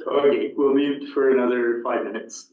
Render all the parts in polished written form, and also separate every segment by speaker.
Speaker 1: Okay, we'll mute for another 5 minutes.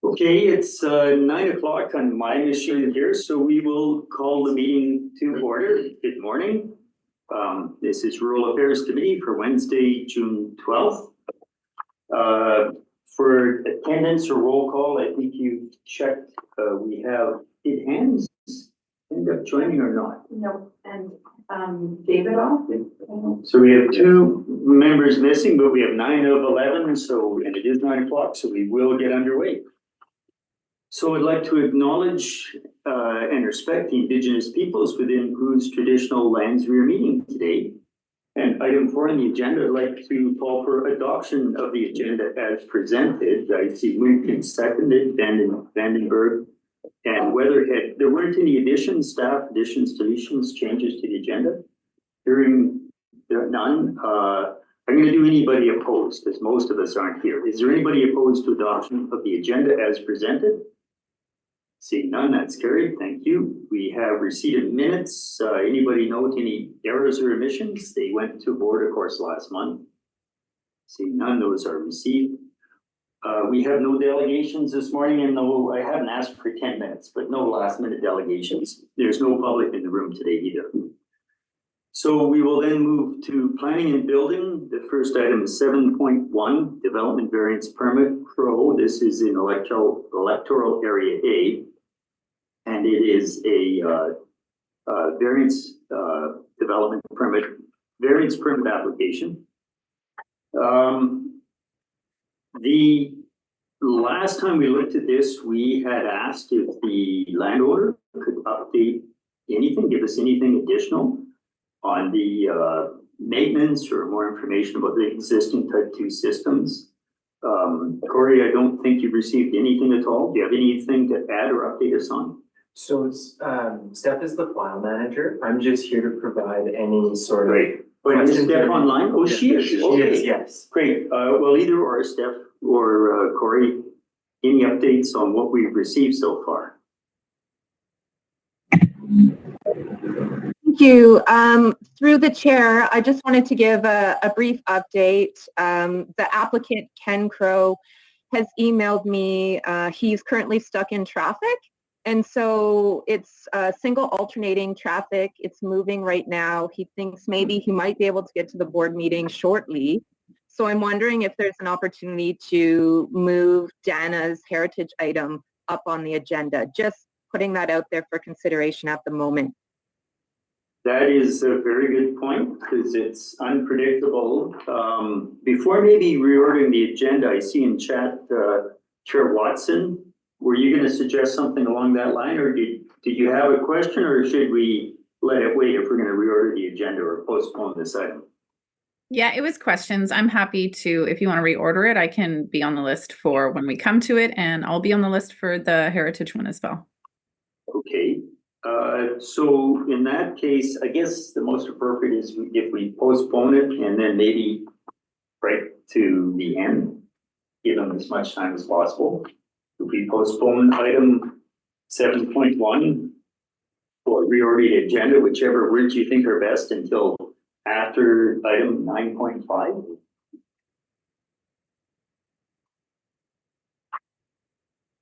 Speaker 1: Okay, it's 9 o'clock on my machine here, so we will call the meeting to order. Good morning. This is Rural Affairs Committee for Wednesday, June 12th. For attendance or roll call, I think you checked, we have, did hands end up joining or not?
Speaker 2: No, and David off.
Speaker 1: So we have 2 members missing, but we have 9 of 11, so, and it is 9 o'clock, so we will get underway. So I'd like to acknowledge and respect the Indigenous peoples within whose traditional lands we are meeting today. And item 4 on the agenda, I'd like to call for adoption of the agenda as presented. I see moved and seconded, Vandenberg and Weatherhead. There weren't any additions, staff additions, deletions, changes to the agenda. Hearing none, I'm going to do anybody opposed, because most of us aren't here. Is there anybody opposed to adoption of the agenda as presented? Seeing none, that's carried. Thank you. We have receipt of minutes. Anybody note any errors or omissions? They went to board, of course, last month. Seeing none, those are received. We have no delegations this morning, and no, I haven't asked for 10 minutes, but no last minute delegations. There's no public in the room today either. So we will then move to planning and building. The first item is 7.1, development variance permit Crow. This is in electoral area A. And it is a variance permit application. The last time we looked at this, we had asked if the landowner could update anything, give us anything additional on the maintenance or more information about the existing type 2 systems. Corey, I don't think you've received anything at all. Do you have anything to add or update us on?
Speaker 3: So it's, Steph is the file manager. I'm just here to provide any sort of.
Speaker 1: Great. But is Steph online? Oh, she is.
Speaker 3: She
Speaker 1: Okay.
Speaker 3: is, yes.
Speaker 1: Great. Well, either or Steph or Corey, any updates on what we've received so far?
Speaker 4: Thank you. Through the chair, I just wanted to give a brief update. The applicant, Ken Crow, has emailed me. He's currently stuck in traffic. And so it's single alternating traffic. It's moving right now. He thinks maybe he might be able to get to the board meeting shortly. So I'm wondering if there's an opportunity to move Dana's heritage item up on the agenda. Just putting that out there for consideration at the moment.
Speaker 1: That is a very good point because it's unpredictable. Before maybe reordering the agenda, I see in chat Chair Watson. Were you going to suggest something along that line, or did you have a question, or should we let it wait if we're going to reorder the agenda or postpone this item?
Speaker 5: Yeah, it was questions. I'm happy to, if you want to reorder it, I can be on the list for when we come to it, and I'll be on the list for the heritage one as well. Okay.
Speaker 1: So in that case, I guess the most appropriate is if we postpone it and then maybe right to the end, give them as much time as possible. If we postpone item 7.1 or reorder the agenda, whichever words you think are best until after item 9.5.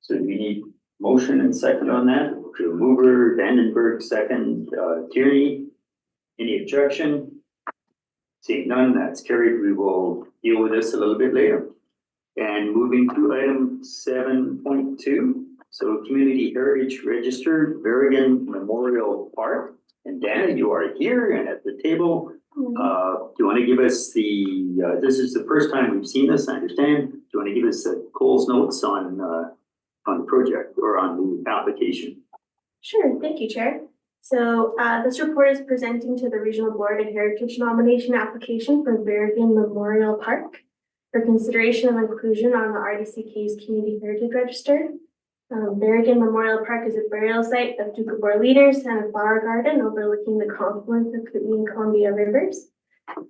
Speaker 1: So we need motion and second on that. Mover, Vandenberg, second, Tierney. Any objection? Seeing none, that's carried. We will deal with this a little bit later. And moving to item 7.2. So Community Heritage Register, Berrigan Memorial Park. And Dana, you are here and at the table. Do you want to give us the, this is the first time we've seen this, I understand. Do you want to give us Cole's notes on the project or on the application?
Speaker 6: Sure, thank you, Chair. So this report is presenting to the Regional Board a heritage nomination application for Berrigan Memorial Park for consideration of inclusion on the RDCK's Community Heritage Register. Berrigan Memorial Park is a burial site of Doukhobor leaders and a flower garden overlooking the confluence of Kootenai and Columbia rivers.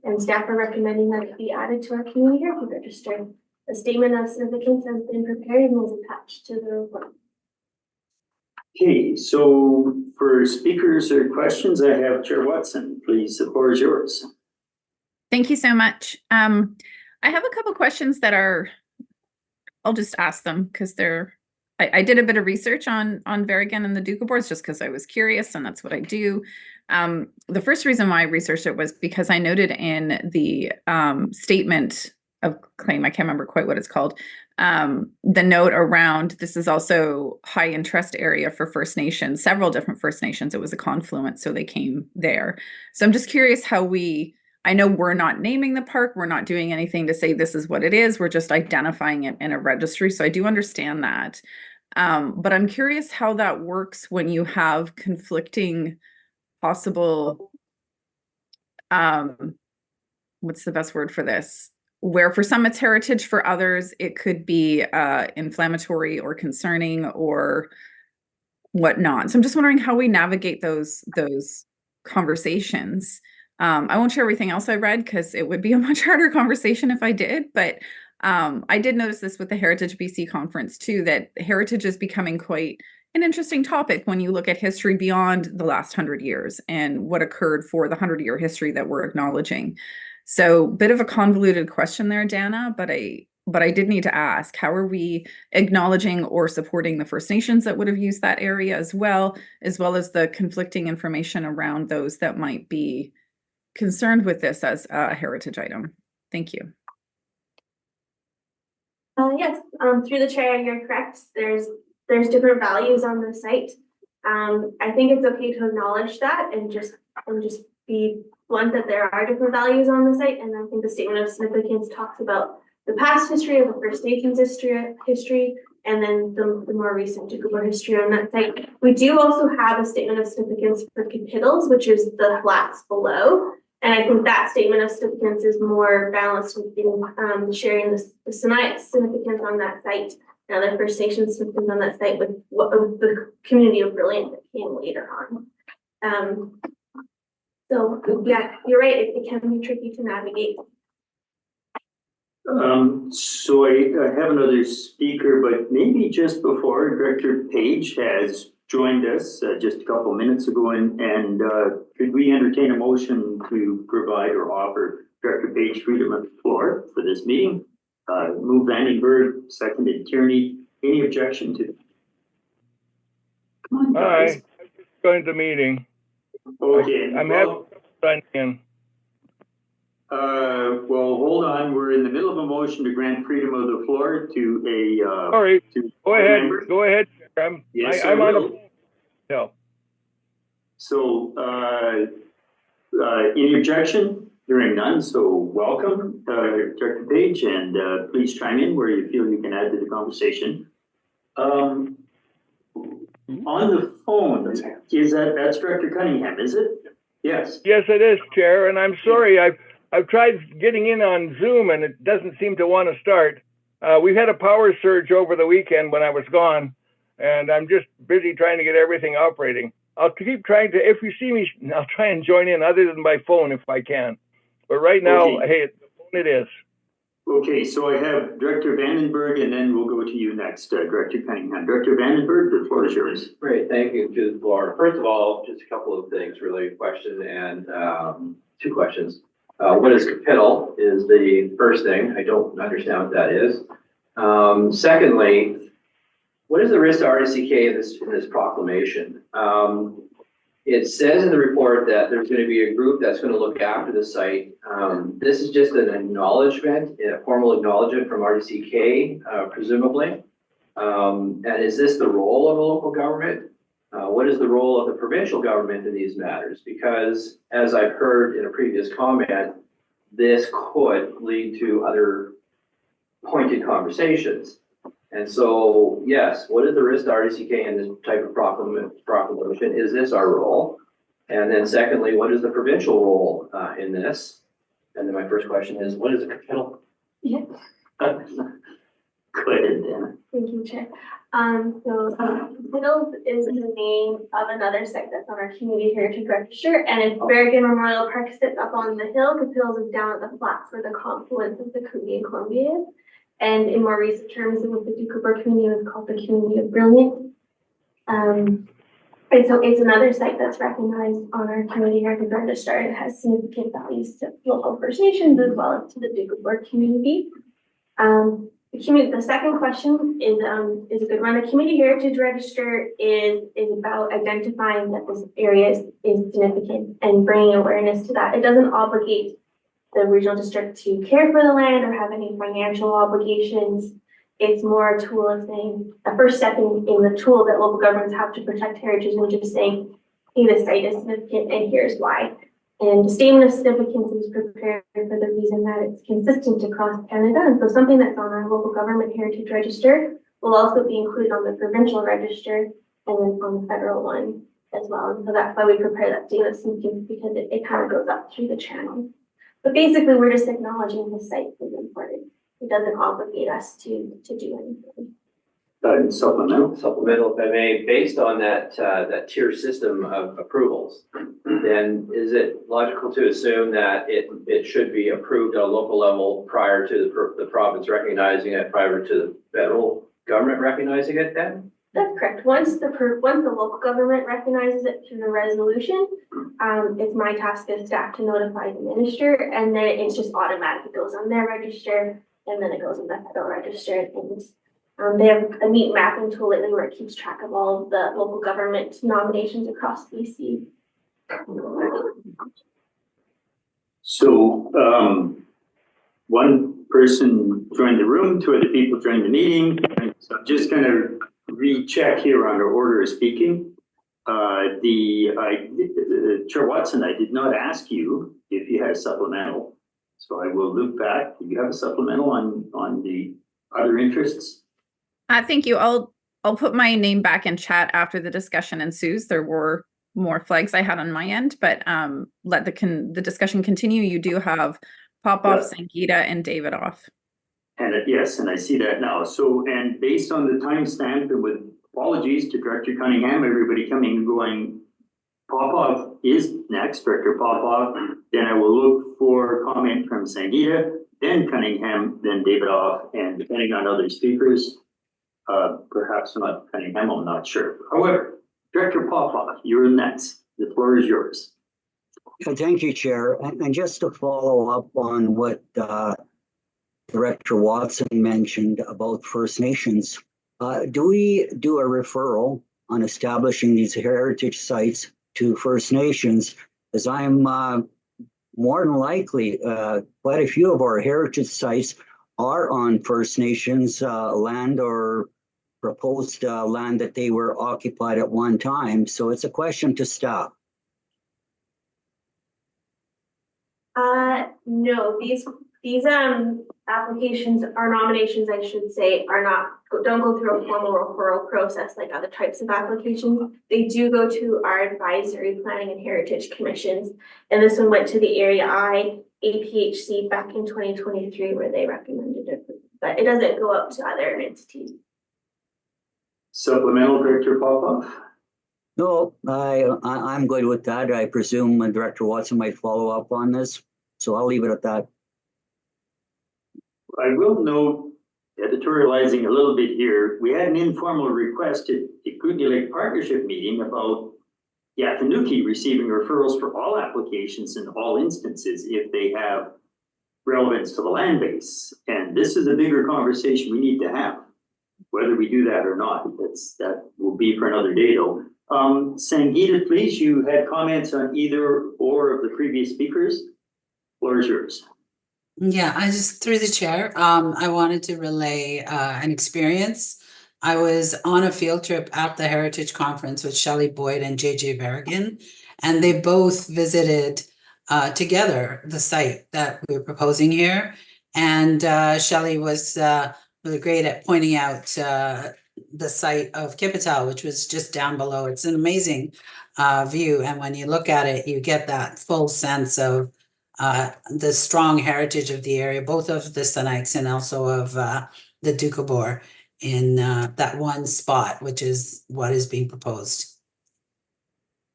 Speaker 6: And staff are recommending that it be added to our Community Heritage Register. A statement of significance has been prepared and is attached to the report.
Speaker 1: Okay, so for speakers or questions, I have Chair Watson. Please, the floor is yours.
Speaker 5: Thank you so much. I have a couple questions that are, I'll just ask them because they're I did a bit of research on Berrigan and the Doukhobors just because I was curious, and that's what I do. The first reason why I researched it was because I noted in the statement of claim, I can't remember quite what it's called, the note around this is also high interest area for First Nations, several different First Nations. It was a confluence, so they came there. So I'm just curious how I know we're not naming the park, we're not doing anything to say this is what it is, we're just identifying it in a registry. So I do understand that. But I'm curious how that works when you have conflicting possible, what's the best word for this? Where for some it's heritage, for others it could be inflammatory or concerning or whatnot. So I'm just wondering how we navigate those conversations. I won't share everything else I read because it would be a much harder conversation if I did, but I did notice this with the Heritage BC conference too, that heritage is becoming quite an interesting topic when you look at history beyond the last 100 years and what occurred for the 100-year history that we're acknowledging. So bit of a convoluted question there, Dana, but I did need to ask, how are we acknowledging or supporting the First Nations that would have used that area as well as the conflicting information around those that might be concerned with this as a heritage item? Thank you.
Speaker 6: Yes, through the chair, you're correct. There's different values on the site. I think it's okay to acknowledge that and just be blunt that there are different values on the site. And I think the statement of significance talks about the past history of the First Nations history, and then the more recent Doukhobor history on that site. We do also have a statement of significance for Capitals, which is the flats below. And I think that statement of significance is more balanced with sharing the significance on that site and other First Nations significance on that site with the community of Brilliant that came later on. So yeah, you're right, it can be tricky to navigate.
Speaker 1: So I have another speaker, but maybe just before, Director Page has joined us just a couple minutes ago, and could we entertain a motion to provide or offer Director Page freedom of the floor for this meeting? Move Vandenberg, seconded Tierney. Any objection to that? Come on, guys.
Speaker 7: Hi, joined the meeting.
Speaker 1: Okay.
Speaker 7: I'm happy to sign in.
Speaker 1: Well, hold on. We're in the middle of a motion to grant freedom of the floor to a.
Speaker 7: Sorry,
Speaker 1: to
Speaker 7: go ahead.
Speaker 1: member.
Speaker 7: Go ahead.
Speaker 1: Yes,
Speaker 7: I'm
Speaker 1: I
Speaker 7: on
Speaker 1: will.
Speaker 7: a. No.
Speaker 1: So, any objection? Hearing none, so welcome, Director Page, and please chime in where you feel you can add to the conversation. On the phone, that's Director Cunningham, is it? Yes.
Speaker 7: Yes, it is, Chair, and I'm sorry. I've tried getting in on Zoom and it doesn't seem to want to start. We've had a power surge over the weekend when I was gone, and I'm just busy trying to get everything operating. I'll keep trying to, if you see me, I'll try and join in other than by phone if I can. But right now,
Speaker 1: Okay.
Speaker 7: hey, the phone it is.
Speaker 1: Okay, so I have Director Vandenberg, and then we'll go to you next, Director Cunningham. Director Vandenberg, the floor is yours.
Speaker 8: Great, thank you to the floor. First of all, just a couple of things, really, a question and two questions. What is capital is the first thing. I don't understand what that is. Secondly, what is the risk to RDCK in this proclamation? It says in the report that there's going to be a group that's going to look after the site. This is just an acknowledgement, a formal acknowledgement from RDCK, presumably. And is this the role of a local government? What is the role of the provincial government in these matters? Because as I've heard in a previous comment, this could lead to other pointed conversations. And so, yes, what is the risk to RDCK in this type of proclamation? Is this our role? And then secondly, what is the provincial role in this? And then my first question is, what is the capital?
Speaker 6: Yeah.
Speaker 1: Go ahead, Dana.
Speaker 6: Thank you, Chair. So Capitals is the name of another site that's on our community heritage register, and if Berrigan Memorial Park sits up on the hill, Capitals is down at the flats where the confluence of the Cootie and Columbia is. And in more recent terms, with the Doukhobor community, it's called the Community of Brilliant. And so it's another site that's recognized on our community heritage register. It has significant values to local First Nations as well as to the Doukhobor community. The second question is a good one. The Community Heritage Register is about identifying that this area is significant and bringing awareness to that. It doesn't obligate the regional district to care for the land or have any financial obligations. It's more a tool of saying, a first step in the tool that local governments have to protect heritage, and just saying, hey, this site is significant and here's why. And the statement of significance is prepared for the reason that it's consistent across Canada. And so something that's on our local government heritage register will also be included on the provincial register and then on the federal one as well. And so that's why we prepare that statement of significance, because it kind of goes up through the channel. But basically, we're just acknowledging the site is important. It doesn't obligate us to do anything.
Speaker 8: Supplemental, if I may, based on that tier system of approvals, then is it logical to assume that it should be approved at a local level prior to the province recognizing it, prior to the federal government recognizing it then?
Speaker 6: That's correct. Once the local government recognizes it through the resolution, it's my task as staff to notify the minister, and then it's just automatic. It goes on their register, and then it goes on the federal register. And they have a neat mapping tool lately where it keeps track of all of the local government nominations across BC.
Speaker 1: So, one person joined the room, 2 other people joined the meeting. So I'm just gonna recheck here on our order of speaking. Chair Watson, I did not ask you if you had a supplemental. So I will look back. Do you have a supplemental on the other interests?
Speaker 5: Thank you. I'll put my name back in chat after the discussion ensues. There were more flags I had on my end, but let the discussion continue. You do have Popov, Sangita, and Davidoff.
Speaker 1: And yes, and I see that now. So, and based on the timestamp, and with apologies to Director Cunningham, everybody coming and going, Popov is next, Director Popov. Then I will look for comment from Sangita, then Cunningham, then Davidoff, and depending on other speakers, perhaps not Cunningham, I'm not sure. However, Director Popov, you're next. The floor is yours.
Speaker 9: Thank you, Chair. And just to follow up on what Director Watson mentioned about First Nations, do we do a referral on establishing these heritage sites to First Nations? As I'm more than likely, quite a few of our heritage sites are on First Nations land or proposed land that they were occupied at one time. So it's a question to staff.
Speaker 6: No, these applications, or nominations, I should say, don't go through a formal referral process like other types of applications. They do go to our advisory planning and heritage commissions. And this one went to the Area I APHC back in 2023 where they recommended it, but it doesn't go up to other entities.
Speaker 1: Supplemental, Director Popov?
Speaker 9: No, I'm good with that. I presume Director Watson might follow up on this, so I'll leave it at that.
Speaker 1: I will note, editorializing a little bit here, we had an informal request at the Kootenay Lake Partnership meeting about Yatanuki receiving referrals for all applications in all instances if they have relevance to the land base. And this is a bigger conversation we need to have, whether we do that or not. That will be for another day though. Sangita, please, you had comments on either or of the previous speakers. Floor is yours.
Speaker 10: Yeah, I just, through the chair, I wanted to relay an experience. I was on a field trip at the Heritage Conference with Shelley Boyd and JJ Berrigan, and they both visited together the site that we're proposing here. And Shelley was really great at pointing out the site of Kippatel, which was just down below. It's an amazing view. And when you look at it, you get that full sense of the strong heritage of the area, both of the Sinixt and also of the Doukhobor in that one spot, which is what is being proposed.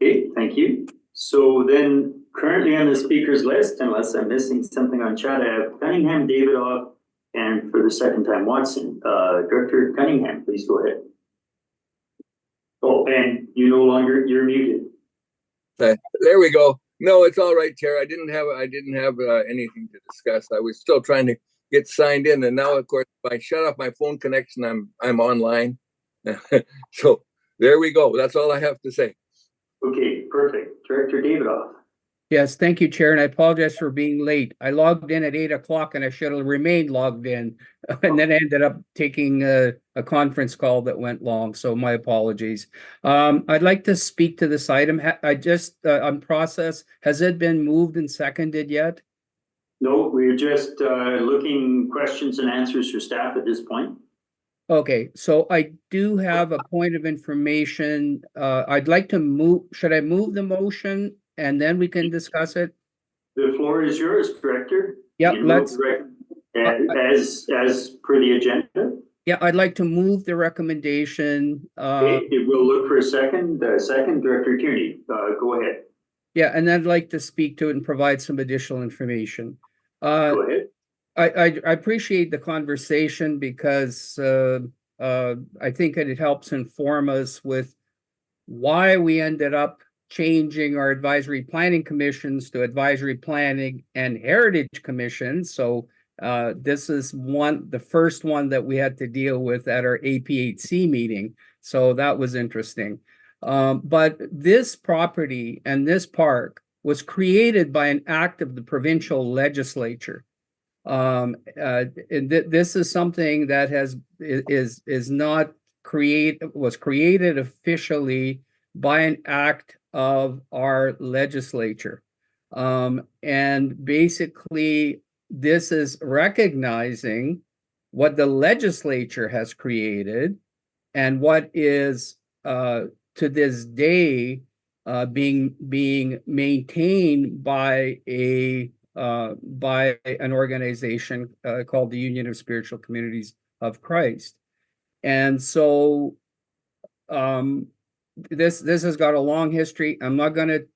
Speaker 1: Okay, thank you. So then currently on the speakers list, unless I'm missing something on chat, I have Cunningham, Davidoff, and for the second time, Watson. Director Cunningham, please go ahead. Oh, and you're muted.
Speaker 7: There we go. No, it's all right, Chair. I didn't have anything to discuss. I was still trying to get signed in. And now, of course, if I shut off my phone connection, I'm online. So there we go. That's all I have to say.
Speaker 1: Okay, perfect. Director Davidoff.
Speaker 11: Yes, thank you, Chair, and I apologize for being late. I logged in at 8 o'clock and I should have remained logged in, and then ended up taking a conference call that went long, so my apologies. I'd like to speak to this item. I just, on process, has it been moved and seconded yet?
Speaker 1: No, we're just looking questions and answers for staff at this point.
Speaker 11: Okay, so I do have a point of information. I'd like to move, should I move the motion and then we can discuss it?
Speaker 1: The floor is yours, Director.
Speaker 11: Yeah,
Speaker 1: You
Speaker 11: let's.
Speaker 1: move as per the agenda.
Speaker 11: Yeah, I'd like to move the recommendation.
Speaker 1: Okay, we'll look for a second. Second, Director Tierney, go ahead.
Speaker 11: Yeah, and I'd like to speak to it and provide some additional information.
Speaker 1: Go ahead.
Speaker 11: I appreciate the conversation because I think it helps inform us with why we ended up changing our advisory planning commissions to advisory planning and heritage commissions. So this is the first one that we had to deal with at our APHC meeting. So that was interesting. But this property and this park was created by an act of the provincial legislature. And this is something that was created officially by an act of our legislature. And basically, this is recognizing what the legislature has created and what is to this day being maintained by an organization called the Union of Spiritual Communities of Christ. And so this has got a long history. I'm not going to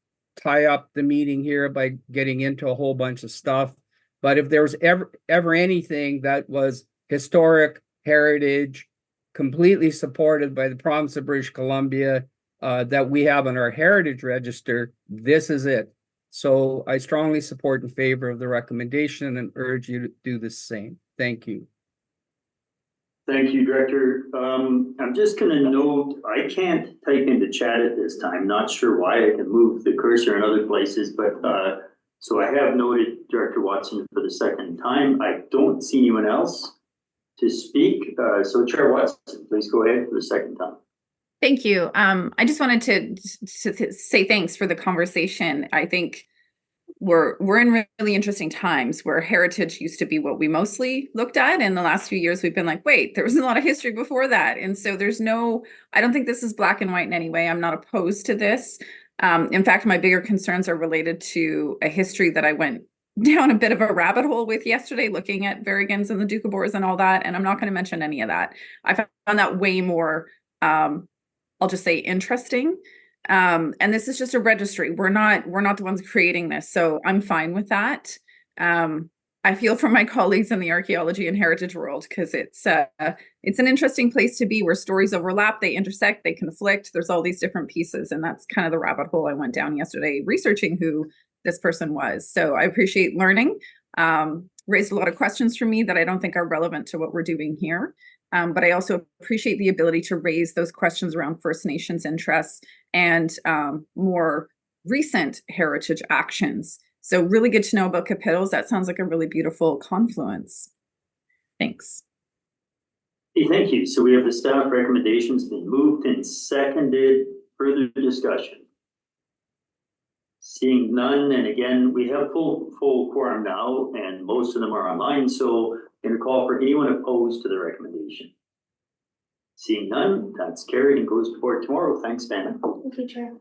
Speaker 11: tie up the meeting here by getting into a whole bunch of stuff, but if there was ever anything that was historic heritage, completely supported by the province of British Columbia, that we have on our heritage register, this is it. So I strongly support in favor of the recommendation and urge you to do the same. Thank you.
Speaker 1: Thank you, Director. I'm just going to note, I can't type into chat at this time. Not sure why. I can move the cursor in other places, but so I have noted Director Watson for the second time. I don't see anyone else to speak. So Chair Watson, please go ahead for the second time.
Speaker 5: Thank you. I just wanted to say thanks for the conversation. I think we're in really interesting times where heritage used to be what we mostly looked at. In the last few years, we've been like, wait, there was a lot of history before that. And so I don't think this is black and white in any way. I'm not opposed to this. In fact, my bigger concerns are related to a history that I went down a bit of a rabbit hole with yesterday, looking at Verigans and the Doukhobors and all that. And I'm not going to mention any of that. I found that way more, I'll just say, interesting. And this is just a registry. We're not the ones creating this. So I'm fine with that. I feel for my colleagues in the archaeology and heritage world, because it's an interesting place to be where stories overlap, they intersect, they conflict. There's all these different pieces. And that's kind of the rabbit hole I went down yesterday, researching who this person was. So I appreciate learning, raised a lot of questions for me that I don't think are relevant to what we're doing here. But I also appreciate the ability to raise those questions around First Nations interests and more recent heritage actions. So really good to know about Capitals. That sounds like a really beautiful confluence. Thanks.
Speaker 1: Hey, thank you. So we have the staff recommendations been moved and seconded. Further discussion? Seeing none, and again, we have full quorum now, and most of them are online. So I'm going to call for anyone opposed to the recommendation. Seeing none, that's carried and goes forward tomorrow. Thanks, Vanna.
Speaker 6: Thank you, Chair.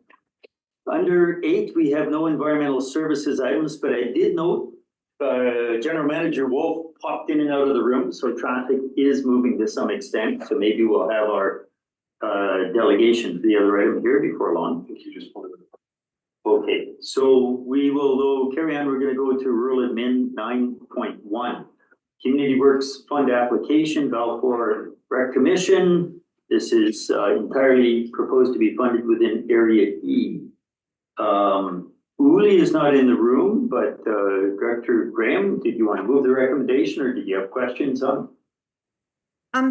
Speaker 1: Under 8, we have no environmental services items, but I did note General Manager Wolf popped in and out of the room, so traffic is moving to some extent. So maybe we'll have our delegation for the other item here before long. Okay, so we will though carry on. We're going to go to Rural Admin 9.1. Community Works Fund Application, Balfour Rec Commission. This is entirely proposed to be funded within Area E. Uli is not in the room, but Director Graham, did you want to move the recommendation or did you have questions on?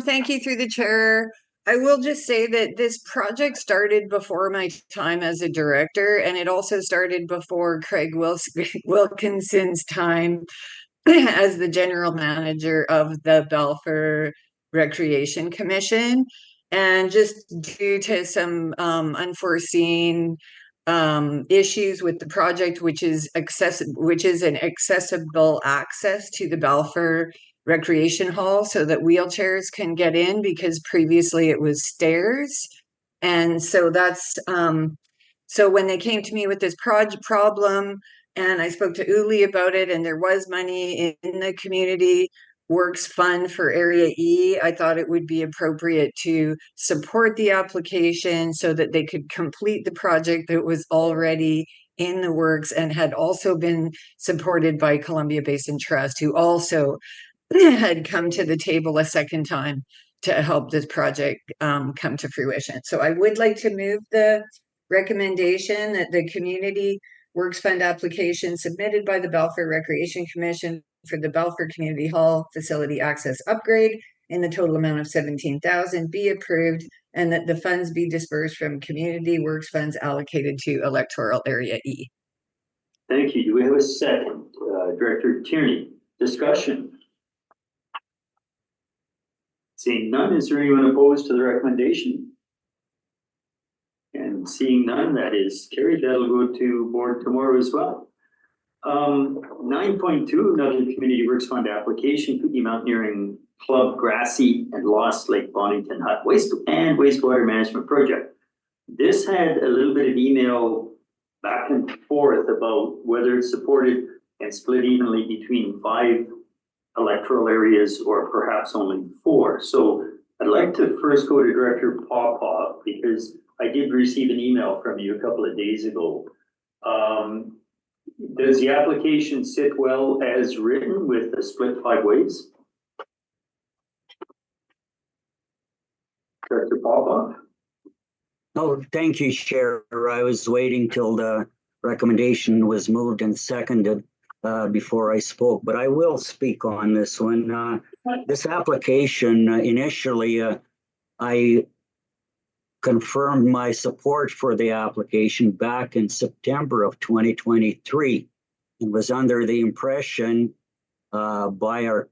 Speaker 12: Thank you through the chair. I will just say that this project started before my time as a director, and it also started before Craig Wilkinson's time as the general manager of the Balfour Recreation Commission. And just due to some unforeseen issues with the project, which is an accessible access to the Balfour Recreation Hall so that wheelchairs can get in, because previously it was stairs. And so that's so when they came to me with this problem, and I spoke to Uli about it, and there was money in the community works fund for Area E, I thought it would be appropriate to support the application so that they could complete the project that was already in the works and had also been supported by Columbia Basin Trust, who also had come to the table a second time to help this project come to fruition. So I would like to move the recommendation that the Community Works Fund application submitted by the Balfour Recreation Commission for the Balfour Community Hall facility access upgrade in the total amount of $17,000 be approved, and that the funds be dispersed from Community Works Funds allocated to electoral area E.
Speaker 1: Thank you. Do we have a second? Director Tierney, discussion? Seeing none, is there anyone opposed to the recommendation? And seeing none, that is carried. That'll go to board tomorrow as well. 9.2, another Community Works Fund application, Kootenay Mountaineering Club Grassy and Lost Lake Bonington Hut wastewater management project. This had a little bit of email back and forth about whether it's supported and split evenly between 5 electoral areas or perhaps only 4. So I'd like to first go to Director Pawpaw, because I did receive an email from you a couple of days ago. Does the application sit well as written with the split 5 ways? Director Pawpaw?
Speaker 9: Oh, thank you, Chair. I was waiting till the recommendation was moved and seconded before I spoke, but I will speak on this one. This application, initially, I confirmed my support for the application back in September of 2023 and was under the impression by our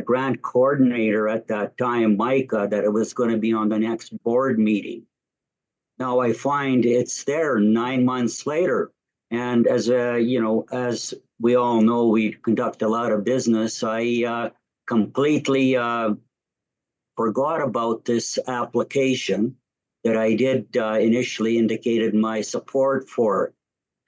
Speaker 9: grant coordinator at that time, Micah, that it was going to be on the next board meeting. Now I find it's there 9 months later. And as as we all know, we conduct a lot of business. I completely forgot about this application that I did initially indicated my support for.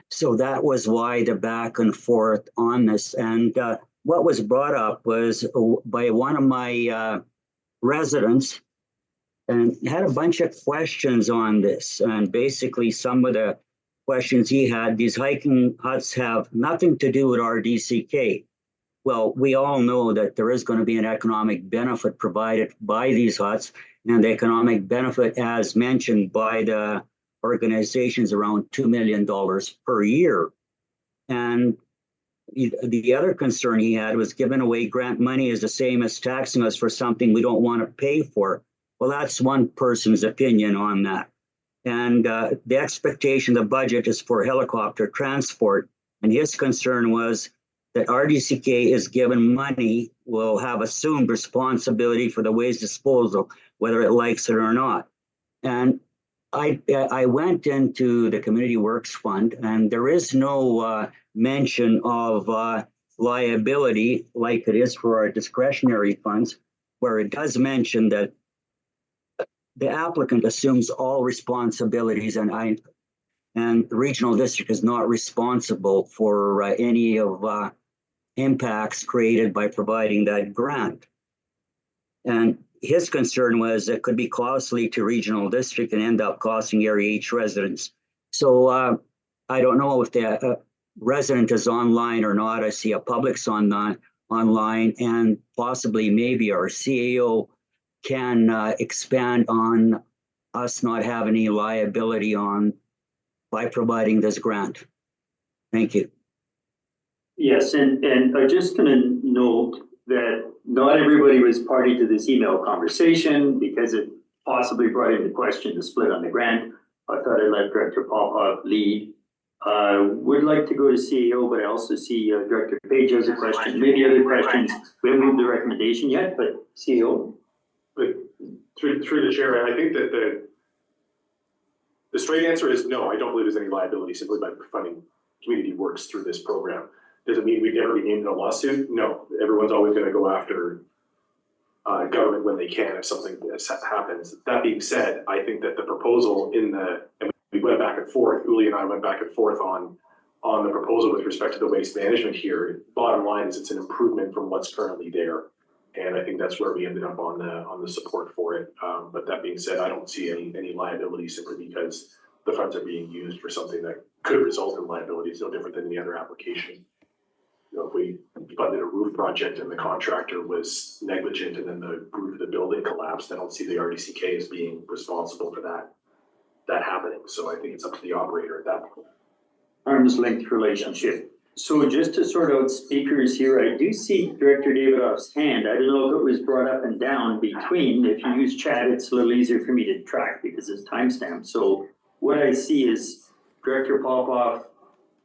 Speaker 9: So that was why the back and forth on this. And what was brought up was by one of my residents, and had a bunch of questions on this. And basically some of the questions he had, these hiking huts have nothing to do with RDCK. Well, we all know that there is going to be an economic benefit provided by these huts, and the economic benefit, as mentioned by the organizations, around $2 million per year. And the other concern he had was giving away grant money is the same as taxing us for something we don't want to pay for. Well, that's one person's opinion on that. And the expectation, the budget is for helicopter transport. And his concern was that RDCK is given money, will have assumed responsibility for the waste disposal, whether it likes it or not. And I went into the Community Works Fund, and there is no mention of liability like it is for our discretionary funds, where it does mention that the applicant assumes all responsibilities, and the regional district is not responsible for any of impacts created by providing that grant. And his concern was it could be costly to regional district and end up costing Area H residents. So I don't know if the resident is online or not. I see a public's online, and possibly maybe our CAO can expand on us not having any liability on by providing this grant. Thank you.
Speaker 1: Yes, and I'm just gonna note that not everybody was party to this email conversation because it possibly brought into question the split on the grant. I thought I'd let Director Popoff lead. Would like to go to CEO, but I also see Director Page has a question, maybe other questions. We haven't moved the recommendation yet, but CEO.
Speaker 13: But through the chair, I think that the straight answer is no, I don't believe there's any liability simply by funding community works through this program. Does it mean we'd never be named in a lawsuit? No, everyone's always going to go after government when they can if something happens. That being said, I think that the proposal and we went back and forth, Uli and I went back and forth on the proposal with respect to the waste management here. Bottom line is it's an improvement from what's currently there. And I think that's where we ended up on the support for it. But that being said, I don't see any liability simply because the funds are being used for something that could result in liability. It's no different than any other application. You know, if we funded a roof project and the contractor was negligent and then the roof of the building collapsed, I don't see the RDCK as being responsible for that happening. So I think it's up to the operator at that point.
Speaker 1: Arm's length relationship. So just to sort out speakers here, I do see Director Davidoff's hand. I don't know if it was brought up and down between. If you use chat, it's a little easier for me to track because it's timestamped. So what I see is Director Popoff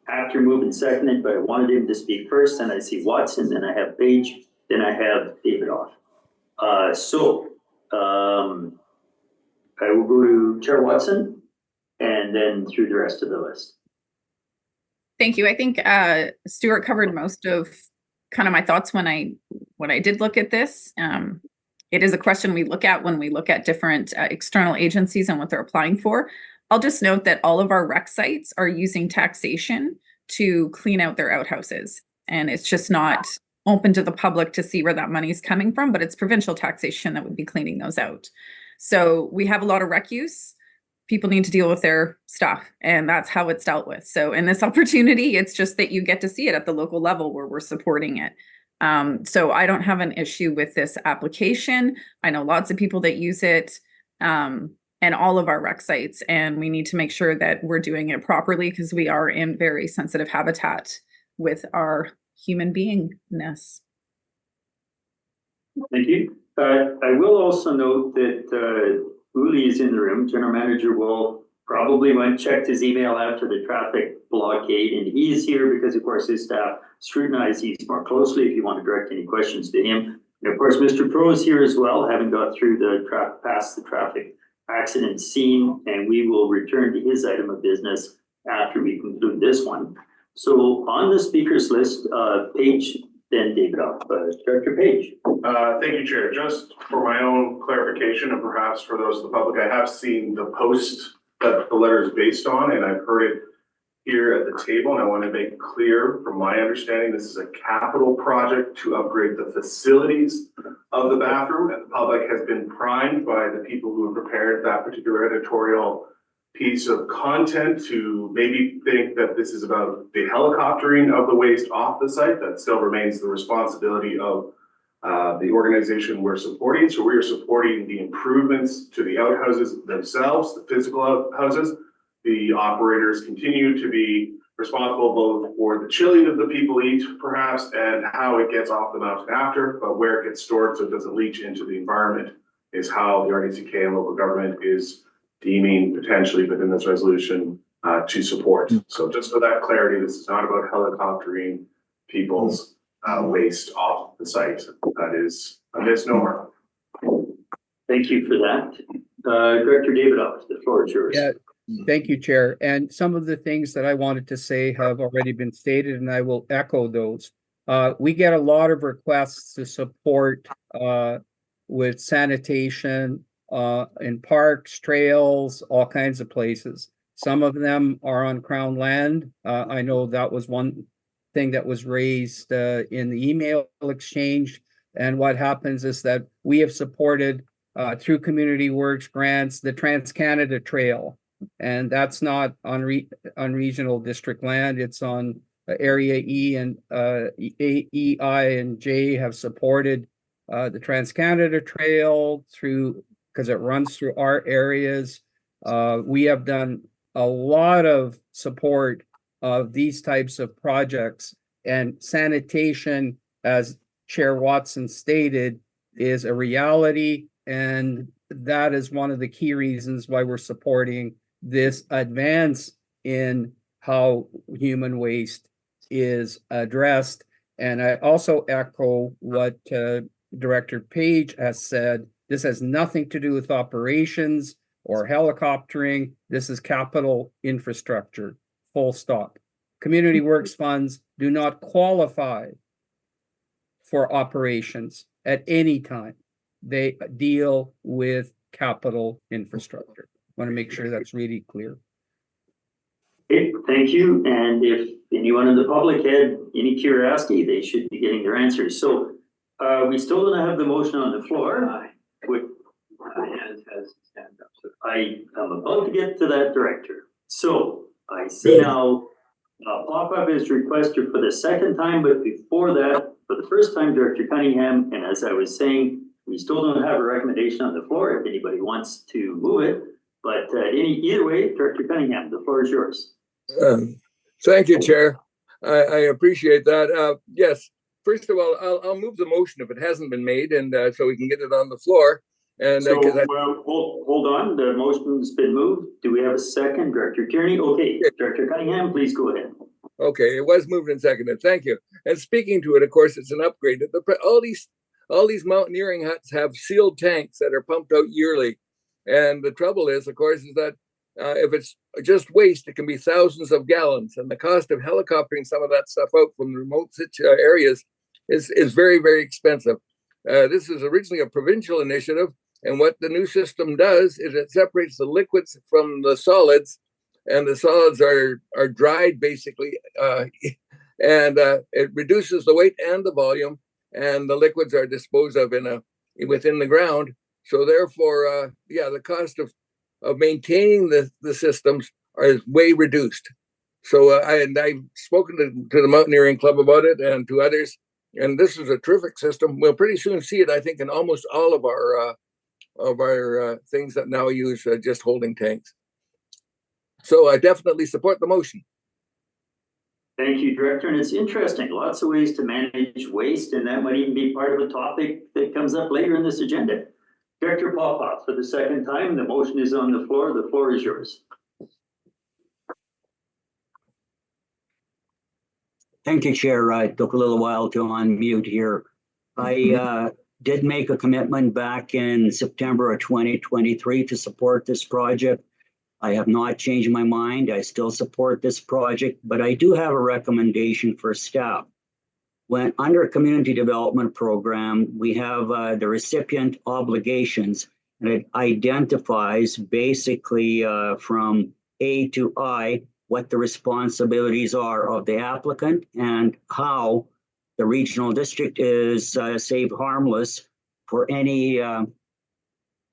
Speaker 1: after moved and seconded, but I wanted him to speak first. Then I see Watson, then I have Page, then I have Davidoff. I will go to Chair Watson and then through the rest of the list.
Speaker 5: Thank you. I think Stuart covered most of kind of my thoughts when I did look at this. It is a question we look at when we look at different external agencies and what they're applying for. I'll just note that all of our rec sites are using taxation to clean out their outhouses. And it's just not open to the public to see where that money is coming from, but it's provincial taxation that would be cleaning those out. So we have a lot of rec use. People need to deal with their stuff, and that's how it's dealt with. So in this opportunity, it's just that you get to see it at the local level where we're supporting it. So I don't have an issue with this application. I know lots of people that use it. And all of our rec sites, and we need to make sure that we're doing it properly because we are in very sensitive habitat with our human beingness.
Speaker 1: Thank you. I will also note that Uli is in the room. General Manager will probably went and checked his email after the traffic blockade, and he is here because, of course, his staff scrutinize these more closely if you want to direct any questions to him. And of course, Mr. Pro is here as well, having got through past the traffic accident scene, and we will return to his item of business after we conclude this one. So on the speakers list, Page, then Davidoff. Director Page.
Speaker 13: Thank you, Chair. Just for my own clarification and perhaps for those of the public, I have seen the post that the letter is based on, and I've heard it here at the table, and I want to make clear from my understanding, this is a capital project to upgrade the facilities of the bathroom, and the public has been primed by the people who have prepared that particular editorial piece of content to maybe think that this is about the helicoptering of the waste off the site. That still remains the responsibility of the organization we're supporting. So we are supporting the improvements to the outhouses themselves, the physical outhouses. The operators continue to be responsible both for the chilling that the people eat, perhaps, and how it gets off the mountain after, but where it gets stored so it doesn't leach into the environment is how the RDCK and local government is deeming potentially within this resolution to support. So just for that clarity, this is not about helicoptering people's waste off the site. That is a misnomer.
Speaker 1: Thank you for that. Director Davidoff, the floor is yours.
Speaker 11: Yeah, thank you, Chair. And some of the things that I wanted to say have already been stated, and I will echo those. We get a lot of requests to support with sanitation in parks, trails, all kinds of places. Some of them are on Crown land. I know that was one thing that was raised in the email exchange. And what happens is that we have supported through Community Works grants, the Trans-Canada Trail. And that's not on regional district land. It's on Area E, and E, I, and J have supported the Trans-Canada Trail through, because it runs through our areas. We have done a lot of support of these types of projects, and sanitation, as Chair Watson stated, is a reality, and that is one of the key reasons why we're supporting this advance in how human waste is addressed. And I also echo what Director Page has said. This has nothing to do with operations or helicoptering. This is capital infrastructure, full stop. Community Works funds do not qualify for operations at any time. They deal with capital infrastructure. Want to make sure that's really clear.
Speaker 1: Okay, thank you. And if anyone in the public had any curiosity, they should be getting their answers. So we still don't have the motion on the floor.
Speaker 8: Hands has his hand up. So
Speaker 1: I am about to get to that, Director. So I see now pop-up is requested for the second time, but before that, for the first time, Director Cunningham, and as I was saying, we still don't have a recommendation on the floor if anybody wants to move it. But either way, Director Cunningham, the floor is yours.
Speaker 7: Thank you, Chair. I appreciate that. Yes, first of all, I'll move the motion if it hasn't been made, and so we can get it on the floor. And
Speaker 1: So hold on, the motion's been moved. Do we have a second, Director Tierney? Okay, Director Cunningham, please go ahead.
Speaker 7: Okay, it was moved and seconded. Thank you. And speaking to it, of course, it's an upgrade. All these mountaineering huts have sealed tanks that are pumped out yearly. And the trouble is, of course, is that if it's just waste, it can be thousands of gallons. And the cost of helicoptering some of that stuff out from remote areas is very, very expensive. This is originally a provincial initiative. And what the new system does is it separates the liquids from the solids, and the solids are dried basically, and it reduces the weight and the volume, and the liquids are disposed of within the ground. So therefore, the cost of maintaining the systems is way reduced. So I've spoken to the Mountaineering Club about it and to others, and this is a terrific system. We'll pretty soon see it, I think, in almost all of our things that now use just holding tanks. So I definitely support the motion.
Speaker 1: Thank you, Director. And it's interesting, lots of ways to manage waste, and that might even be part of a topic that comes up later in this agenda. Director Popoff, for the second time, the motion is on the floor. The floor is yours.
Speaker 9: Thank you, Chair. It took a little while to unmute here. I did make a commitment back in September of 2023 to support this project. I have not changed my mind. I still support this project, but I do have a recommendation for staff. When under a community development program, we have the recipient obligations, and it identifies basically from A to I what the responsibilities are of the applicant and how the regional district is safe harmless for anything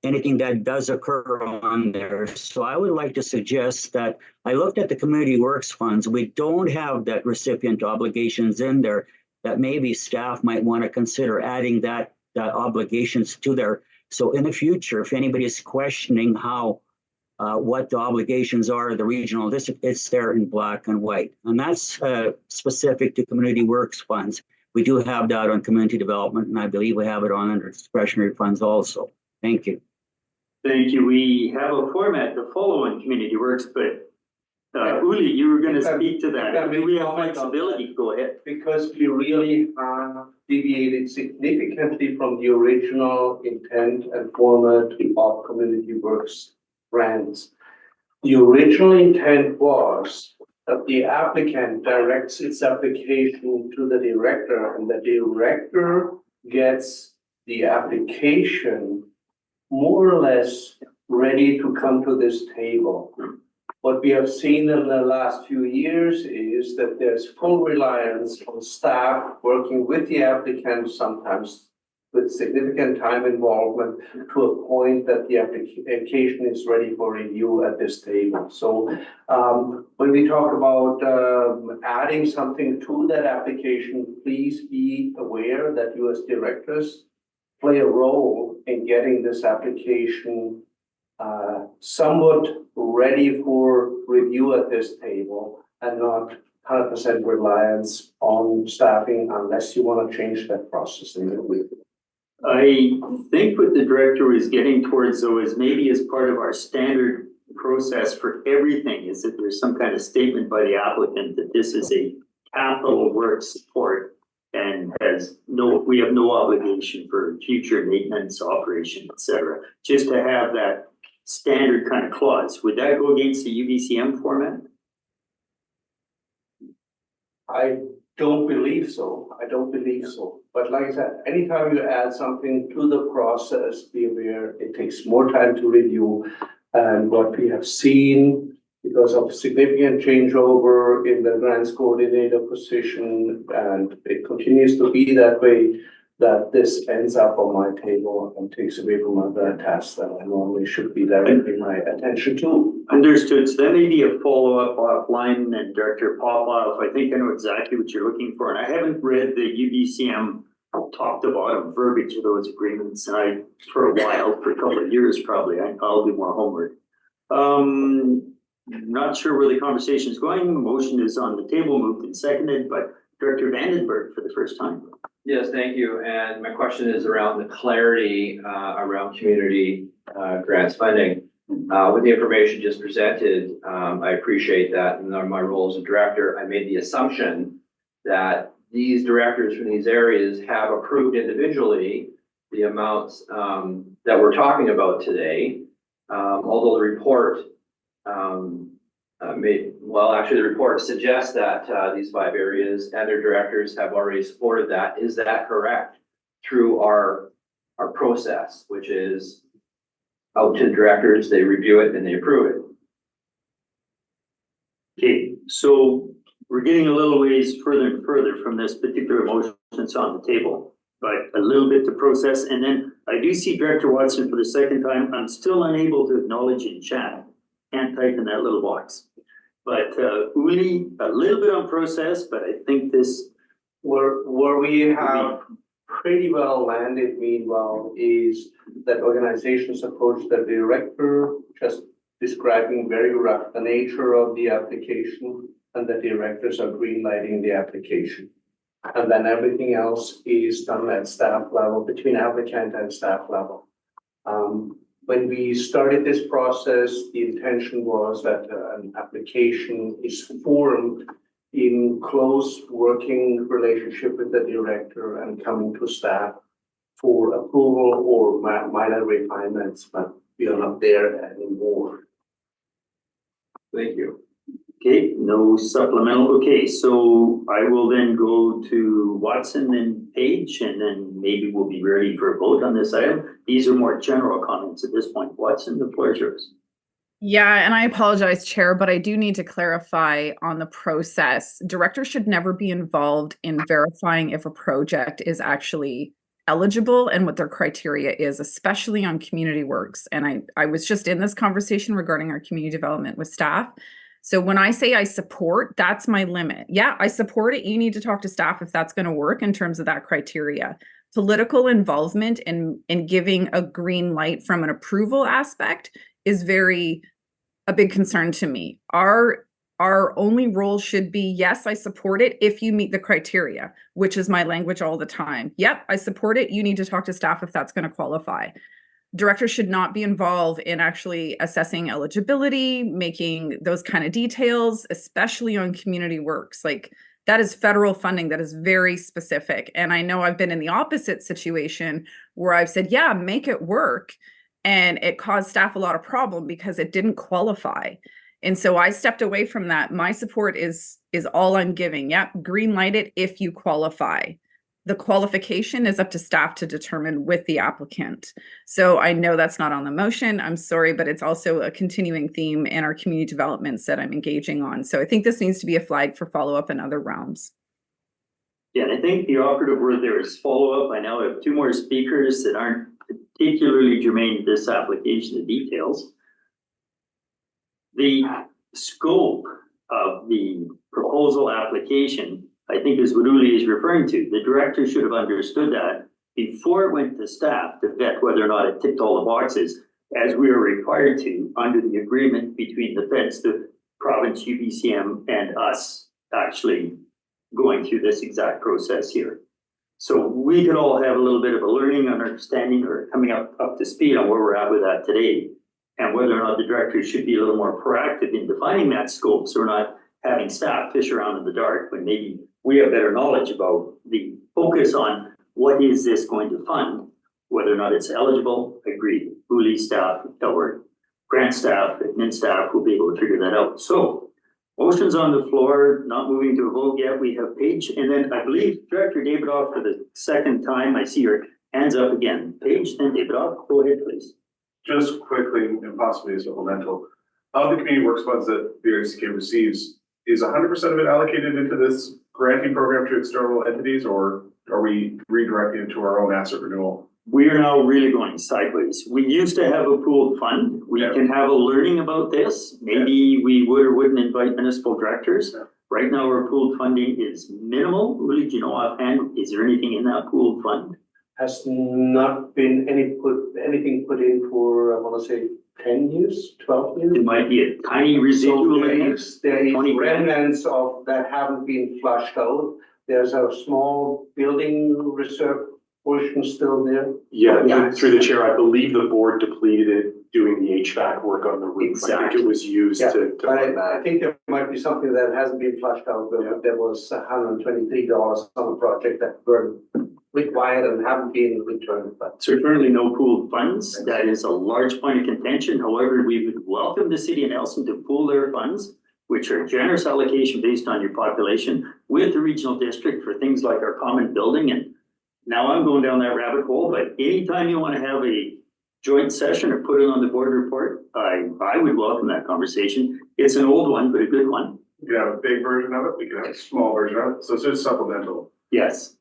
Speaker 9: that does occur on there. So I would like to suggest that I looked at the Community Works funds. We don't have that recipient obligations in there, that maybe staff might want to consider adding that obligations to there. So in the future, if anybody is questioning how what the obligations are of the regional district, it's there in black and white. And that's specific to Community Works funds. We do have that on community development, and I believe we have it on under discretionary funds also. Thank you.
Speaker 1: Thank you. We have a format to follow in Community Works, but Uli, you were going to speak to that. Do we have flexibility? Go ahead.
Speaker 14: Because we really deviated significantly from the original intent and format of Community Works grants. The original intent was that the applicant directs its application to the director, and the director gets the application more or less ready to come to this table. What we have seen in the last few years is that there's full reliance on staff working with the applicant, sometimes with significant time involvement, to a point that the application is ready for review at this table. So when we talk about adding something to that application, please be aware that you as directors play a role in getting this application somewhat ready for review at this table and not 100% reliance on staffing unless you want to change that process in the week.
Speaker 1: I think what the director was getting towards though is maybe as part of our standard process for everything is that there's some kind of statement by the applicant that this is a capital work support and we have no obligation for future maintenance, operation, et cetera. Just to have that standard kind of clause. Would that go against the UBCM format?
Speaker 14: I don't believe so. But like I said, anytime you add something to the process, be aware it takes more time to review. And what we have seen because of significant changeover in the grants coordinator position, and it continues to be that way, that this ends up on my table and takes away from other tasks that I normally should be directing my attention to.
Speaker 1: Understood. So that may be a follow-up offline, and Director Popoff, I think I know exactly what you're looking for. And I haven't read the UBCM top to bottom verbiage of those agreements for a while, for a couple of years probably. I'll do more homework. Not sure where the conversation is going. The motion is on the table, moved and seconded, but Director Vandenberg for the first time.
Speaker 8: Yes, thank you. And my question is around the clarity around community grants funding. With the information just presented, I appreciate that. And in my role as a director, I made the assumption that these directors from these areas have approved individually the amounts that we're talking about today. Although the report the report suggests that these 5 areas and their directors have already supported that. Is that correct? Through our process, which is out to the directors, they review it and they approve it.
Speaker 1: Okay, so we're getting a little ways further and further from this particular motion that's on the table, but a little bit to process. And then I do see Director Watson for the second time. I'm still unable to acknowledge in chat. Can't type in that little box. But Uli, a little bit on process, but I think this
Speaker 14: Where we have pretty well landed meanwhile is that organization's approach, the director just describing very rough the nature of the application, and the directors are greenlighting the application. And then everything else is done at staff level, between applicant and staff level. When we started this process, the intention was that an application is formed in close working relationship with the director and coming to staff for approval or minor refinements, but we are not there anymore.
Speaker 8: Thank you.
Speaker 1: okay, no supplemental. Okay, so I will then go to Watson and Page, and then maybe we'll be ready for a vote on this item. These are more general comments at this point. Watson, the floor is yours.
Speaker 5: Yeah, and I apologize, Chair, but I do need to clarify on the process. Directors should never be involved in verifying if a project is actually eligible and what their criteria is, especially on community works. And I was just in this conversation regarding our community development with staff. So when I say I support, that's my limit. Yeah, I support it. You need to talk to staff if that's going to work in terms of that criteria. Political involvement in giving a green light from an approval aspect is a big concern to me. Our only role should be, yes, I support it if you meet the criteria, which is my language all the time. Yep, I support it. You need to talk to staff if that's going to qualify. Directors should not be involved in actually assessing eligibility, making those kind of details, especially on community works. Like, that is federal funding that is very specific. And I know I've been in the opposite situation where I've said, yeah, make it work. And it caused staff a lot of problem because it didn't qualify. And so I stepped away from that. My support is all I'm giving. Yep, green light it if you qualify. The qualification is up to staff to determine with the applicant. So I know that's not on the motion. I'm sorry, but it's also a continuing theme in our community developments that I'm engaging on. So I think this needs to be a flag for follow-up in other realms.
Speaker 1: Yeah, and I think the operative word there is follow-up. I now have 2 more speakers that aren't particularly germane to this application, the details. The scope of the proposal application, I think, is what Uli is referring to. The director should have understood that before it went to staff to vet whether or not it ticked all the boxes. as we are required to under the agreement between the feds, the province, UBCM, and us actually going through this exact process here. So we could all have a little bit of a learning and understanding or coming up to speed on where we're at with that today. And whether or not the directors should be a little more proactive in defining that scope, so we're not having staff fish around in the dark when maybe we have better knowledge about the focus on what is this going to fund, whether or not it's eligible, agreed. ULI staff, or grant staff, admin staff will be able to figure that out. So motion's on the floor, not moving to a vote yet. We have Paige, and then I believe Director Davidoff for the second time. I see your hands up again. Paige, then Davidoff, go ahead, please.
Speaker 13: Just quickly, and possibly a supplemental, of the community works funds that the RDCK receives, is 100% of it allocated into this granting program to external entities, or are we redirecting it to our own asset renewal?
Speaker 1: We are now really going sideways. We used to have a pooled fund. We can have a learning about this. Maybe we would or wouldn't invite municipal directors. Right now, our pooled funding is minimal. Really, do you know offhand, is there anything in that pooled fund?
Speaker 14: Has not been anything put in for, I wanna say, 10 years, 12 years?
Speaker 1: It might be a tiny residual
Speaker 14: So
Speaker 1: in
Speaker 14: there
Speaker 1: there.
Speaker 14: is
Speaker 1: 20 grand.
Speaker 14: remnants of that haven't been flushed out. There's a small building reserve portion still there.
Speaker 15: Yeah, through the chair, I believe the board depleted it doing the HVAC work on the roof. I think it was used
Speaker 14: Yeah,
Speaker 15: to
Speaker 14: but
Speaker 15: fund
Speaker 14: I
Speaker 15: that.
Speaker 14: think there might be something that hasn't been flushed out, but there was $123 on a project that were required and haven't been returned, but.
Speaker 1: So currently no pooled funds. That is a large point of contention. However, we would welcome the city of Nelson to pool their funds, which are generous allocation based on your population, with the regional district for things like our common building. And now I'm going down that rabbit hole, but anytime you want to have a joint session or put it on the board report, I would welcome that conversation. It's an old one, but a good one.
Speaker 13: We could have a big version of it, we could have a small version of it, so it's just supplemental.
Speaker 1: Yes.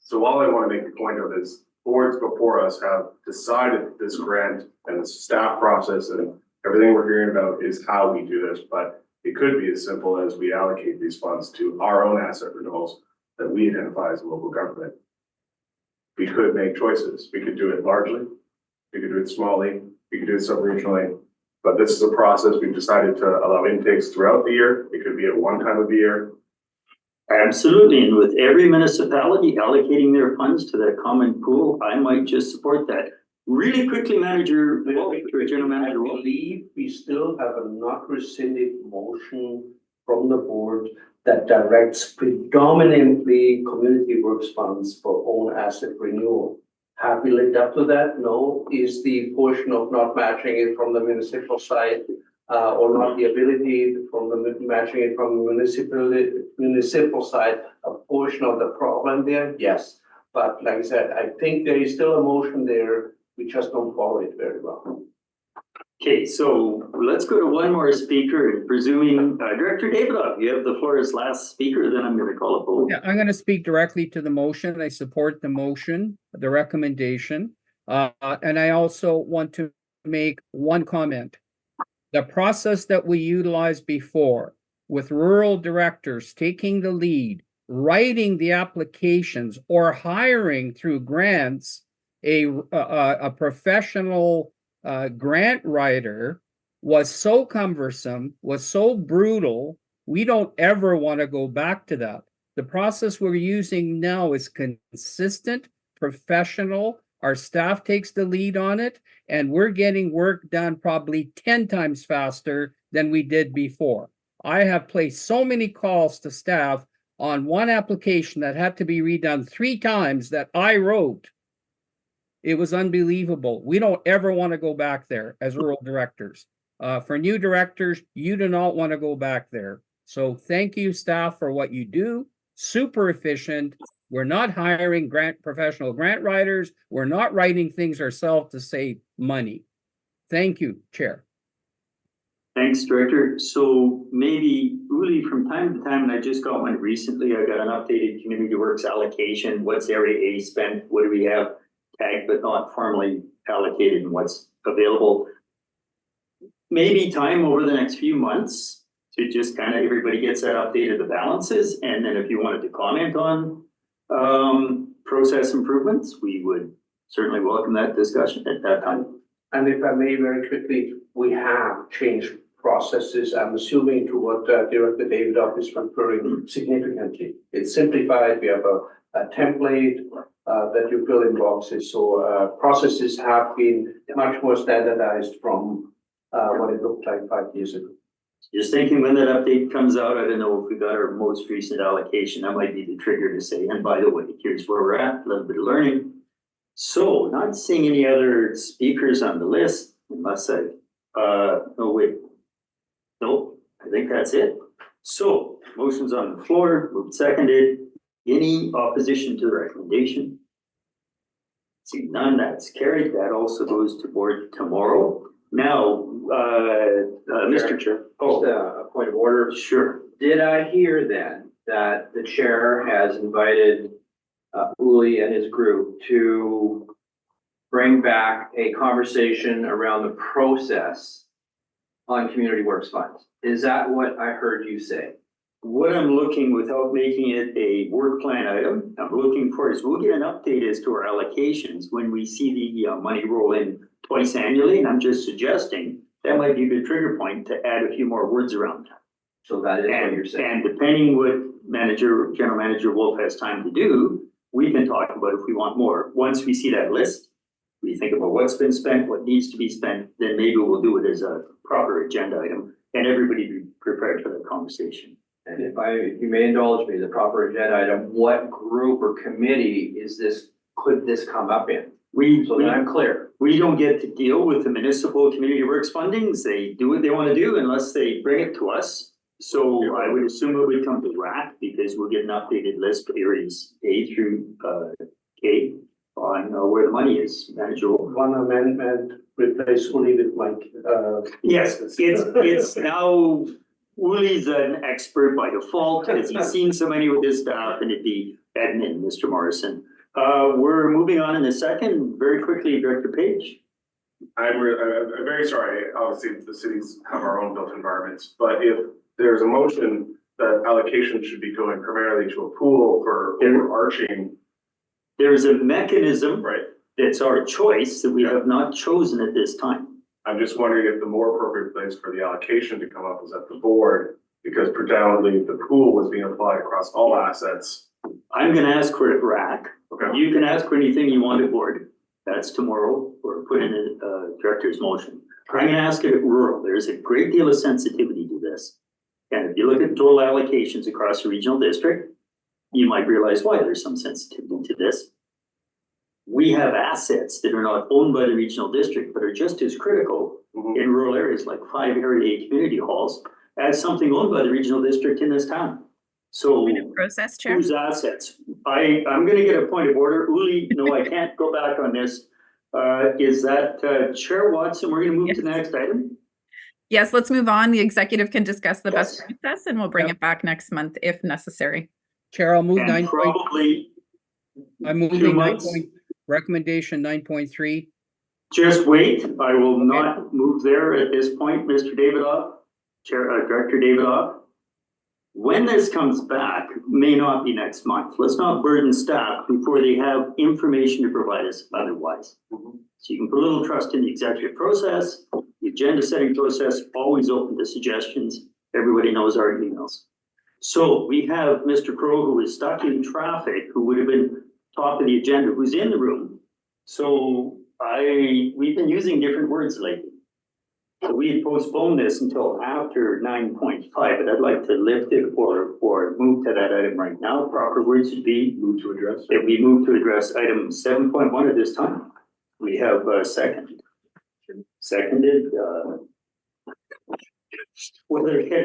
Speaker 13: So all I want to make the point of is boards before us have decided this grant and the staff process and everything we're hearing about is how we do this, but it could be as simple as we allocate these funds to our own asset renewals that we identify as a local government. We could make choices. We could do it largely. We could do it smallly. We could do it sub-regionally. But this is a process we've decided to allow intakes throughout the year. It could be at one time of the year.
Speaker 1: Absolutely, and with every municipality allocating their funds to that common pool, I might just support that. Really quickly, Manager, General Manager.
Speaker 14: I believe we still have a not rescinded motion from the board that directs predominantly community works funds for own asset renewal. Have we lived up to that? No. Is the portion of not matching it from the municipal side or not the ability from the matching it from the municipal side a portion of the problem there? Yes. But like I said, I think there is still a motion there. We just don't follow it very well.
Speaker 1: Okay, so let's go to one more speaker, presuming Director Davidoff, you have the floor as last speaker, then I'm going to call a vote.
Speaker 11: Yeah, I'm going to speak directly to the motion. I support the motion, the recommendation. And I also want to make one comment. The process that we utilized before with rural directors taking the lead, writing the applications or hiring through grants a professional grant writer was so cumbersome, was so brutal. We don't ever want to go back to that. The process we're using now is consistent, professional. Our staff takes the lead on it, and we're getting work done probably 10 times faster than we did before. I have placed so many calls to staff on one application that had to be redone 3 times that I wrote. It was unbelievable. We don't ever want to go back there as rural directors. For new directors, you do not want to go back there. So thank you, staff, for what you do. Super efficient. We're not hiring professional grant writers. We're not writing things ourselves to save money. Thank you, Chair.
Speaker 1: Thanks, Director. So maybe, Uli, from time to time, and I just got one recently, I got an updated community works allocation. What's area A spent? What do we have tagged but not formally allocated, and what's available? Maybe time over the next few months to just kind of everybody gets that updated, the balances. And then if you wanted to comment on process improvements, we would certainly welcome that discussion at that time.
Speaker 14: And if I may very quickly, we have changed processes, I'm assuming to what Director Davidoff is referring significantly. It's simplified, we have a template that you fill in boxes, so processes have been much more standardized from what it looked like 5 years ago.
Speaker 1: Just thinking when that update comes out, I don't know if we got our most recent allocation, that might be the trigger to say, and by the way, here's where we're at, a little bit of learning. So, not seeing any other speakers on the list, unless oh wait. Nope, I think that's it. So, motion's on the floor, moved seconded. Any opposition to the recommendation? See none, that's carried. That also goes to board tomorrow. Now, Mr. Chair.
Speaker 8: Just a point of order.
Speaker 1: Sure.
Speaker 8: Did I hear then that the chair has invited Uli and his group to bring back a conversation around the process on community works funds? Is that what I heard you say?
Speaker 1: What I'm looking, without making it a work plan item, I'm looking for is we'll get an update as to our allocations when we see the money roll in twice annually. And I'm just suggesting that might be a good trigger point to add a few more words around that.
Speaker 8: So that is what you're saying.
Speaker 1: And depending what General Manager Wolf has time to do, we can talk about if we want more. Once we see that list, we think about what's been spent, what needs to be spent, then maybe we'll do it as a proper agenda item and everybody be prepared for the conversation.
Speaker 8: And if you may indulge me, the proper agenda item, what group or committee could this come up in? So that I'm clear.
Speaker 1: We don't get to deal with the municipal community works fundings. They do what they want to do unless they bring it to us. So I would assume it would come to RAC because we'll get an updated list of areas A through K on where the money is manageable.
Speaker 14: One amendment, replace Uli with Mike.
Speaker 1: Yes, it's now, Uli's an expert by default because he's seen so many with his staff, and it'd be admin, Mr. Morrison. We're moving on in a second, very quickly, Director Page.
Speaker 13: I'm very sorry, obviously, the cities have our own built environments, but if there's a motion that allocation should be going primarily to a pool for overarching.
Speaker 1: There's a mechanism.
Speaker 13: Right.
Speaker 1: That's our choice that we have not chosen at this time.
Speaker 13: I'm just wondering if the more appropriate place for the allocation to come up is at the board, because predominantly the pool was being applied across all assets.
Speaker 1: I'm gonna ask for it at RAC.
Speaker 13: Okay.
Speaker 1: You can ask for anything you want at board. That's tomorrow, or put in a director's motion. I'm gonna ask it at rural. There's a great deal of sensitivity to this. And if you look at total allocations across the regional district, you might realize why there's some sensitivity to this. We have assets that are not owned by the regional district, but are just as critical in rural areas like 5 Area A community halls as something owned by the regional district in this town. So
Speaker 5: Process, Chair.
Speaker 1: whose assets? I'm gonna get a point of order. Uli, no, I can't go back on this. Is that Chair Watson? We're gonna move to the next item.
Speaker 5: Yes, let's move on. The executive can discuss the best
Speaker 1: Yes.
Speaker 5: process and we'll bring it back next month if necessary.
Speaker 11: Chair, I'll move
Speaker 1: And
Speaker 11: 9.
Speaker 1: probably
Speaker 11: I'm
Speaker 1: 2
Speaker 11: moving 9
Speaker 1: months.
Speaker 11: point, recommendation 9.3.
Speaker 1: Just wait. I will not move there at this point, Mr. Davidoff, Director Davidoff. When this comes back, may not be next month. Let's not burden staff before they have information to provide us otherwise. So you can put a little trust in the executive process, the agenda setting process, always open to suggestions. Everybody knows our emails. So we have Mr. Crow, who is stuck in traffic, who would have been top of the agenda, who's in the room. So we've been using different words lately. So we had postponed this until after 9.5, but I'd like to lift it or move to that item right now. Proper words would be
Speaker 13: Move to address.
Speaker 1: that we move to address item 7.1 at this time. We have a second. Seconded,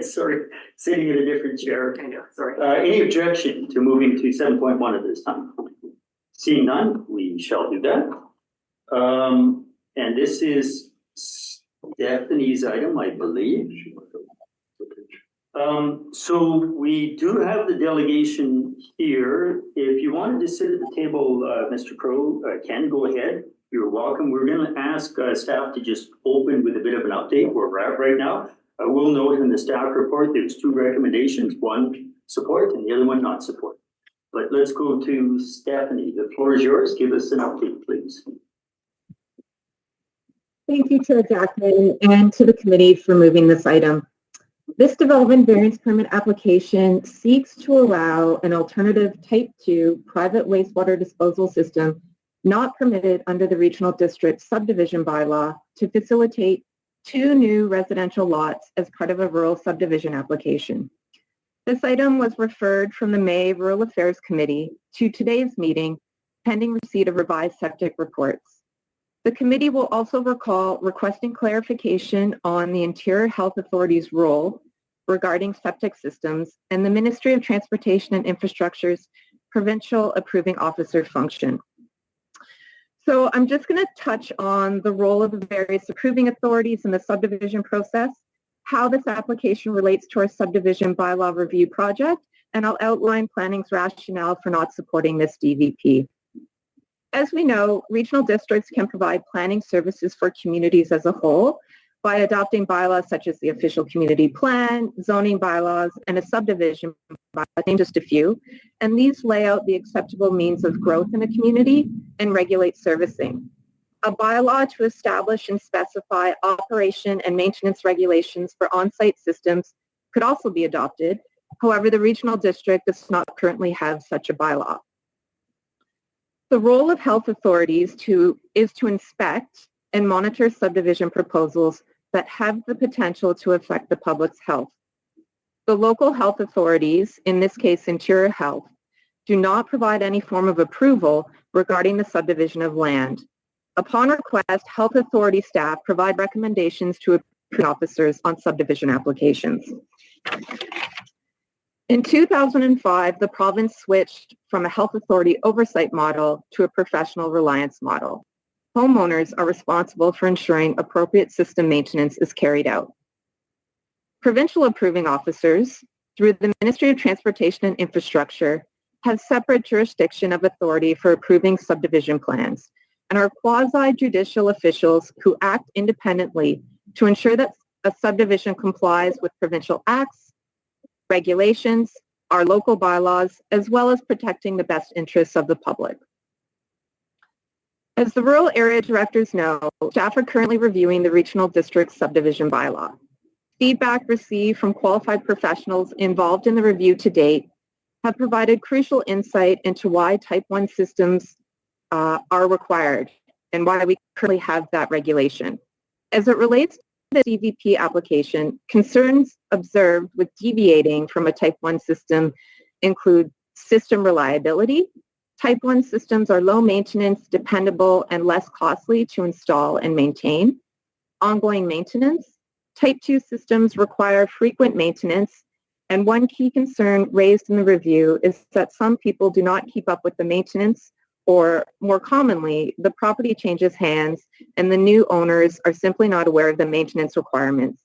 Speaker 1: sorry, sitting in a different chair. Sorry. Any objection to moving to 7.1 at this time? Seeing none, we shall do that. And this is Stephanie's item, I believe. So we do have the delegation here. If you wanted to sit at the table, Mr. Crow, can go ahead. You're welcome. We're gonna ask staff to just open with a bit of an update where we're at right now. I will note in the staff report, there's 2 recommendations, one support and the other one not support. But let's go to Stephanie. The floor is yours. Give us an update, please.
Speaker 4: Thank you, Chair Jackman, and to the committee for moving this item. This development variance permit application seeks to allow an alternative Type 2 private wastewater disposal system not permitted under the Regional District subdivision bylaw to facilitate 2 new residential lots as part of a rural subdivision application. This item was referred from the May Rural Affairs Committee to today's meeting pending receipt of revised septic reports. The committee will also recall requesting clarification on the Interior Health Authority's role regarding septic systems and the Ministry of Transportation and Infrastructure's provincial approving officer function. So I'm just going to touch on the role of the various approving authorities in the subdivision process, how this application relates to our subdivision bylaw review project, and I'll outline planning's rationale for not supporting this DVP. As we know, regional districts can provide planning services for communities as a whole by adopting bylaws such as the official community plan, zoning bylaws, and a subdivision bylaw, name just a few. And these lay out the acceptable means of growth in a community and regulate servicing. A bylaw to establish and specify operation and maintenance regulations for on-site systems could also be adopted. However, the regional district does not currently have such a bylaw. The role of health authorities is to inspect and monitor subdivision proposals that have the potential to affect the public's health. The local health authorities, in this case Interior Health, do not provide any form of approval regarding the subdivision of land. Upon request, health authority staff provide recommendations to approving officers on subdivision applications. In 2005, the province switched from a health authority oversight model to a professional reliance model. Homeowners are responsible for ensuring appropriate system maintenance is carried out. Provincial approving officers, through the Ministry of Transportation and Infrastructure, have separate jurisdiction of authority for approving subdivision plans and are quasi-judicial officials who act independently to ensure that a subdivision complies with provincial acts, regulations, our local bylaws, as well as protecting the best interests of the public. As the rural area directors know, staff are currently reviewing the regional district subdivision bylaw. Feedback received from qualified professionals involved in the review to date have provided crucial insight into why Type 1 systems are required and why we currently have that regulation. As it relates to the DVP application, concerns observed with deviating from a Type 1 system include system reliability. Type 1 systems are low maintenance, dependable, and less costly to install and maintain. Ongoing maintenance. Type 2 systems require frequent maintenance, and one key concern raised in the review is that some people do not keep up with the maintenance, or more commonly, the property changes hands and the new owners are simply not aware of the maintenance requirements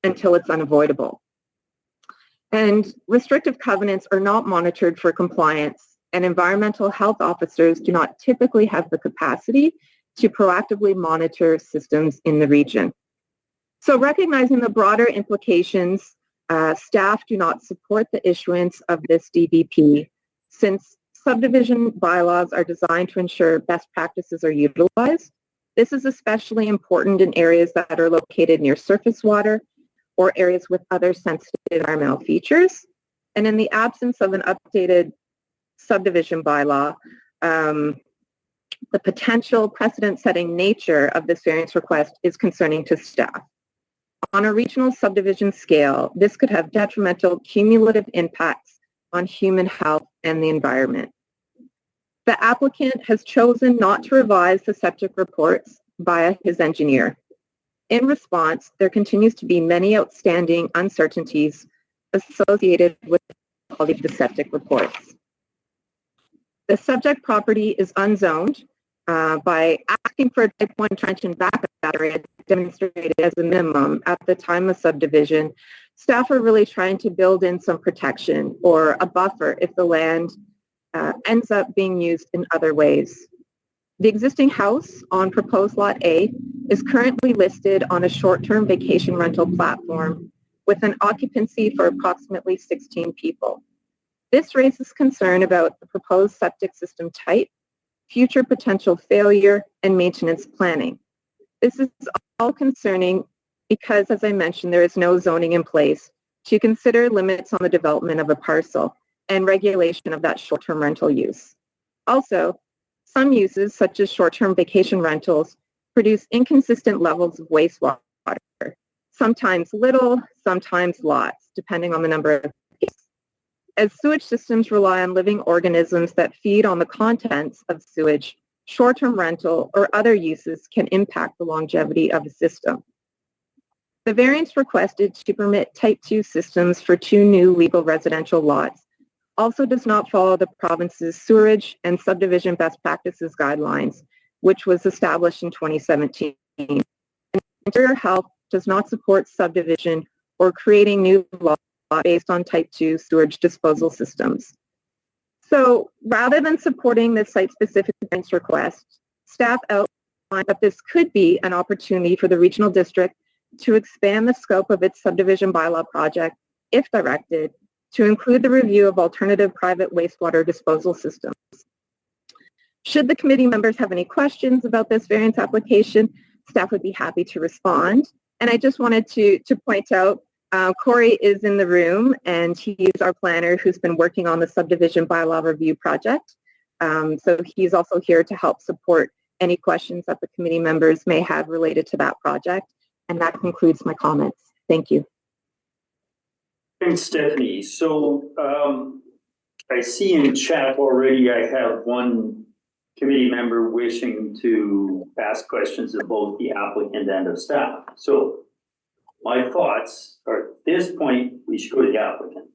Speaker 4: until it's unavoidable. And restrictive covenants are not monitored for compliance, and environmental health officers do not typically have the capacity to proactively monitor systems in the region. So recognizing the broader implications, staff do not support the issuance of this DVP since subdivision bylaws are designed to ensure best practices are utilized. This is especially important in areas that are located near surface water or areas with other sensitive environmental features. And in the absence of an updated subdivision bylaw, the potential precedent-setting nature of this variance request is concerning to staff. On a regional subdivision scale, this could have detrimental cumulative impacts on human health and the environment. The applicant has chosen not to revise the septic reports via his engineer. In response, there continues to be many outstanding uncertainties associated with the quality of the septic reports. The subject property is unzoned by asking for a Type 1 trench and backup battery demonstrated as a minimum at the time of subdivision. Staff are really trying to build in some protection or a buffer if the land ends up being used in other ways. The existing house on proposed Lot A is currently listed on a short-term vacation rental platform with an occupancy for approximately 16 people. This raises concern about the proposed septic system type, future potential failure, and maintenance planning. This is all concerning because, as I mentioned, there is no zoning in place to consider limits on the development of a parcel and regulation of that short-term rental use. Also, some uses, such as short-term vacation rentals, produce inconsistent levels of wastewater, sometimes little, sometimes lots, depending on the number of cases. As sewage systems rely on living organisms that feed on the contents of sewage, short-term rental or other uses can impact the longevity of a system. The variance requested to permit Type 2 systems for 2 new legal residential lots also does not follow the province's sewerage and subdivision best practices guidelines, which was established in 2017. Interior Health does not support subdivision or creating new laws based on Type 2 sewage disposal systems. So rather than supporting this site-specific variance request, staff outlined that this could be an opportunity for the regional district to expand the scope of its subdivision bylaw project, if directed, to include the review of alternative private wastewater disposal systems. Should the committee members have any questions about this variance application, staff would be happy to respond. And I just wanted to point out, Corey is in the room, and he is our planner who's been working on the subdivision bylaw review project. So he's also here to help support any questions that the committee members may have related to that project. And that concludes my comments. Thank you.
Speaker 1: Thanks, Stephanie. So I see in chat already I have one committee member wishing to ask questions of both the applicant and of staff. So my thoughts are, at this point, we should go to the applicant.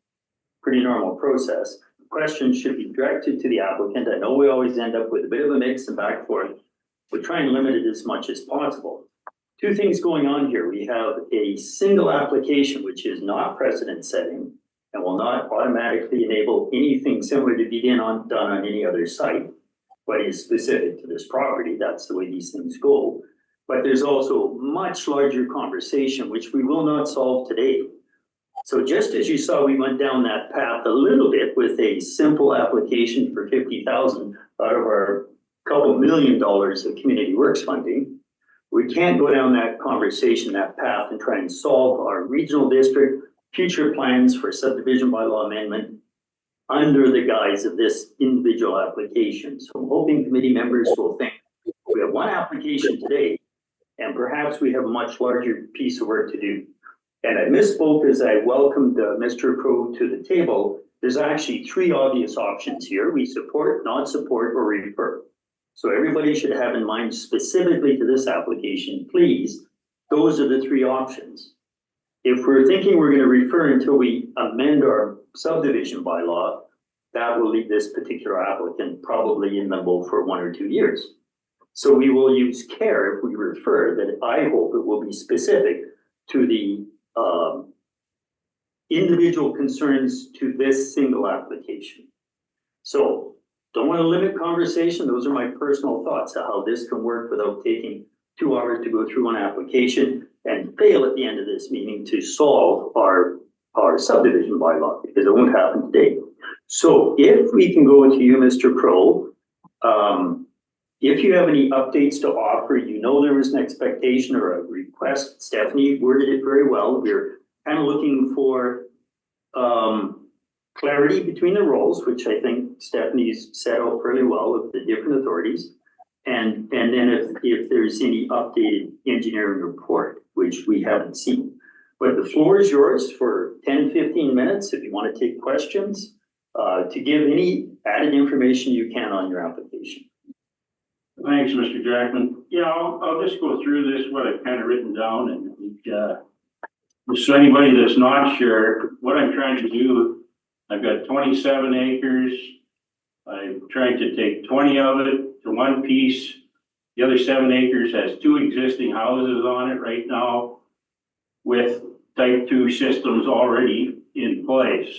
Speaker 1: Pretty normal process. Questions should be directed to the applicant. I know we always end up with a bit of a mix and back and forth. We try and limit it as much as possible. Two things going on here. We have a single application, which is not precedent setting and will not automatically enable anything similar to be done on any other site, but is specific to this property. That's the way these things go. But there's also much larger conversation, which we will not solve today. So just as you saw, we went down that path a little bit with a simple application for $50,000 out of our couple $1 million of community works funding. We can't go down that conversation, that path, and try and solve our regional district future plans for subdivision bylaw amendment under the guise of this individual application. So I'm hoping committee members will think we have one application today, and perhaps we have a much larger piece of work to do. And I misspoke as I welcomed Mr. Crow to the table. There's actually 3 obvious options here. We support, not support, or refer. So everybody should have in mind specifically to this application, please, those are the 3 options. If we're thinking we're going to refer until we amend our subdivision bylaw, that will leave this particular applicant probably in limbo for 1 or 2 years. So we will use care if we refer, that I hope it will be specific to the individual concerns to this single application. So don't want to limit conversation. Those are my personal thoughts of how this can work without taking 2 hours to go through one application and fail at the end of this meeting to solve our subdivision bylaw, because it won't happen today. So if we can go to you, Mr. Crow, if you have any updates to offer, you know there was an expectation or a request. Stephanie worded it very well. We're kind of looking for clarity between the roles, which I think Stephanie's set out fairly well with the different authorities. And then if there's any updated engineering report, which we haven't seen. But the floor is yours for 10, 15 minutes if you want to take questions, to give any added information you can on your application.
Speaker 16: Thanks, Mr. Jackman. Yeah, I'll just go through this, what I've kind of written down, and so anybody that's not sure, what I'm trying to do, I've got 27 acres. I'm trying to take 20 of it to one piece. The other 7 acres has 2 existing houses on it right now with type 2 systems already in place.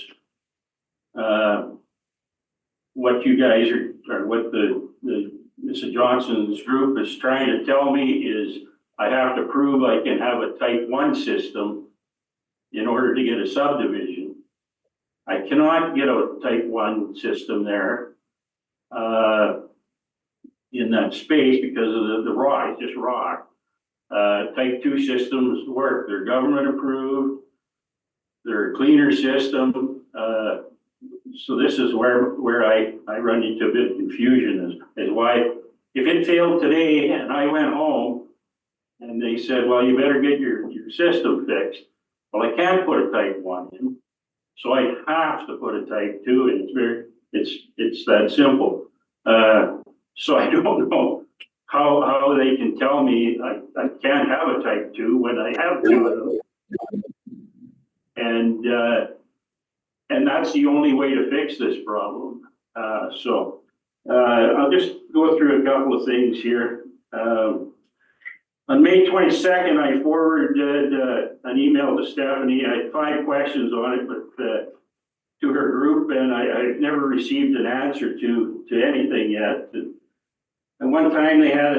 Speaker 16: What you guys are what the Mr. Johnson's group is trying to tell me is I have to prove I can have a type 1 system in order to get a subdivision. I cannot get a type 1 system there in that space because of the rock, it's just rock. type 2 systems work. They're government approved. They're a cleaner system. So this is where I run into a bit of confusion is why, if it failed today and I went home and they said, well, you better get your system fixed. Well, I can't put a type 1 in, so I have to put a type 2 in. It's that simple. So I don't know how they can tell me I can't have a type 2 when I have 2 of them. And that's the only way to fix this problem. So I'll just go through a couple of things here. On May 22nd, I forwarded an email to Stephanie. I had 5 questions on it, but to her group, and I've never received an answer to anything yet. And one time I had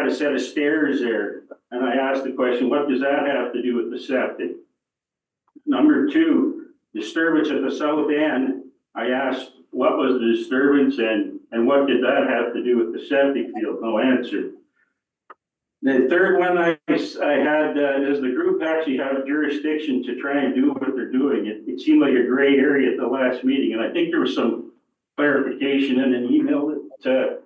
Speaker 16: a set of stairs there, and I asked the question, what does that have to do with the septic? Number 2, disturbance at the south end. I asked what was the disturbance and what did that have to do with the septic field? No answer. The third one I had, does the group actually have jurisdiction to try and do what they're doing? It seemed like a gray area at the last meeting, and I think there was some clarification in an email that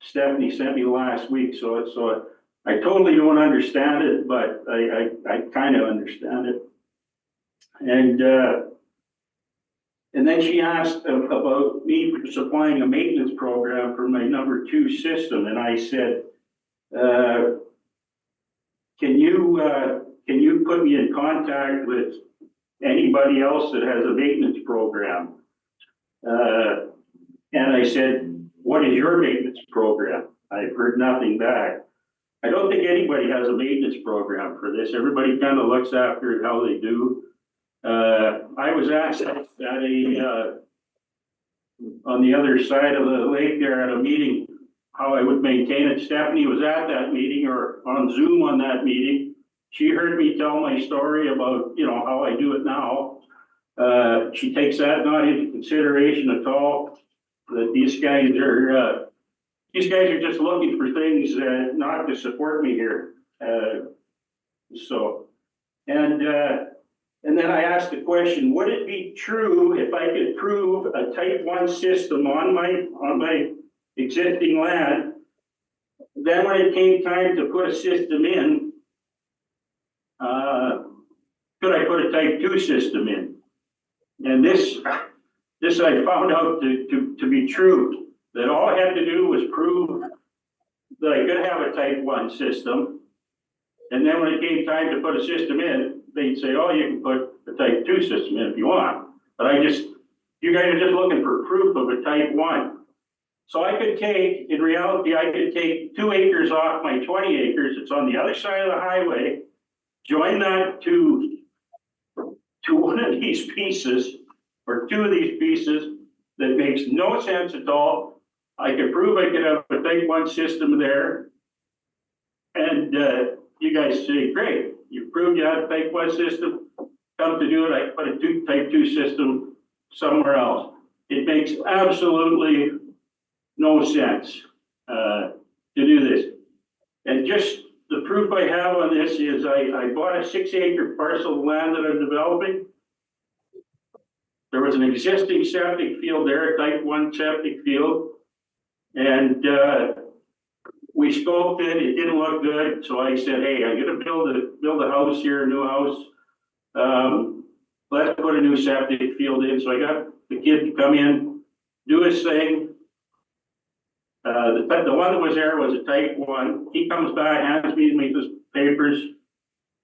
Speaker 16: Stephanie sent me last week. So I totally don't understand it, but I kind of understand it. And then she asked about me supplying a maintenance program for my number 2 system, and I said, can you put me in contact with anybody else that has a maintenance program? And I said, what is your maintenance program? I've heard nothing back. I don't think anybody has a maintenance program for this. Everybody kind of looks after it how they do. I was asked at on the other side of the lake there at a meeting how I would maintain it. Stephanie was at that meeting or on Zoom on that meeting. She heard me tell my story about, how I do it now. She takes that not into consideration at all, that these guys are just looking for things not to support me here. And then I asked the question, would it be true if I could prove a type 1 system on my existing land, then when it came time to put a system in, could I put a type 2 system in? And this I found out to be true, that all I had to do was prove that I could have a type 1 system. And then when it came time to put a system in, they'd say, oh, you can put a type 2 system in if you want. But you guys are just looking for proof of a type 1. So in reality, I could take 2 acres off my 20 acres. It's on the other side of the highway, join that to one of these pieces or 2 of these pieces that makes no sense at all. I could prove I could have a type 1 system there. And you guys say, great, you proved you had a type 1 system. Come to do it, I put a type 2 system somewhere else. It makes absolutely no sense to do this. And just the proof I have on this is I bought a 6-acre parcel of land that I'm developing. There was an existing septic field there, a type 1 septic field. And we scoped it, it didn't look good. So I said, hey, I'm gonna build a house here, a new house. Let's put a new septic field in. So I got the kid to come in, do his thing. The one that was there was a type 1. He comes back, hands me his papers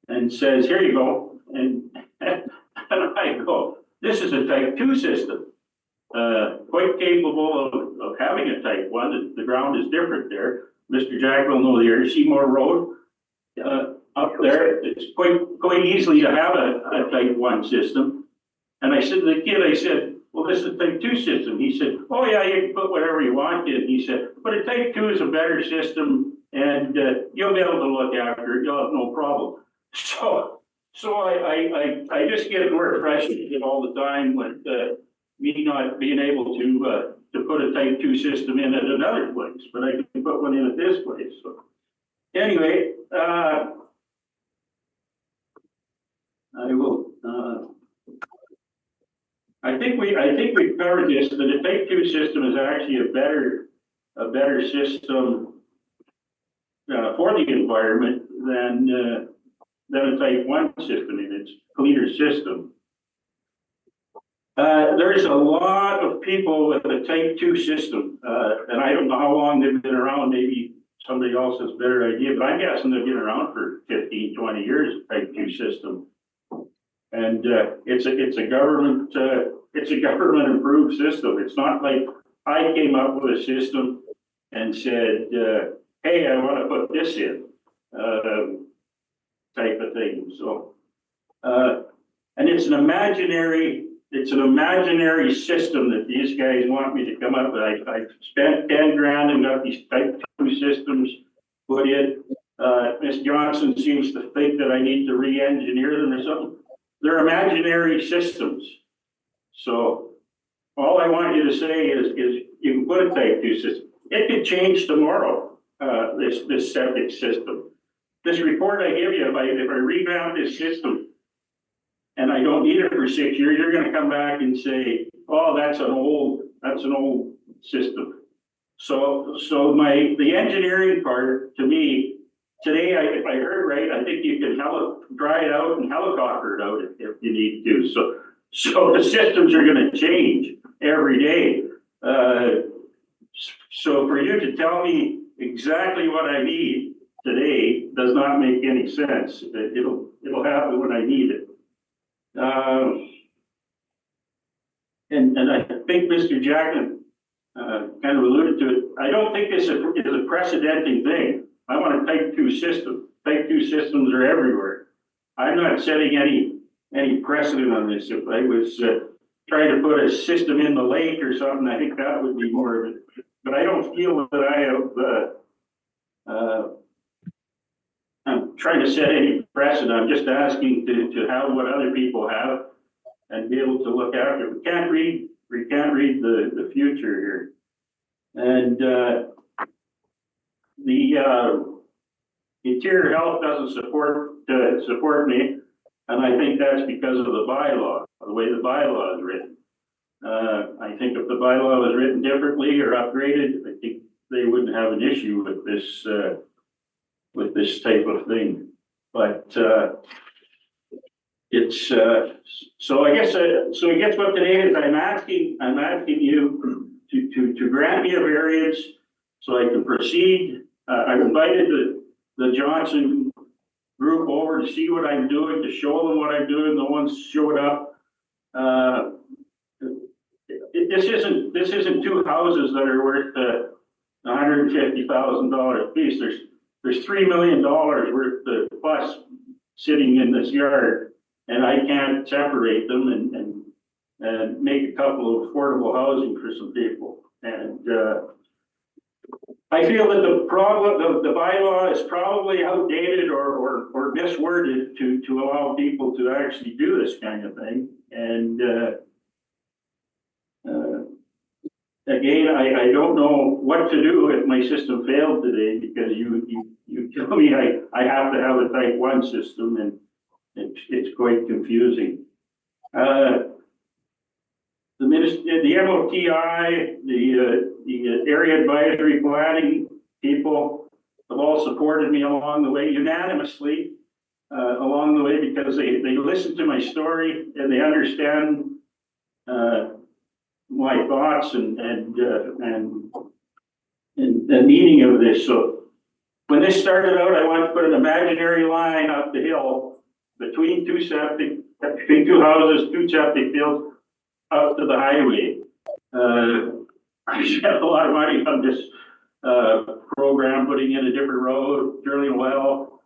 Speaker 16: and says, here you go. And I go, this is a type 2 system. Quite capable of having a type 1. The ground is different there. Mr. Jack will know the area, Seymour Road. Up there, it's quite easily to have a type 1 system. And I said to the kid, I said, well, this is a type 2 system. He said, oh yeah, you can put whatever you want in. He said, but a type 2 is a better system and you'll be able to look after it. You'll have no problem. So I just get more frustrated all the time with me not being able to put a type 2 system in at another place, but I can put one in at this place. So anyway, I will, I think we've covered this. The type 2 system is actually a better system for the environment than a type 1 system, and it's a cleaner system. There's a lot of people with a type 2 system, and I don't know how long they've been around. Maybe somebody else has a better idea, but I'm guessing they've been around for 15, 20 years, type 2 system. And it's a government approved system. It's not like I came up with a system and said, hey, I want to put this in, type of thing. So, and it's an imaginary system that these guys want me to come up with. I spent 10 grand and got these type 2 systems put in. Ms. Johnson seems to think that I need to re-engineer them or something. They're imaginary systems. So all I want you to say is you can put a type 2 system. It could change tomorrow, this septic system. This report I give you, if I revamp this system and I don't need it for 6 years, you're gonna come back and say, oh, that's an old system. So the engineering part, to me, today, if I heard right, I think you can dry it out and helicopter it out if you need to. So the systems are gonna change every day. So for you to tell me exactly what I need today does not make any sense. It'll happen when I need it. And I think Mr. Jackman kind of alluded to it. I don't think this is a precedenting thing. I want a type 2 system. Type 2 systems are everywhere. I'm not setting any precedent on this. If I was trying to put a system in the lake or something, I think that would be more of it. But I don't feel that I have, I'm trying to set any precedent. I'm just asking to have what other people have and be able to look after it. We can't read the future here. And the Interior Health doesn't support me, and I think that's because of the bylaw, the way the bylaw is written. I think if the bylaw was written differently or upgraded, I think they wouldn't have an issue with this type of thing. But it's so I guess what today is I'm asking you to grant me a variance so I can proceed. I've invited the Johnson group over to see what I'm doing, to show them what I'm doing. No one's showed up. This isn't 2 houses that are worth $150,000 apiece. There's $3 million worth of plus sitting in this yard, and I can't separate them and make a couple of affordable housing for some people. And I feel that the bylaw is probably outdated or misworded to allow people to actually do this kind of thing. And again, I don't know what to do if my system failed today, because you tell me I have to have a type 1 system, and it's quite confusing. The MOTI, the area advisory planning people have all supported me along the way, unanimously along the way, because they listen to my story and they understand my thoughts and the meaning of this. So when this started out, I wanted to put an imaginary line up the hill between two houses, 2 septic fields, up to the highway. I spent a lot of money on this program, putting in a different road, drilling a well,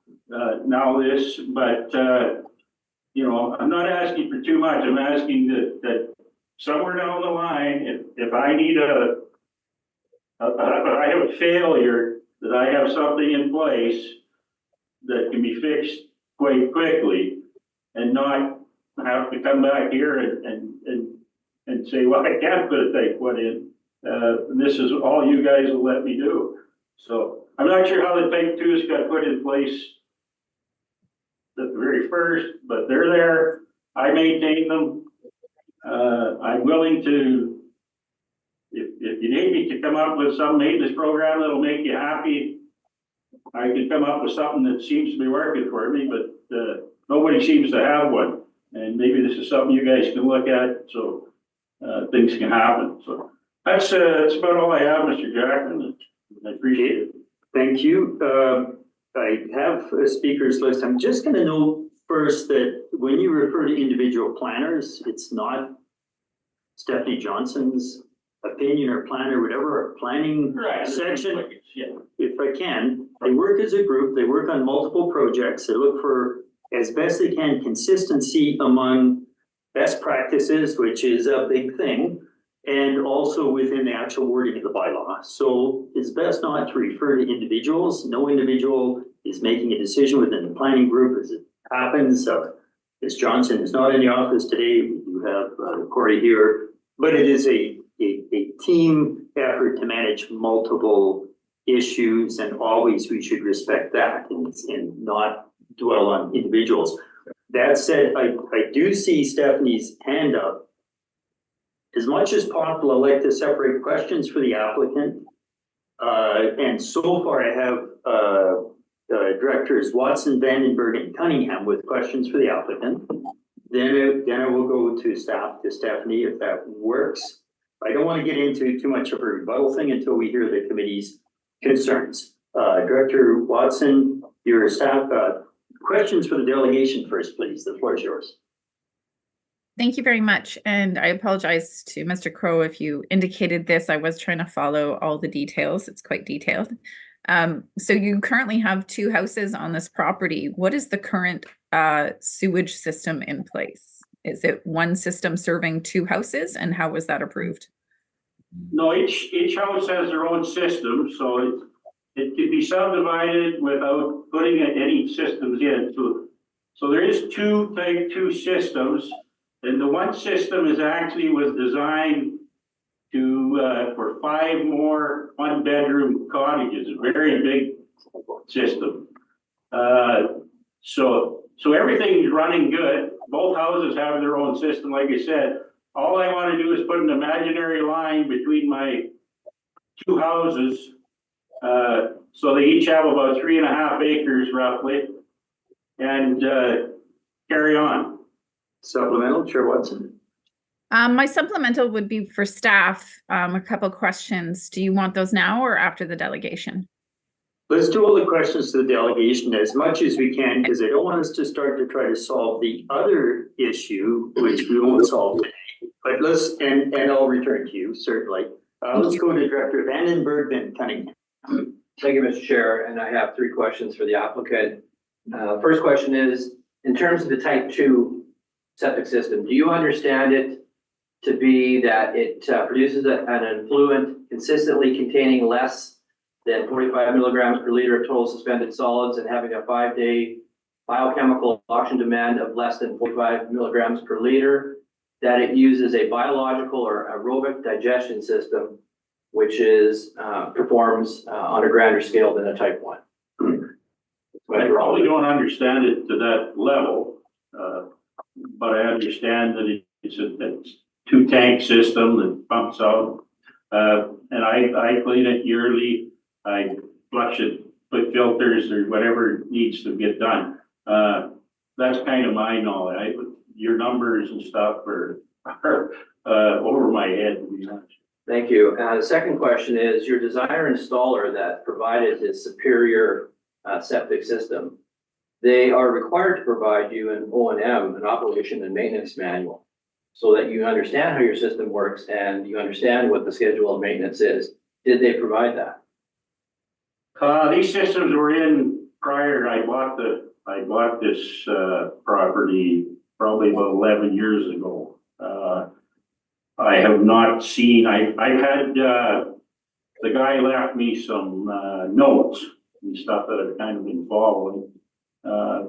Speaker 16: now this, but I'm not asking for too much. I'm asking that somewhere down the line, if I need I have a failure, that I have something in place that can be fixed quite quickly, and not have to come back here and say, well, I can't put a type 1 in. And this is all you guys will let me do. So I'm not sure how the type 2s got put in place at the very first, but they're there. I maintain them. I'm willing to, if you need me to come up with some maintenance program that'll make you happy, I can come up with something that seems to be working for me, but nobody seems to have one. And maybe this is something you guys can look at, so things can happen. So that's about all I have, Mr. Jackman. I appreciate it.
Speaker 1: Thank you. I have a speakers list. I'm just going to note first that when you refer to individual planners, it's not Stephanie Johnson's opinion or plan or whatever, or planning section.
Speaker 16: Yeah.
Speaker 1: If I can, they work as a group, they work on multiple projects, they look for, as best they can, consistency among best practices, which is a big thing, and also within the actual wording of the bylaw. So it's best not to refer to individuals. No individual is making a decision within the planning group as it happens. Ms. Johnson is not in the office today. We do have Corey here, but it is a team effort to manage multiple issues, and always we should respect that and not dwell on individuals. That said, I do see Stephanie's hand up. As much as possible, I like to separate questions for the applicant. And so far I have Directors Watson, Vandenberg, and Cunningham with questions for the applicant. Then I will go to Stephanie, if that works. I don't want to get into too much of a rebuttal thing until we hear the committee's concerns. Director Watson, your staff, questions for the delegation first, please. The floor is yours.
Speaker 5: Thank you very much. And I apologize to Mr. Crow if you indicated this. I was trying to follow all the details. It's quite detailed. So you currently have 2 houses on this property. What is the current sewage system in place? Is it one system serving 2 houses, and how was that approved?
Speaker 16: No, each house has their own system, so it could be subdivided without putting any systems in. So there is type 2 systems, and the one system was designed to for 5 more 1-bedroom cottages, a very big system. So everything's running good. Both houses have their own system, like I said. All I want to do is put an imaginary line between my 2 houses. So they each have about 3.5 acres roughly, and carry on.
Speaker 1: Supplemental, Chair Watson.
Speaker 5: My supplemental would be for staff. A couple questions. Do you want those now or after the delegation?
Speaker 1: Let's do all the questions to the delegation as much as we can, because I don't want us to start to try to solve the other issue, which we won't solve today. But and I'll return to you, certainly. Let's go to Director Vandenberg, then Cunningham.
Speaker 8: Thank you, Mr. Chair, and I have 3 questions for the applicant. First question is, in terms of the type 2 septic system, do you understand it to be that it produces an effluent consistently containing less than 45 milligrams per liter of total suspended solids and having a 5-day biochemical oxygen demand of less than 45 milligrams per liter, that it uses a biological or aerobic digestion system, which performs on a grander scale than a type 1?
Speaker 16: I probably don't understand it to that level, but I understand that it's a 2-tank system that pumps out, and I clean it yearly. I flush it, put filters or whatever needs to get done. That's kind of my knowledge. Your numbers and stuff are over my head, to be honest.
Speaker 8: Thank you. The second question is, your designer installer that provided this superior septic system, they are required to provide you an O&M, an operation and maintenance manual, so that you understand how your system works and you understand what the schedule of maintenance is. Did they provide that?
Speaker 16: These systems were in prior. I bought this property probably about 11 years ago. I have not seen. I've had the guy left me some notes and stuff that I've kind of been following.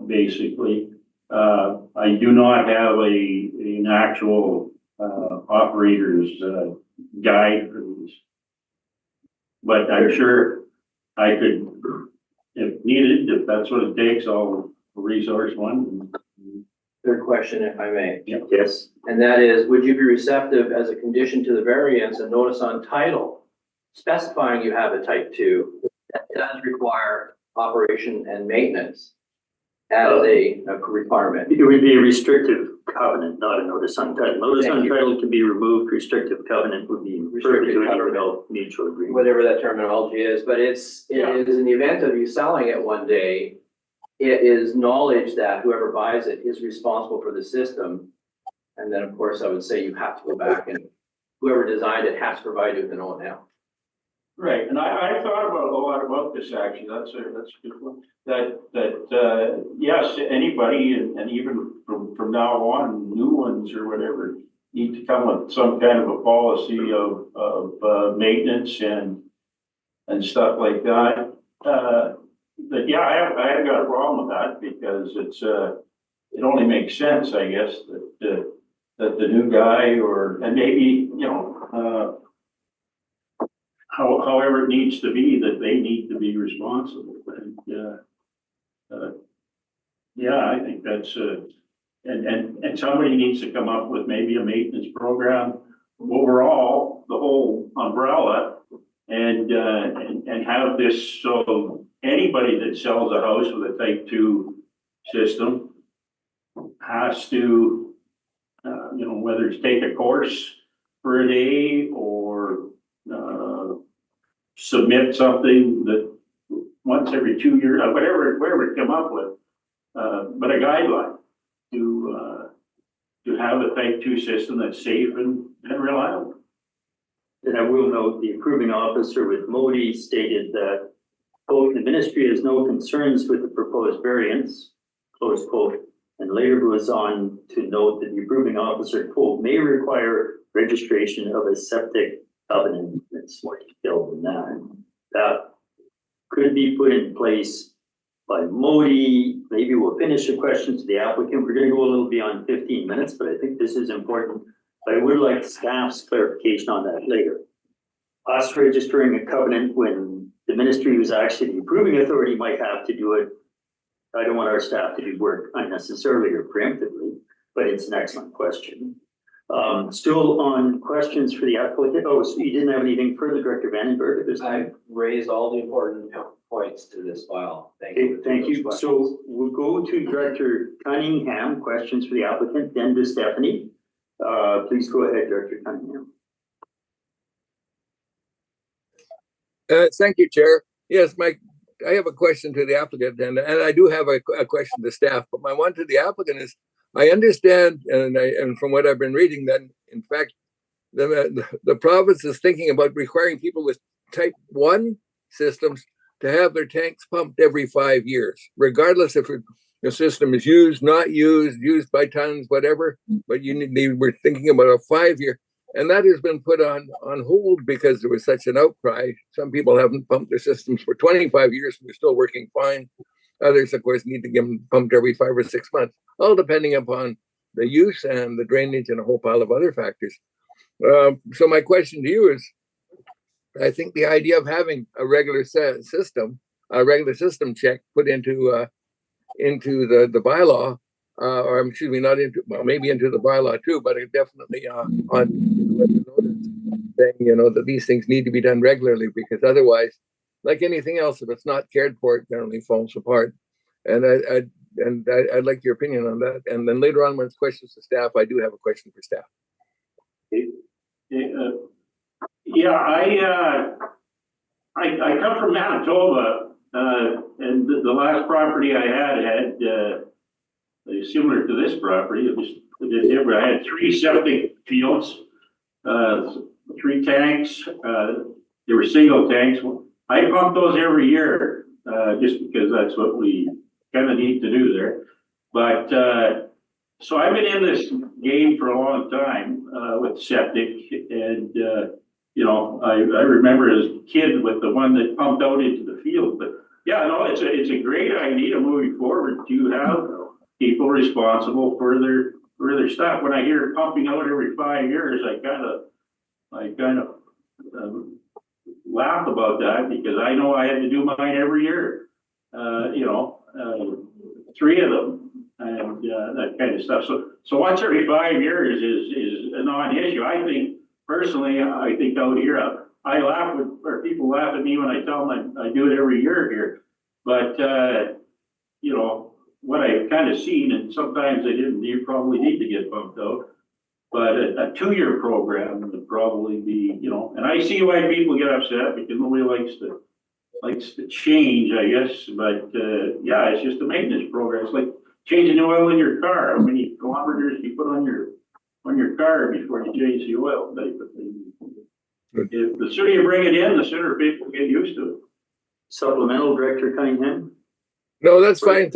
Speaker 16: Basically, I do not have an actual operator's guide for these, but I'm sure I could, if needed, if that's what it takes, I'll resource one.
Speaker 8: Third question, if I may.
Speaker 1: Yes.
Speaker 8: And that is, would you be receptive as a condition to the variance and notice on title specifying you have a type 2 that does require operation and maintenance as a requirement?
Speaker 1: It would be a restrictive covenant, not a notice on title. Notice
Speaker 8: Thank
Speaker 1: on
Speaker 8: you.
Speaker 1: title can be removed, restrictive covenant would be
Speaker 8: Restricted
Speaker 1: referred to
Speaker 8: covenant.
Speaker 1: without mutual agreement.
Speaker 8: Whatever that terminology is, but it is in the event of you selling it one day, it is knowledge that whoever buys it is responsible for the system. And then, of course, I would say you have to go back and whoever designed it has to provide you with an O&M.
Speaker 16: Right, and I thought about a lot about this actually, that's a good one. That yes, anybody and even from now on, new ones or whatever, need to come with some kind of a policy of maintenance and stuff like that. But yeah, I haven't got a problem with that because it's it only makes sense, I guess, that the new guy and maybe, however it needs to be, that they need to be responsible. And yeah, I think that's and somebody needs to come up with maybe a maintenance program overall, the whole umbrella, and have this so anybody that sells a house with a type 2 system has to, whether it's take a course for a day or submit something that once every 2 years, whatever it come up with, but a guideline to have a type 2 system that's safe and reliable.
Speaker 1: And I will note the approving officer with Modi stated that quote, the ministry has no concerns with the proposed variance, close quote, and later goes on to note that the approving officer, quote, may require registration of a septic covenant. That's more detailed than that. That could be put in place by Modi. Maybe we'll finish the questions to the applicant. We're going to go a little beyond 15 minutes, but I think this is important. But I would like staff's clarification on that later. Us registering a covenant when the ministry who's actually the approving authority might have to do it. I don't want our staff to do work unnecessarily or preemptively, but it's an excellent question. Still on questions for the applicant. Oh, so you didn't have anything further, Director Vandenberg, at this time?
Speaker 8: I've raised all the important points to this file. Thank
Speaker 1: Okay,
Speaker 8: you.
Speaker 1: thank you. So we'll go to Director Cunningham, questions for the applicant, then to Stephanie. Please go ahead, Director Cunningham.
Speaker 17: Thank you, Chair. Yes, I have a question to the applicant, and I do have a question to staff. But my one to the applicant is, I understand, and from what I've been reading, that in fact, the province is thinking about requiring people with type 1 systems to have their tanks pumped every 5 years, regardless if the system is used, not used, used by tons, whatever. But they were thinking about a 5-year. And that has been put on hold because there was such an outcry. Some people haven't pumped their systems for 25 years and they're still working fine. Others, of course, need to get them pumped every 5 or 6 months, all depending upon the use and the drainage and a whole pile of other factors. So my question to you is, I think the idea of having a regular system check put into the bylaw, or excuse me, not into, well, maybe into the bylaw too, but it definitely on saying, that these things need to be done regularly, because otherwise, like anything else, if it's not cared for, it generally falls apart. And I'd like your opinion on that. And then later on, when it's questions to staff, I do have a question for staff.
Speaker 16: Yeah, I come from Manitoba, and the last property I had similar to this property. I had 3 septic fields, 3 tanks. They were single tanks. I pump those every year, just because that's what we kind of need to do there. But so I've been in this game for a long time with septic, and I remember as a kid with the one that pumped out into the field. But yeah, no, it's a great idea moving forward to have people responsible for their stuff. When I hear pumping out every 5 years, I kind of laugh about that, because I know I had to do mine every year. 3 of them and that kind of stuff. So once every 5 years is a non-issue. I think personally, I think out here, I laugh or people laugh at me when I tell them I do it every year here. But, you know, what I've kind of seen, and sometimes you probably need to get bumped out. But a 2-year program would probably be, you know, and I see why people get upset because nobody likes to change, I guess. But yeah, it's just a maintenance program. It's like changing the oil in your car. How many kilometers you put on your car before you change the oil type of thing. If the sooner you bring it in, the sooner people get used to it.
Speaker 1: Supplemental, Director Cunningham?
Speaker 17: No, that's fine.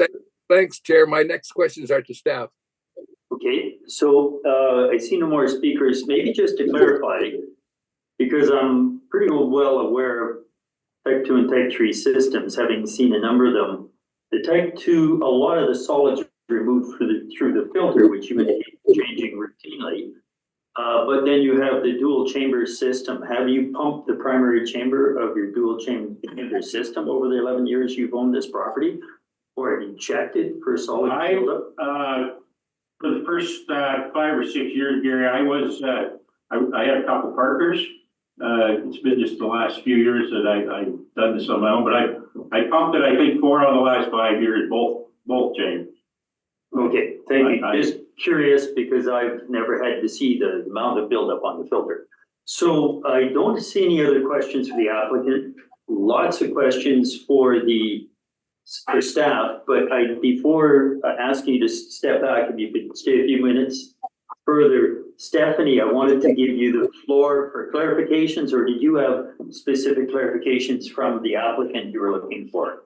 Speaker 17: Thanks, Chair. My next questions are to staff.
Speaker 1: Okay, so I see no more speakers. Maybe just to clarify, because I'm pretty well aware of type 2 and type 3 systems, having seen a number of them. The type 2, a lot of the solids are removed through the filter, which you indicate changing routinely. But then you have the dual chamber system. Have you pumped the primary chamber of your dual chamber system over the 11 years you've owned this property? Or have you checked it for solid buildup?
Speaker 16: For the first 5 or 6 years, Gary, I had a couple partners. It's been just the last few years that I've done this on my own, but I pumped it, I think 4 out of the last 5 years, both chambers.
Speaker 1: Okay, thank you. Just curious because I've never had to see the amount of buildup on the filter. So I don't see any other questions for the applicant. Lots of questions for staff, but before asking you to step back, if you could stay a few minutes further. Stephanie, I wanted to give you the floor for clarifications, or did you have specific clarifications from the applicant you were looking for?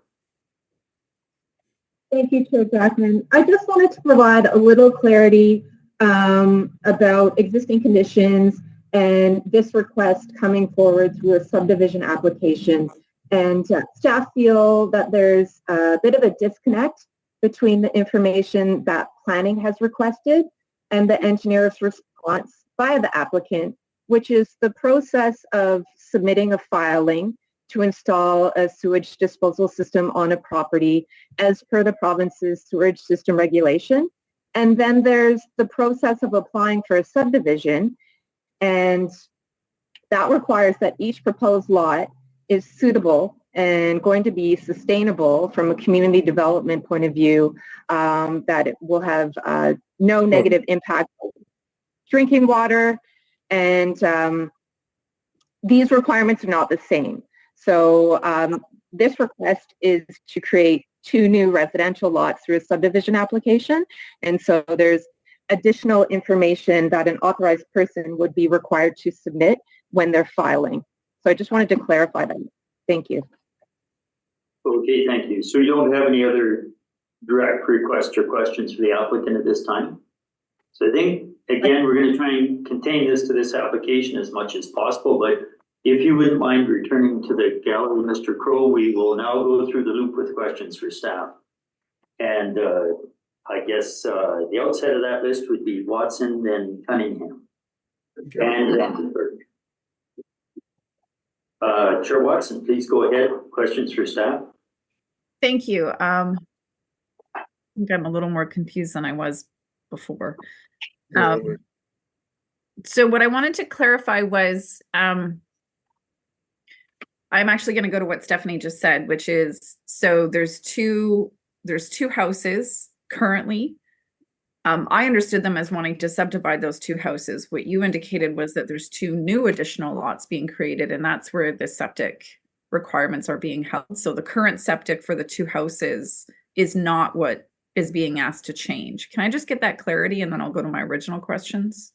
Speaker 4: Thank you, Chair Jackman. I just wanted to provide a little clarity about existing conditions and this request coming forward through a subdivision application. And staff feel that there's a bit of a disconnect between the information that planning has requested and the engineer's response by the applicant, which is the process of submitting a filing to install a sewage disposal system on a property as per the province's sewage system regulation. And then there's the process of applying for a subdivision, and that requires that each proposed lot is suitable and going to be sustainable from a community development point of view, that it will have no negative impact on drinking water, and these requirements are not the same. So this request is to create 2 new residential lots through a subdivision application, and so there's additional information that an authorized person would be required to submit when they're filing. So I just wanted to clarify that. Thank you.
Speaker 1: Okay, thank you. So you don't have any other direct requests or questions for the applicant at this time? So I think, again, we're going to try and contain this to this application as much as possible, but if you wouldn't mind returning to the gallery, Mr. Crow, we will now go through the loop with questions for staff. And I guess the outset of that list would be Watson, then Cunningham. And Vandenberg. Chair Watson, please go ahead. Questions for staff?
Speaker 5: Thank you. I think I'm a little more confused than I was before. So what I wanted to clarify was, I'm actually going to go to what Stephanie just said, which is, so there's two houses currently. I understood them as wanting to subdivide those 2 houses. What you indicated was that there's 2 new additional lots being created, and that's where the septic requirements are being held. So the current septic for the 2 houses is not what is being asked to change. Can I just get that clarity, and then I'll go to my original questions?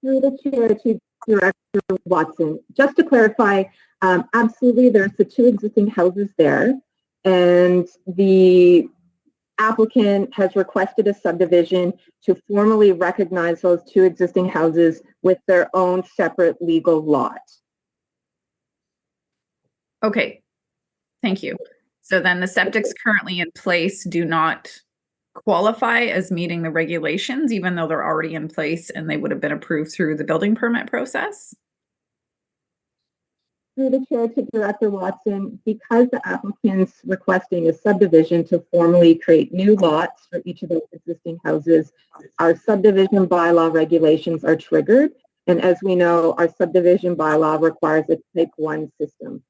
Speaker 4: Through the chair to Director Watson, just to clarify, absolutely there's the 2 existing houses there, and the applicant has requested a subdivision to formally recognize those 2 existing houses with their own separate legal lot.
Speaker 5: Okay, thank you. So then the septics currently in place do not qualify as meeting the regulations, even though they're already in place and they would have been approved through the building permit process?
Speaker 4: Through the chair to Director Watson, because the applicant's requesting a subdivision to formally create new lots for each of those existing houses, our subdivision bylaw regulations are triggered. And as we know, our subdivision bylaw requires a type 1 system.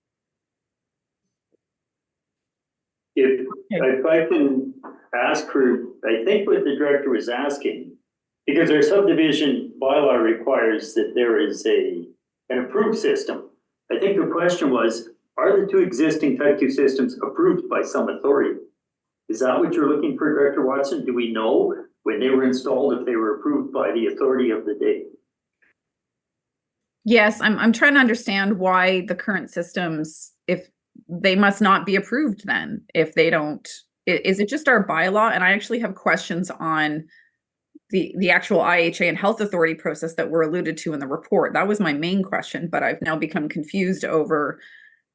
Speaker 1: If I can ask her, I think what the director was asking, because our subdivision bylaw requires that there is an approved system. I think the question was, are the two existing type 2 systems approved by some authority? Is that what you're looking for, Director Watson? Do we know when they were installed if they were approved by the authority of the day?
Speaker 5: Yes, I'm trying to understand why the current systems, if they must not be approved then, if they don't, is it just our bylaw? And I actually have questions on the actual IHA and health authority process that were alluded to in the report. That was my main question, but I've now become confused over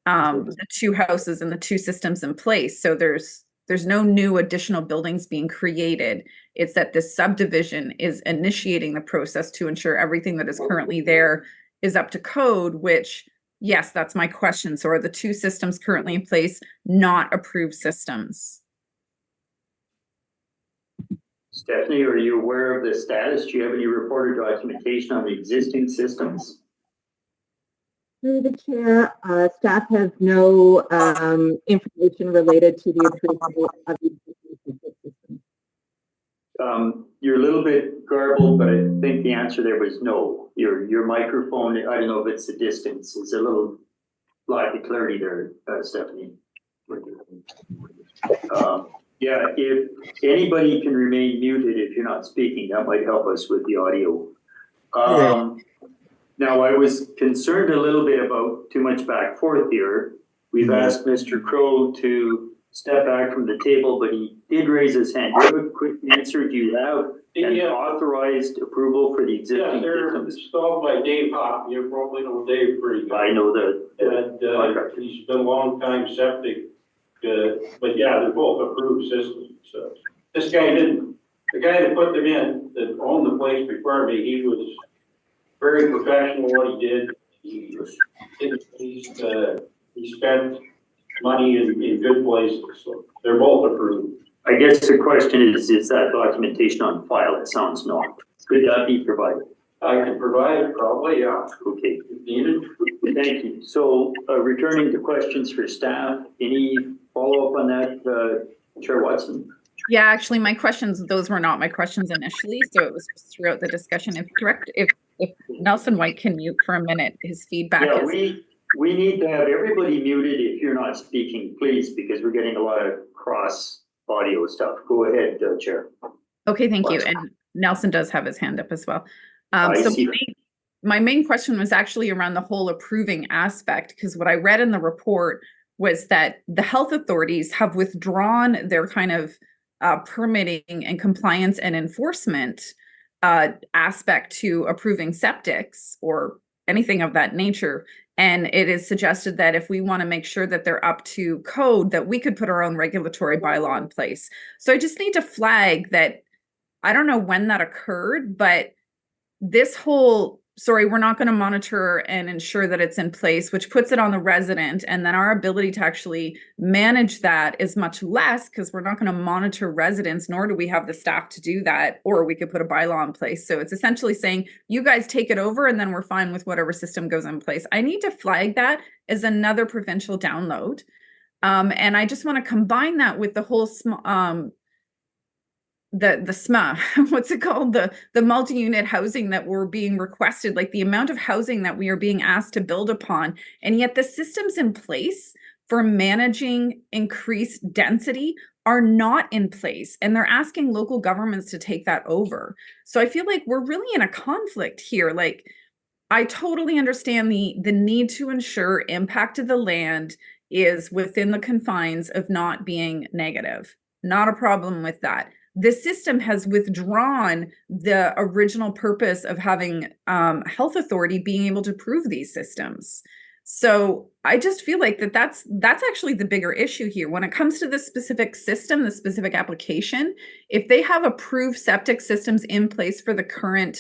Speaker 5: the two houses and the two systems in place. So there's no new additional buildings being created. It's that this subdivision is initiating the process to ensure everything that is currently there is up to code, which, yes, that's my question. So are the two systems currently in place not approved systems?
Speaker 1: Stephanie, are you aware of the status? Do you have any report or documentation on the existing systems?
Speaker 4: Through the chair, staff has no information related to the approval of the existing system.
Speaker 1: You're a little bit garbled, but I think the answer there was no. Your microphone, I don't know if it's the distance, it's a little lack of clarity there, Stephanie. Yeah, if anybody can remain muted if you're not speaking, that might help us with the audio. Now, I was concerned a little bit about too much back forth here. We've asked Mr. Crow to step back from the table, but he did raise his hand. Do you have a quick answer? Do you have an authorized approval for the existing systems?
Speaker 16: Yeah, they're installed by Dave Hopp. You probably know Dave pretty good.
Speaker 1: I know that.
Speaker 16: And he's been a long time septic. But yeah, they're both approved systems. So this guy didn't, the guy that put them in, that owned the place before me, he was very professional what he did. He spent money in good places, so they're both approved.
Speaker 1: I guess the question is that documentation on file? It sounds not. Could that be provided?
Speaker 16: I can provide it probably, yeah.
Speaker 1: Okay.
Speaker 16: If needed.
Speaker 1: Thank you. So returning to questions for staff, any follow-up on that, Chair Watson?
Speaker 5: Yeah, actually, my questions, those were not my questions initially. So it was throughout the discussion. If Nelson White can mute for a minute, his feedback
Speaker 1: Yeah,
Speaker 5: is.
Speaker 1: we need to have everybody muted if you're not speaking, please, because we're getting a lot of cross audio stuff. Go ahead, Chair.
Speaker 5: Okay, thank you. And Nelson does have his hand up as well. So
Speaker 1: see
Speaker 5: my main question was actually around the whole approving aspect, because what I read in the report was that the health authorities have withdrawn their kind of permitting and compliance and enforcement aspect to approving septics or anything of that nature. And it is suggested that if we want to make sure that they're up to code, that we could put our own regulatory bylaw in place. So I just need to flag that I don't know when that occurred, but this whole, sorry, we're not going to monitor and ensure that it's in place, which puts it on the resident. And then our ability to actually manage that is much less because we're not going to monitor residents, nor do we have the staff to do that, or we could put a bylaw in place. So it's essentially saying, you guys take it over and then we're fine with whatever system goes in place. I need to flag that as another provincial download. And I just want to combine that with the whole the SMA, what's it called? The multi-unit housing that we're being requested, like the amount of housing that we are being asked to build upon. And yet the systems in place for managing increased density are not in place. And they're asking local governments to take that over. So I feel like we're really in a conflict here. Like, I totally understand the need to ensure impact to the land is within the confines of not being negative. Not a problem with that. The system has withdrawn the original purpose of having health authority being able to approve these systems. So I just feel like that's actually the bigger issue here. When it comes to this specific system, the specific application, if they have approved septic systems in place for the current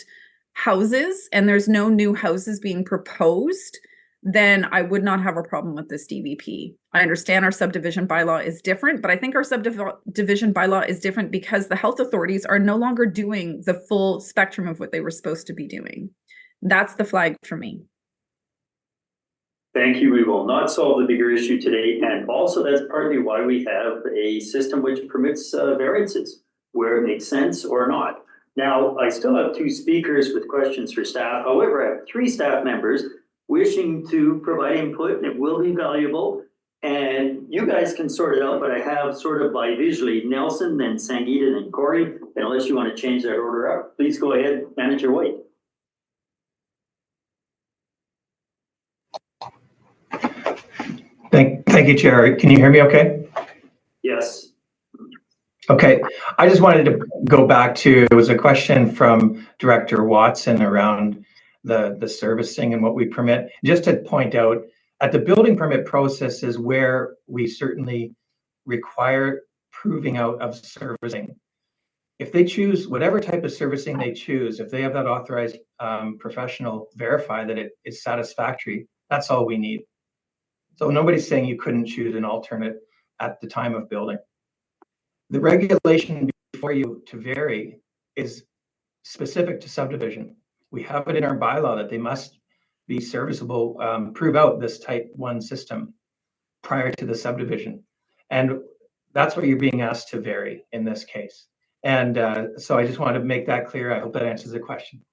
Speaker 5: houses and there's no new houses being proposed, then I would not have a problem with this DVP. I understand our subdivision bylaw is different, but I think our subdivision bylaw is different because the health authorities are no longer doing the full spectrum of what they were supposed to be doing. That's the flag for me.
Speaker 1: Thank you. We will not solve the bigger issue today. And also that's partly why we have a system which permits variances where it makes sense or not. Now, I still have 2 speakers with questions for staff. However, I have 3 staff members wishing to provide input, and it will be valuable. And you guys can sort it out, but I have sort of by visually Nelson, then Sangeeta, then Corey. And unless you want to change that order up, please go ahead, Manager White.
Speaker 18: Thank you, Chair. Can you hear me okay?
Speaker 1: Yes.
Speaker 18: Okay, I just wanted to go back to, it was a question from Director Watson around the servicing and what we permit. Just to point out, at the building permit process is where we certainly require proving out of servicing. If they choose whatever type of servicing they choose, if they have that authorized professional verify that it is satisfactory, that's all we need. So nobody's saying you couldn't choose an alternate at the time of building. The regulation before you to vary is specific to subdivision. We have it in our bylaw that they must be serviceable, prove out this type 1 system prior to the subdivision. And that's what you're being asked to vary in this case. And so I just wanted to make that clear. I hope that answers the question.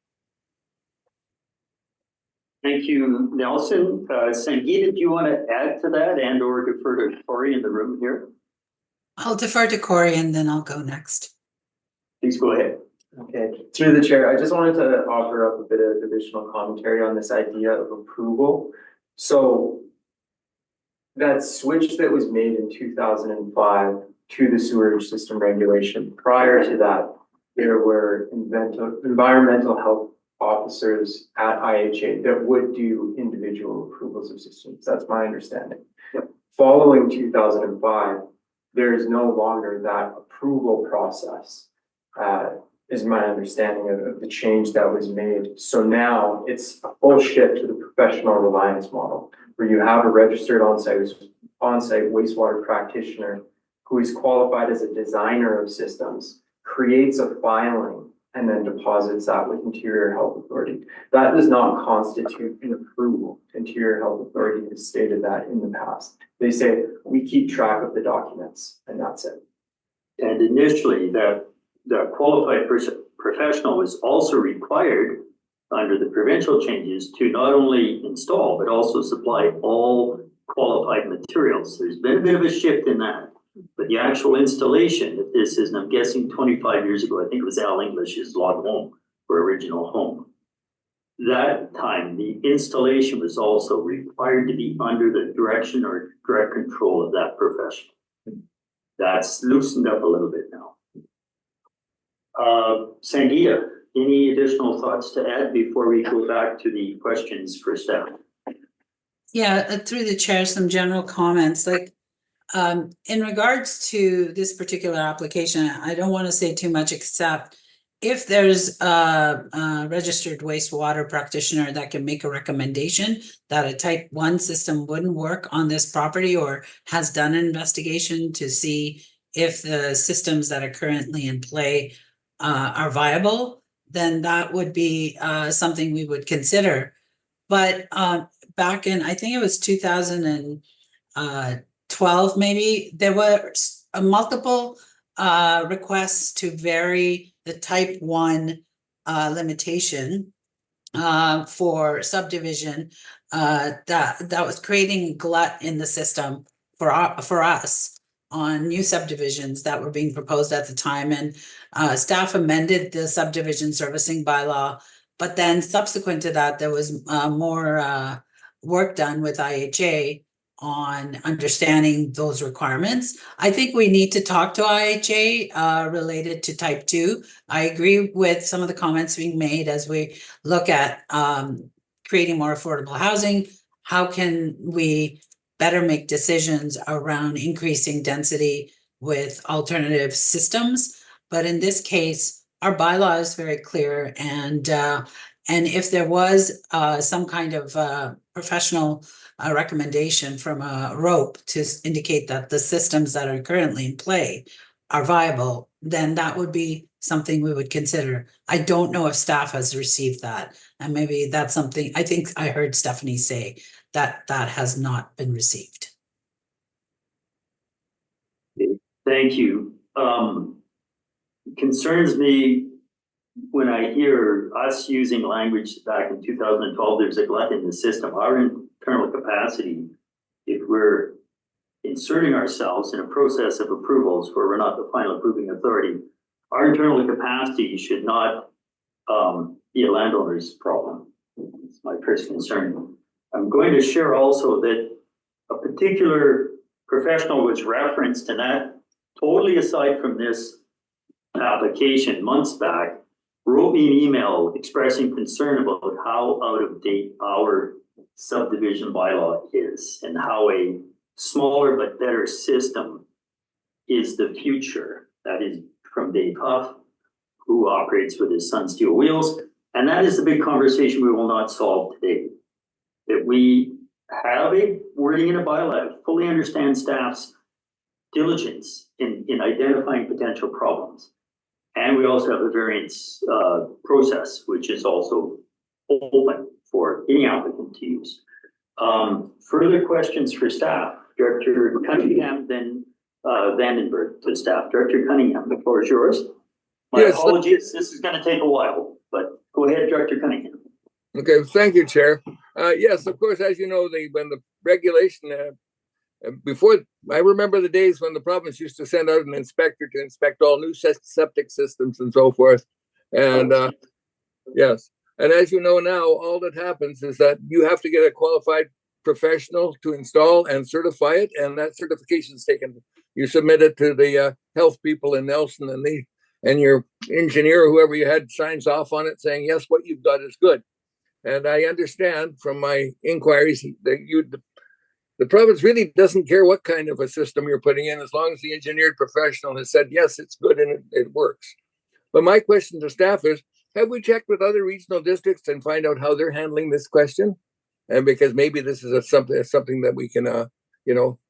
Speaker 1: Thank you, Nelson. Sangeeta, do you want to add to that and or defer to Corey in the room here?
Speaker 10: I'll defer to Corey and then I'll go next.
Speaker 1: Please go ahead.
Speaker 3: Okay, through the chair, I just wanted to offer up a bit of additional commentary on this idea of approval. So that switch that was made in 2005 to the sewerage system regulation, prior to that, there were environmental health officers at IHA that would do individual approvals of systems. That's my understanding. Yep. Following 2005, there is no longer that approval process, is my understanding of the change that was made. So now it's a full shift to the professional reliance model, where you have a registered on-site wastewater practitioner who is qualified as a designer of systems, creates a filing, and then deposits that with Interior Health Authority. That does not constitute an approval. Interior Health Authority has stated that in the past. They say, we keep track of the documents, and that's it.
Speaker 1: And initially, the qualified professional was also required under the provincial changes to not only install, but also supply all qualified materials. There's been a bit of a shift in that. But the actual installation, if this is, and I'm guessing 25 years ago, I think it was Al English's log home or original home. That time, the installation was also required to be under the direction or direct control of that professional. That's loosened up a little bit now. Sangeeta, any additional thoughts to add before we go back to the questions for staff?
Speaker 10: Yeah, through the chair, some general comments. Like, in regards to this particular application, I don't want to say too much, except if there's a registered wastewater practitioner that can make a recommendation that a type 1 system wouldn't work on this property, or has done an investigation to see if the systems that are currently in play are viable, then that would be something we would consider. But back in, I think it was 2012, maybe, there were multiple requests to vary the type 1 limitation for subdivision that was creating glut in the system for us on new subdivisions that were being proposed at the time. And staff amended the subdivision servicing bylaw, but then subsequent to that, there was more work done with IHA on understanding those requirements. I think we need to talk to IHA related to type 2. I agree with some of the comments being made as we look at creating more affordable housing. How can we better make decisions around increasing density with alternative systems? But in this case, our bylaw is very clear, and And if there was some kind of professional recommendation from a rope to indicate that the systems that are currently in play are viable, then that would be something we would consider. I don't know if staff has received that. And maybe that's something, I think I heard Stephanie say that that has not been received.
Speaker 1: Thank you. Concerns me when I hear us using language back in 2012, there's a glut in the system. Our internal capacity, if we're inserting ourselves in a process of approvals where we're not the final approving authority, our internal capacity should not be a landowner's problem. It's my first concern. I'm going to share also that a particular professional was referenced, and that totally aside from this application months back, wrote me an email expressing concern about how out of date our subdivision bylaw is and how a smaller but better system is the future. That is from Dave Huff, who operates with his Sun Steel Wheels. And that is the big conversation we will not solve today. That we have a wording in a bylaw, fully understand staff's diligence in identifying potential problems. And we also have a variance process, which is also open for any applicant to use. Further questions for staff? Director Cunningham, then Vandenberg to staff. Director Cunningham, the floor is yours. My apologies, this is going to take a while, but go ahead, Director Cunningham.
Speaker 17: Okay, thank you, Chair. Yes, of course, as you know, when the regulation before, I remember the days when the province used to send out an inspector to inspect all new septic systems and so forth. And yes, and as you know now, all that happens is that you have to get a qualified professional to install and certify it, and that certification is taken. You submit it to the health people in Nelson, and your engineer, whoever you had, signs off on it, saying yes, what you've got is good. And I understand from my inquiries that the province really doesn't care what kind of a system you're putting in, as long as the engineered professional has said, yes, it's good and it works. But my question to staff is, have we checked with other regional districts and find out how they're handling this question? And because maybe this is something that we can,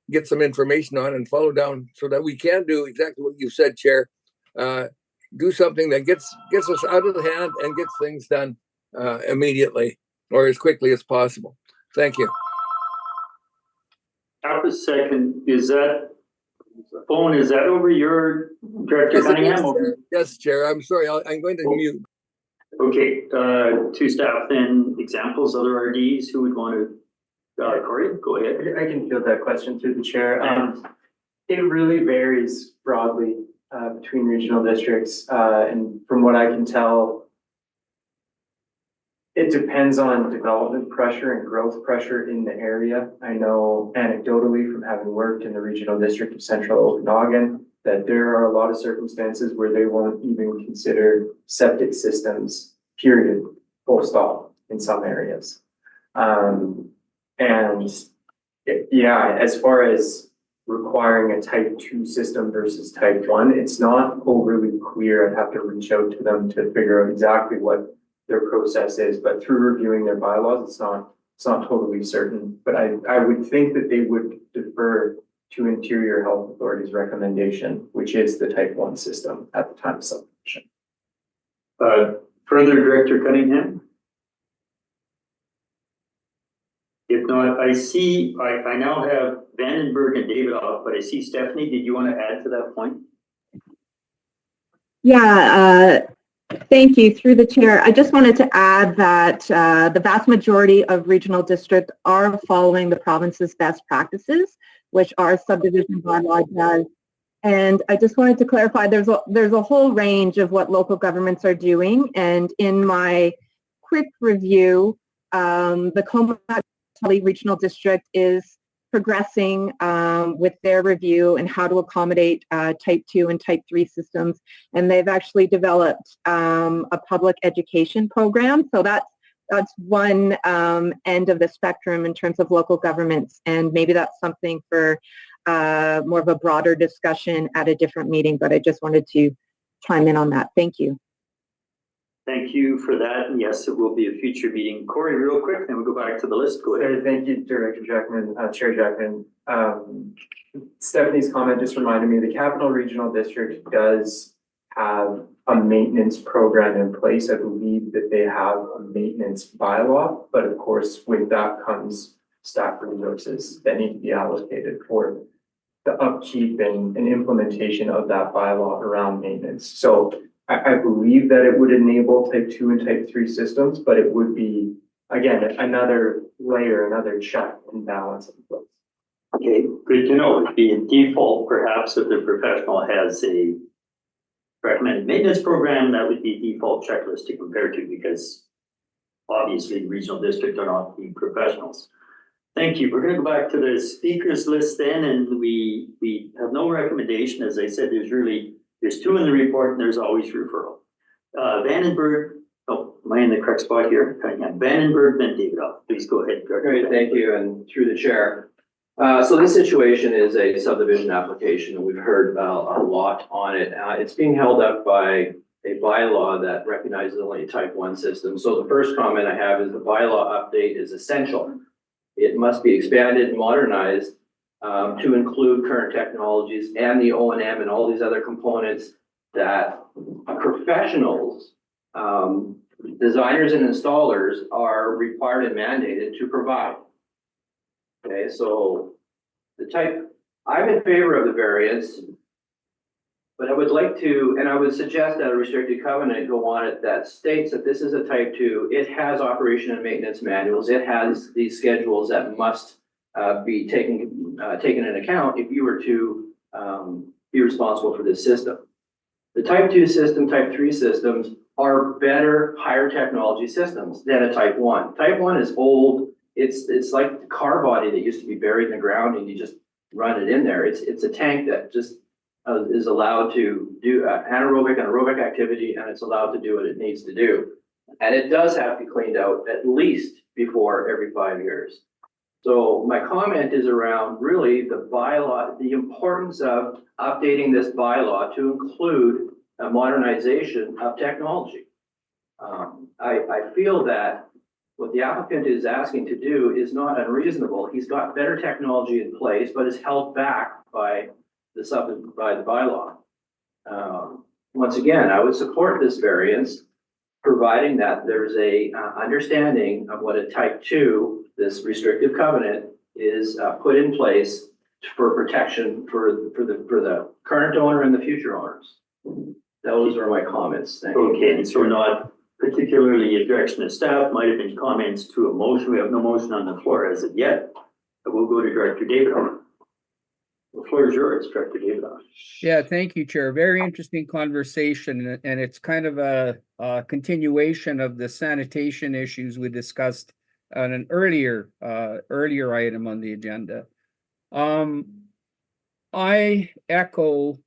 Speaker 17: get some information on and follow down so that we can do exactly what you said, Chair. Do something that gets us out of the hand and gets things done immediately or as quickly as possible. Thank you.
Speaker 1: Half a second, is that phone, is that over your Director Cunningham?
Speaker 17: Yes, Chair, I'm sorry, I'm going to mute.
Speaker 1: Okay, to staff then, examples, other RDs who would want to, Corey, go ahead.
Speaker 3: I can field that question through the chair. It really varies broadly between regional districts. And from what I can tell, it depends on development pressure and growth pressure in the area. I know anecdotally from having worked in the regional district of Central Okanagan that there are a lot of circumstances where they won't even consider septic systems, period, full stop in some areas. As far as requiring a type 2 system versus type 1, it's not overly clear. I'd have to reach out to them to figure out exactly what their process is, but through reviewing their bylaws, it's not totally certain. But I would think that they would defer to Interior Health Authority's recommendation, which is the type 1 system at the time of submission.
Speaker 1: Further, Director Cunningham? If not, I now have Vandenberg and David off, but I see Stephanie, did you want to add to that point?
Speaker 4: Yeah, thank you. Through the chair, I just wanted to add that the vast majority of regional districts are following the province's best practices, which our subdivision bylaw does. And I just wanted to clarify, there's a whole range of what local governments are doing. And in my quick review, the Comox Regional District is progressing with their review and how to accommodate type 2 and type 3 systems. And they've actually developed a public education program. So that's one end of the spectrum in terms of local governments. And maybe that's something for more of a broader discussion at a different meeting, but I just wanted to chime in on that. Thank you.
Speaker 1: Thank you for that. And yes, it will be a future meeting. Corey, real quick, then we'll go back to the list. Go ahead.
Speaker 3: Thank you, Director Jackman, Chair Jackman. Stephanie's comment just reminded me, the Capital Regional District does have a maintenance program in place. I believe that they have a maintenance bylaw, but of course, with that comes staff resources that need to be allocated for the upkeep and implementation of that bylaw around maintenance. So I believe that it would enable type 2 and type 3 systems, but it would be, again, another layer, another check and balance in place.
Speaker 1: Okay, good to know. It'd be a default, perhaps, if the professional has a recommended maintenance program, that would be a default checklist to compare to, because obviously regional district are not the professionals. Thank you. We're going to go back to the speakers list then, and we have no recommendation. As I said, there's 2 in the report, and there's always referral. Vandenberg, oh, am I in the correct spot here? Vandenberg, then David. Please go ahead.
Speaker 8: Great, thank you, and through the chair. So this situation is a subdivision application, and we've heard a lot on it. It's being held up by a bylaw that recognizes only a type 1 system. So the first comment I have is the bylaw update is essential. It must be expanded and modernized to include current technologies and the O&M and all these other components that professionals, designers and installers are required and mandated to provide. Okay, so I'm in favor of the variance, but I would like to, and I would suggest that a restricted covenant go on it that states that this is a type 2. It has operation and maintenance manuals. It has these schedules that must be taken into account if you were to be responsible for this system. The type 2 system, type 3 systems are better, higher technology systems than a type 1. Type 1 is old. It's like the car body that used to be buried in the ground and you just run it in there. It's a tank that just is allowed to do anaerobic and aerobic activity, and it's allowed to do what it needs to do. And it does have to be cleaned out at least before every 5 years. So my comment is around really the bylaw, the importance of updating this bylaw to include a modernization of technology. I feel that what the applicant is asking to do is not unreasonable. He's got better technology in place, but is held back by the bylaw. Once again, I would support this variance, providing that there's a understanding of what a type 2, this restrictive covenant, is put in place for protection for the current owner and the future owners. Those are my comments. Thank you.
Speaker 1: Okay, and so we're not particularly a direction of staff, might have been comments to a motion. We have no motion on the floor as of yet. But we'll go to Director David. The floor is yours, Director David.
Speaker 11: Yeah, thank you, Chair. Very interesting conversation, and it's kind of a continuation of the sanitation issues we discussed on an earlier item on the agenda. I echo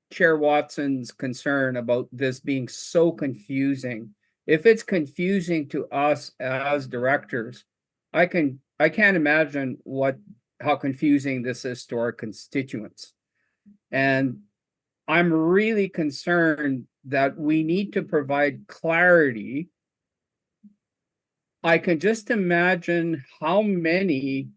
Speaker 11: Chair Watson's concern about this being so confusing. If it's confusing to us as directors, I can't imagine how confusing this is to our constituents. And I'm really concerned that we need to provide clarity. I can just imagine how many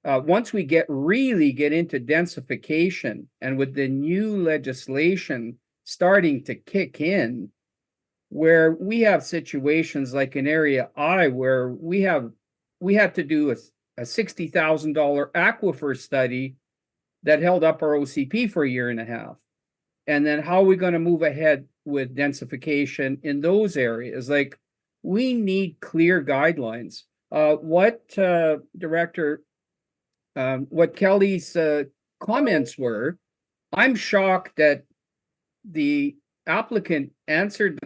Speaker 11: once we really get into densification, and with the new legislation starting to kick in, where we have situations like in Area I, where we had to do a $60,000 aquifer study that held up our OCP for a year and a half. And then how are we going to move ahead with densification in those areas? Like, we need clear guidelines. What Kelly's comments were, I'm shocked that the applicant answered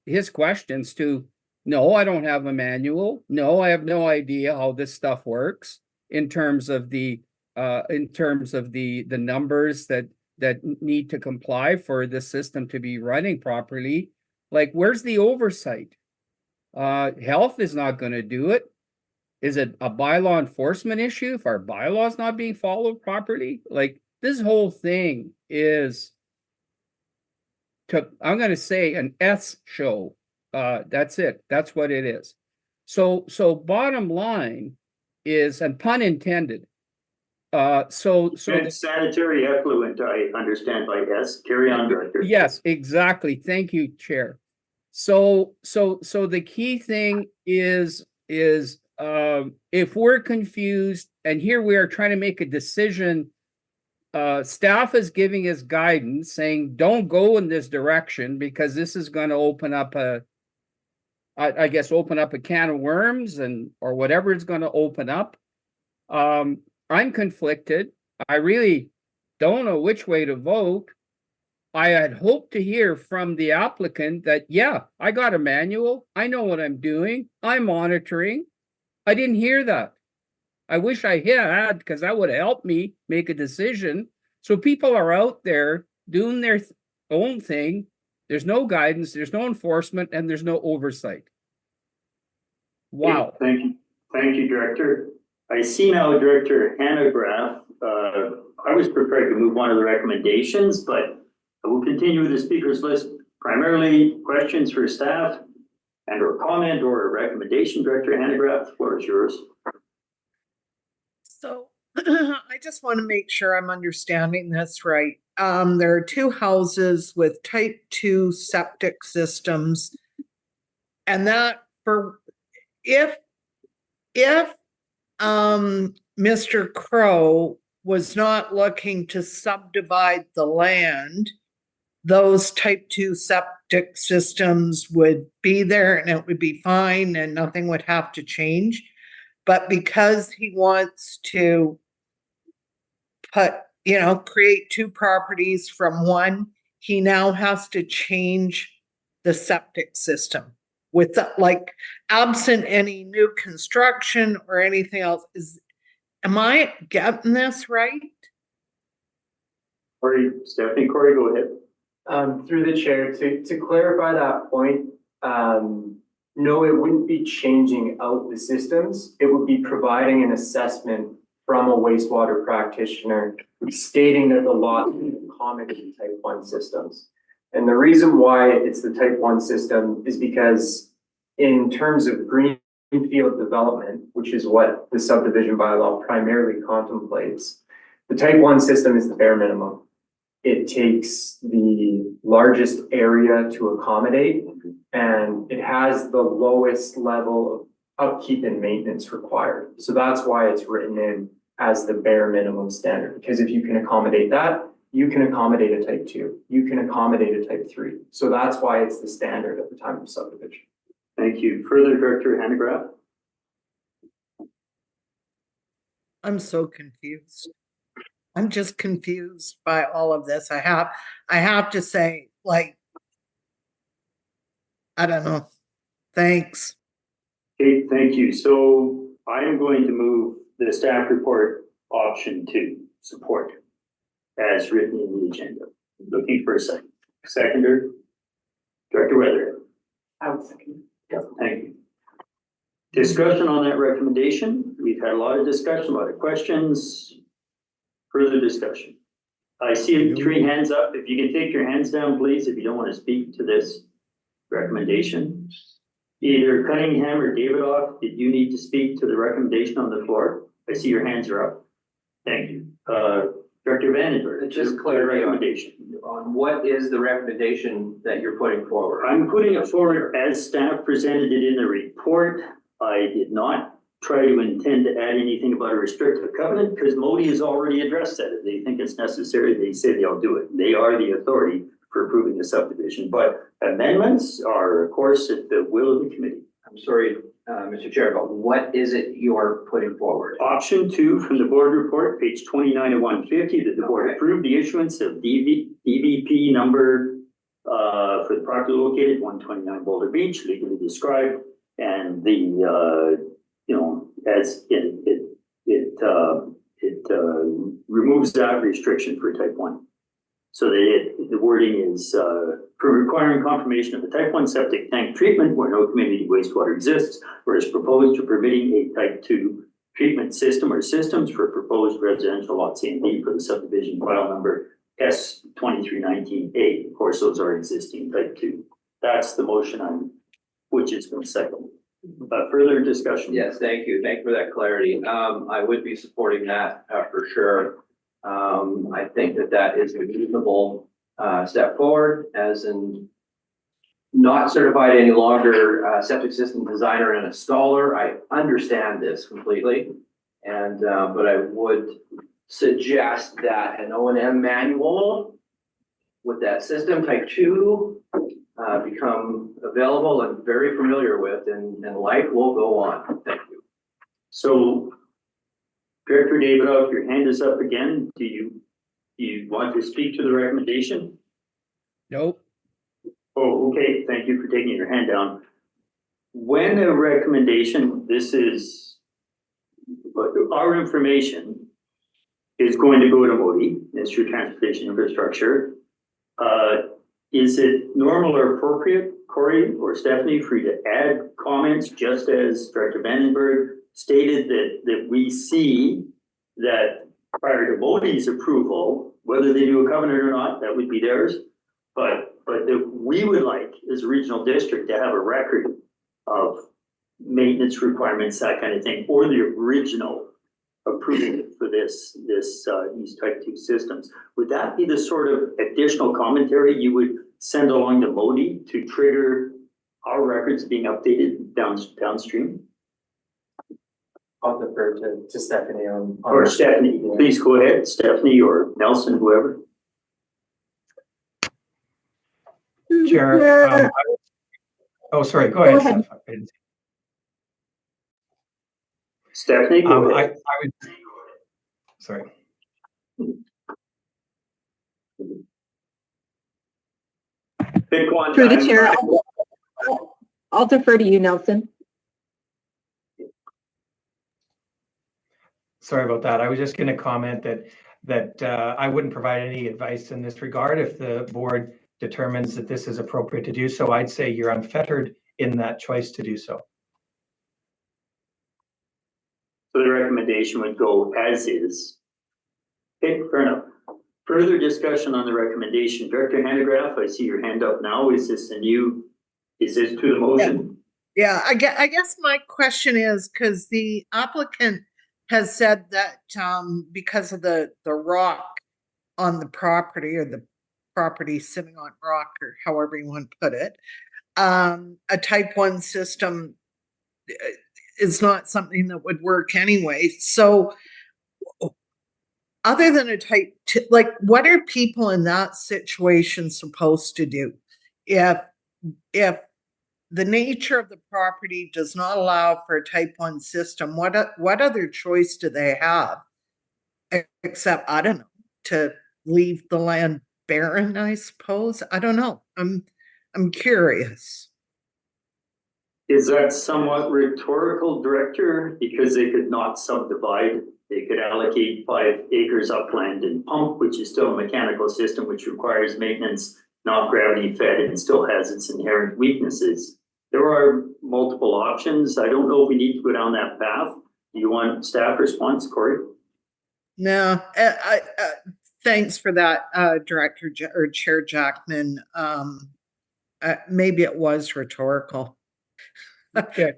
Speaker 11: his questions to, no, I don't have a manual. No, I have no idea how this stuff works in terms of the numbers that need to comply for the system to be running properly. Like, where's the oversight? Health is not going to do it. Is it a bylaw enforcement issue if our bylaw is not being followed properly? Like, this whole thing is I'm gonna say an S show. That's it. That's what it is. So bottom line is, and pun intended. So
Speaker 1: And sanitary effluent, I understand by S. Carry on, Director.
Speaker 11: yes, exactly. Thank you, Chair. So the key thing is if we're confused, and here we are trying to make a decision, staff is giving us guidance saying, don't go in this direction because this is going to open up I guess open up a can of worms or whatever it's going to open up. I'm conflicted. I really don't know which way to vote. I had hoped to hear from the applicant that, yeah, I got a manual. I know what I'm doing. I'm monitoring. I didn't hear that. I wish I had, because that would have helped me make a decision. So people are out there doing their own thing. There's no guidance, there's no enforcement, and there's no oversight. Wow.
Speaker 1: Okay, thank you. Thank you, Director. I see now Director Hanegraaff. I was prepared to move on to the recommendations, but I will continue with the speakers list. Primarily questions for staff or comment or a recommendation. Director Hanegraaff, the floor is yours.
Speaker 19: So I just want to make sure I'm understanding this right. There are two houses with type 2 septic systems, and that if Mr. Crow was not looking to subdivide the land, those type 2 septic systems would be there and it would be fine and nothing would have to change. But because he wants to create two properties from one, he now has to change the septic system with absent any new construction or anything else. Am I getting this right?
Speaker 1: Stephanie, Corey, go ahead.
Speaker 3: Through the chair, to clarify that point, no, it wouldn't be changing out the systems. It would be providing an assessment from a wastewater practitioner stating that the lot can accommodate type 1 systems. And the reason why it's the type 1 system is because in terms of greenfield development, which is what the subdivision bylaw primarily contemplates, the type 1 system is the bare minimum. It takes the largest area to accommodate, and it has the lowest level of upkeep and maintenance required. So that's why it's written in as the bare minimum standard, because if you can accommodate that, you can accommodate a type 2, you can accommodate a type 3. So that's why it's the standard at the time of subdivision.
Speaker 1: Thank you. Further, Director Hanegraaff?
Speaker 19: I'm so confused. I'm just confused by all of this. I have to say, I don't know. Thanks.
Speaker 1: Okay, thank you. So I am going to move the staff report option 2, support, as written in the agenda. Looking for a second. Seconder, Director Weatherhead.
Speaker 3: I would second.
Speaker 1: Yeah, thank you. Discussion on that recommendation. We've had a lot of discussion, a lot of questions. Further discussion. I see 3 hands up. If you can take your hands down, please, if you don't want to speak to this recommendation. Either Cunningham or Davidoff, did you need to speak to the recommendation on the floor? I see your hands are up. Thank you. Director Vandenberg,
Speaker 8: Just clarify on what is the recommendation that you're putting forward?
Speaker 1: I'm putting it forward as staff presented it in the report. I did not try to intend to add anything about a restrictive covenant because Modi has already addressed that. If they think it's necessary, they say they'll do it. They are the authority for approving the subdivision, but amendments are, of course, at the will of the committee.
Speaker 8: I'm sorry, Mr. Chair, but what is it you're putting forward?
Speaker 1: Option 2 from the board report, page 29 of 150, that the board approved the issuance of DVP number for the property located 129 Boulder Beach, legally described, and the as it removes that restriction for type 1. So the wording is for requiring confirmation of the type 1 septic tank treatment where no community wastewater exists, whereas proposed to permitting a type 2 treatment system or systems for proposed residential lots A and B for the subdivision file number S 2319A. Of course, those are existing type 2. That's the motion which is going to second. Further discussion?
Speaker 8: Yes, thank you. Thank you for that clarity. I would be supporting that for sure. I think that is a reasonable step forward, as in not certified any longer septic system designer and installer. I understand this completely, and but I would suggest that an O&M manual with that system type 2 become available and very familiar with, and life will go on. Thank you.
Speaker 1: So, Director Davidoff, your hand is up again. Do you want to speak to the recommendation?
Speaker 11: Nope.
Speaker 1: Oh, okay. Thank you for taking your hand down. When a recommendation, this is our information is going to go to MODI, Ministry of Transportation Infrastructure. Is it normal or appropriate, Corey or Stephanie, for you to add comments, just as Director Vandenberg stated that we see that prior to MODI's approval, whether they do a covenant or not, that would be theirs. But that we would like, as a regional district, to have a record of maintenance requirements, that kind of thing, or the original approval for these type 2 systems. Would that be the sort of additional commentary you would send along to MODI to trigger our records being updated downstream?
Speaker 3: I'll defer to Stephanie on.
Speaker 1: Or Stephanie, please go ahead, Stephanie or Nelson, whoever.
Speaker 18: Chair, oh, sorry, go ahead.
Speaker 4: ahead.
Speaker 1: Stephanie, go ahead.
Speaker 18: I would, sorry.
Speaker 1: Pick one.
Speaker 4: Through the chair, I'll defer to you, Nelson.
Speaker 18: Sorry about that. I was just going to comment that I wouldn't provide any advice in this regard. If the board determines that this is appropriate to do so, I'd say you're unfettered in that choice to do so.
Speaker 1: So the recommendation would go as is. Okay, fair enough. Further discussion on the recommendation. Director Handegraaff, I see your hand up now. Is this to the motion?
Speaker 19: Yeah, I guess my question is, because the applicant has said that because of the rock on the property, or the property sitting on rock, or however you want to put it, a type 1 system is not something that would work anyway. So other than a type 2, like, what are people in that situation supposed to do? If the nature of the property does not allow for a type 1 system, what other choice do they have? Except, I don't know, to leave the land barren, I suppose. I don't know. I'm curious.
Speaker 1: Is that somewhat rhetorical, Director? Because they could not subdivide. They could allocate 5 acres upland and pump, which is still a mechanical system, which requires maintenance, not gravity fed, and still has its inherent weaknesses. There are multiple options. I don't know if we need to go down that path. Do you want staff response, Corey?
Speaker 19: No, thanks for that, Director or Chair Jackman. Maybe it was rhetorical.
Speaker 11: Okay.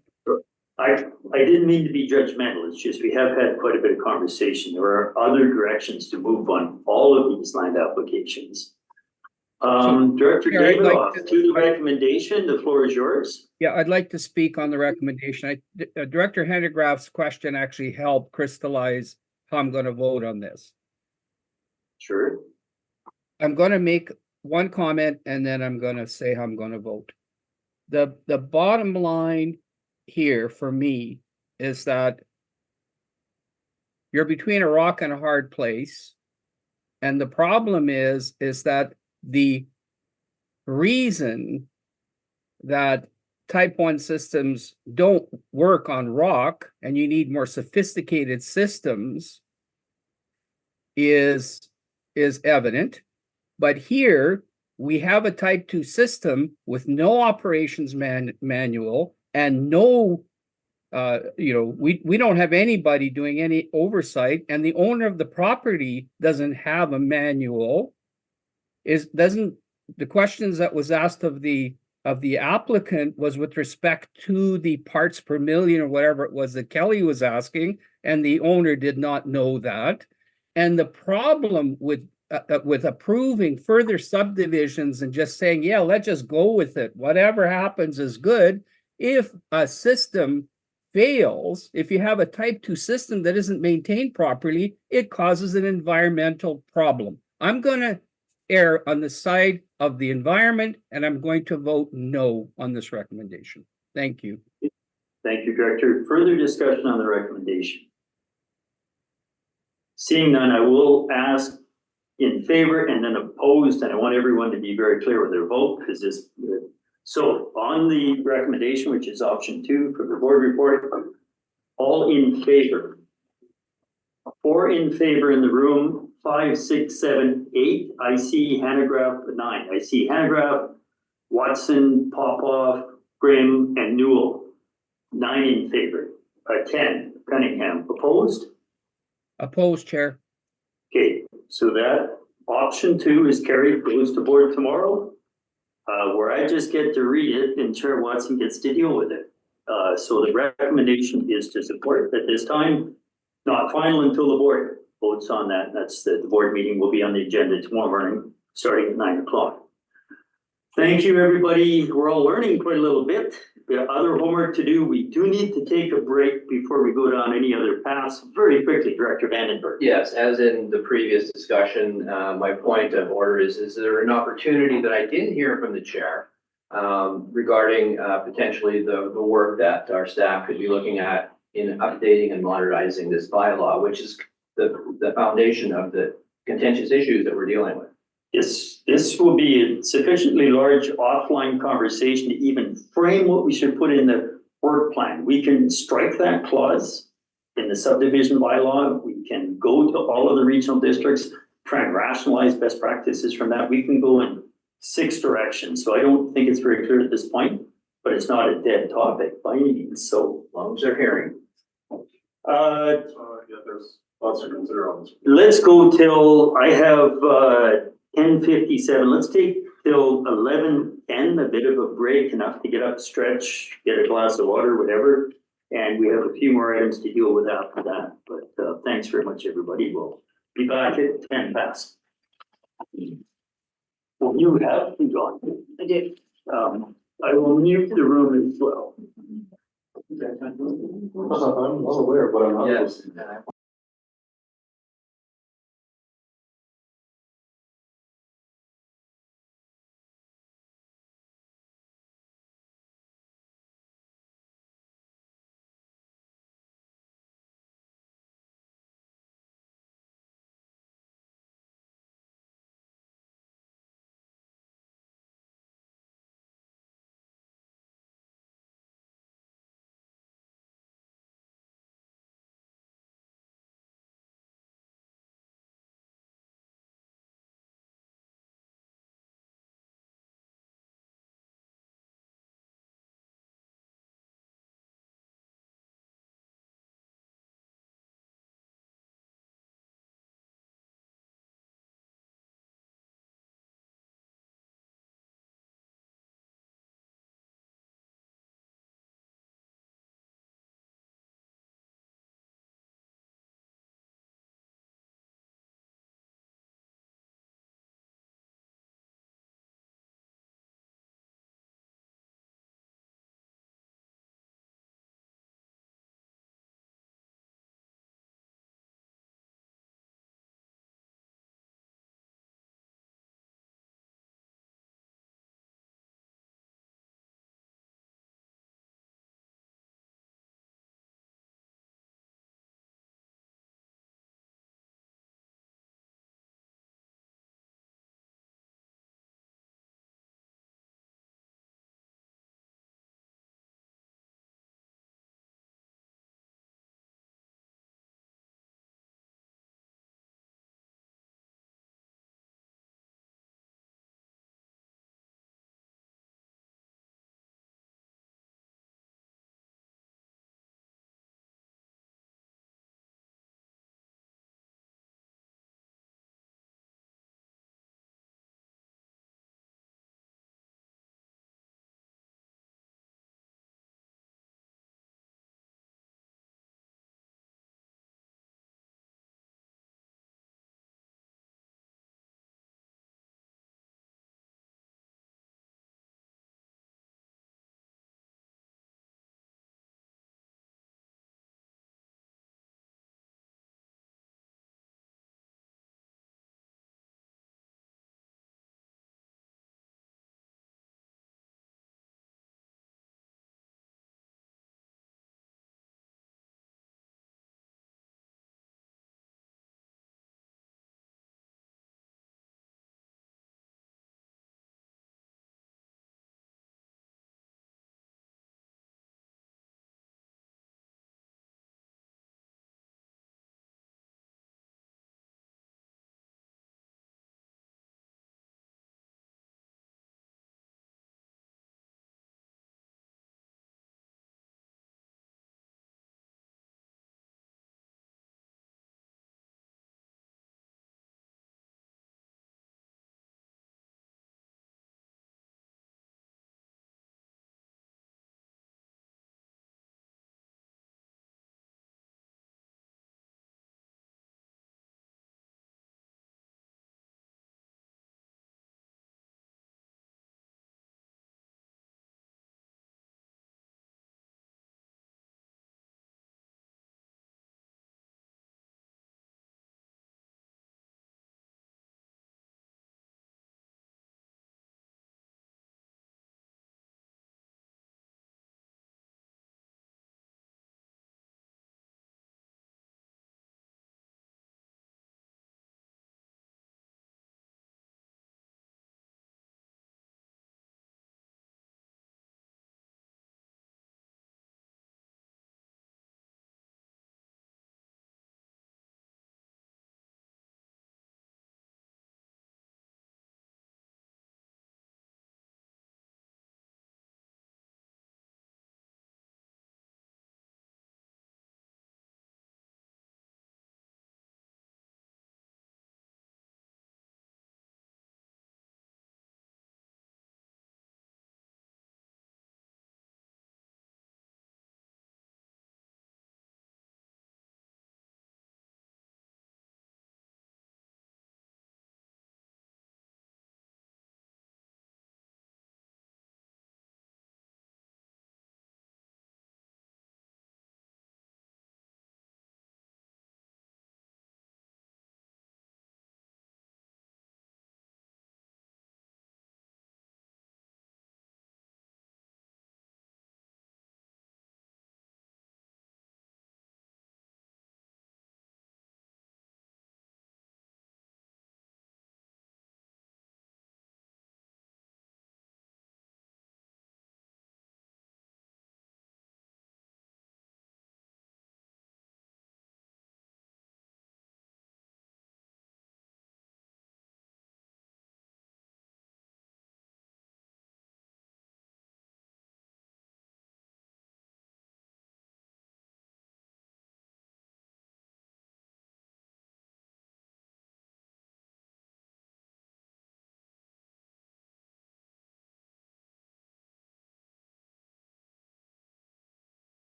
Speaker 1: I didn't mean to be judgmental. It's just we have had quite a bit of conversation. There are other directions to move on all of these land applications. Director Davidoff, to the recommendation, the floor is yours.
Speaker 11: Yeah, I'd like to speak on the recommendation. Director Handegraaff's question actually helped crystallize how I'm going to vote on this.
Speaker 1: Sure.
Speaker 11: I'm going to make one comment and then I'm going to say how I'm going to vote. The bottom line here for me is that you're between a rock and a hard place. And the problem is that the reason that type 1 systems don't work on rock and you need more sophisticated systems is evident. But here we have a type 2 system with no operations manual and no, we don't have anybody doing any oversight, and the owner of the property doesn't have a manual. doesn't, the questions that was asked of the applicant was with respect to the parts per million or whatever it was that Kelly was asking, and the owner did not know that. And the problem with approving further subdivisions and just saying, yeah, let's just go with it, whatever happens is good. If a system fails, if you have a type 2 system that isn't maintained properly, it causes an environmental problem. I'm going to err on the side of the environment, and I'm going to vote no on this recommendation. Thank you.
Speaker 1: Thank you, Director. Further discussion on the recommendation? Seeing none, I will ask in favor and then opposed, and I want everyone to be very clear with their vote, because this, so on the recommendation, which is option 2 for the board report, all in favor. 4 in favor in the room, 5, 6, 7, 8. I see Hanegraaff 9. I see Hanegraaff, Watson, Popoff, Grimm, and Newell. 9 in favor. 10, Cunningham. Opposed?
Speaker 11: Opposed, Chair.
Speaker 1: Okay, so that option 2 is carried, goes to board tomorrow, where I just get to read it and Chair Watson gets to deal with it. So the recommendation is to support at this time, not final until the board votes on that. That's the board meeting will be on the agenda tomorrow morning, starting at 9 o'clock. Thank you, everybody. We're all learning quite a little bit. We have other homework to do. We do need to take a break before we go down any other paths. Very quickly, Director Vandenberg.
Speaker 8: Yes, as in the previous discussion, my point of order is there an opportunity that I didn't hear from the chair regarding potentially the work that our staff could be looking at in updating and modernizing this bylaw, which is the foundation of the contentious issues that we're dealing with.
Speaker 1: This will be a sufficiently large offline conversation to even frame what we should put in the work plan. We can strike that clause in the subdivision bylaw. We can go to all of the regional districts, try and rationalize best practices from that. We can go in 6 directions. So I don't think it's very clear at this point, but it's not a dead topic by any means. So
Speaker 8: as long as they're hearing.
Speaker 13: Yeah, there's lots to consider on this.
Speaker 1: Let's go till I have 10:57. Let's take till 11:10, a bit of a break, enough to get up, stretch, get a glass of water, whatever. And we have a few more items to deal with after that. But thanks very much, everybody. We'll be back at 10 past. Well, you have to go. I did. I will mute the room as well.
Speaker 15: I'm well aware, but I'm not.
Speaker 8: Yes.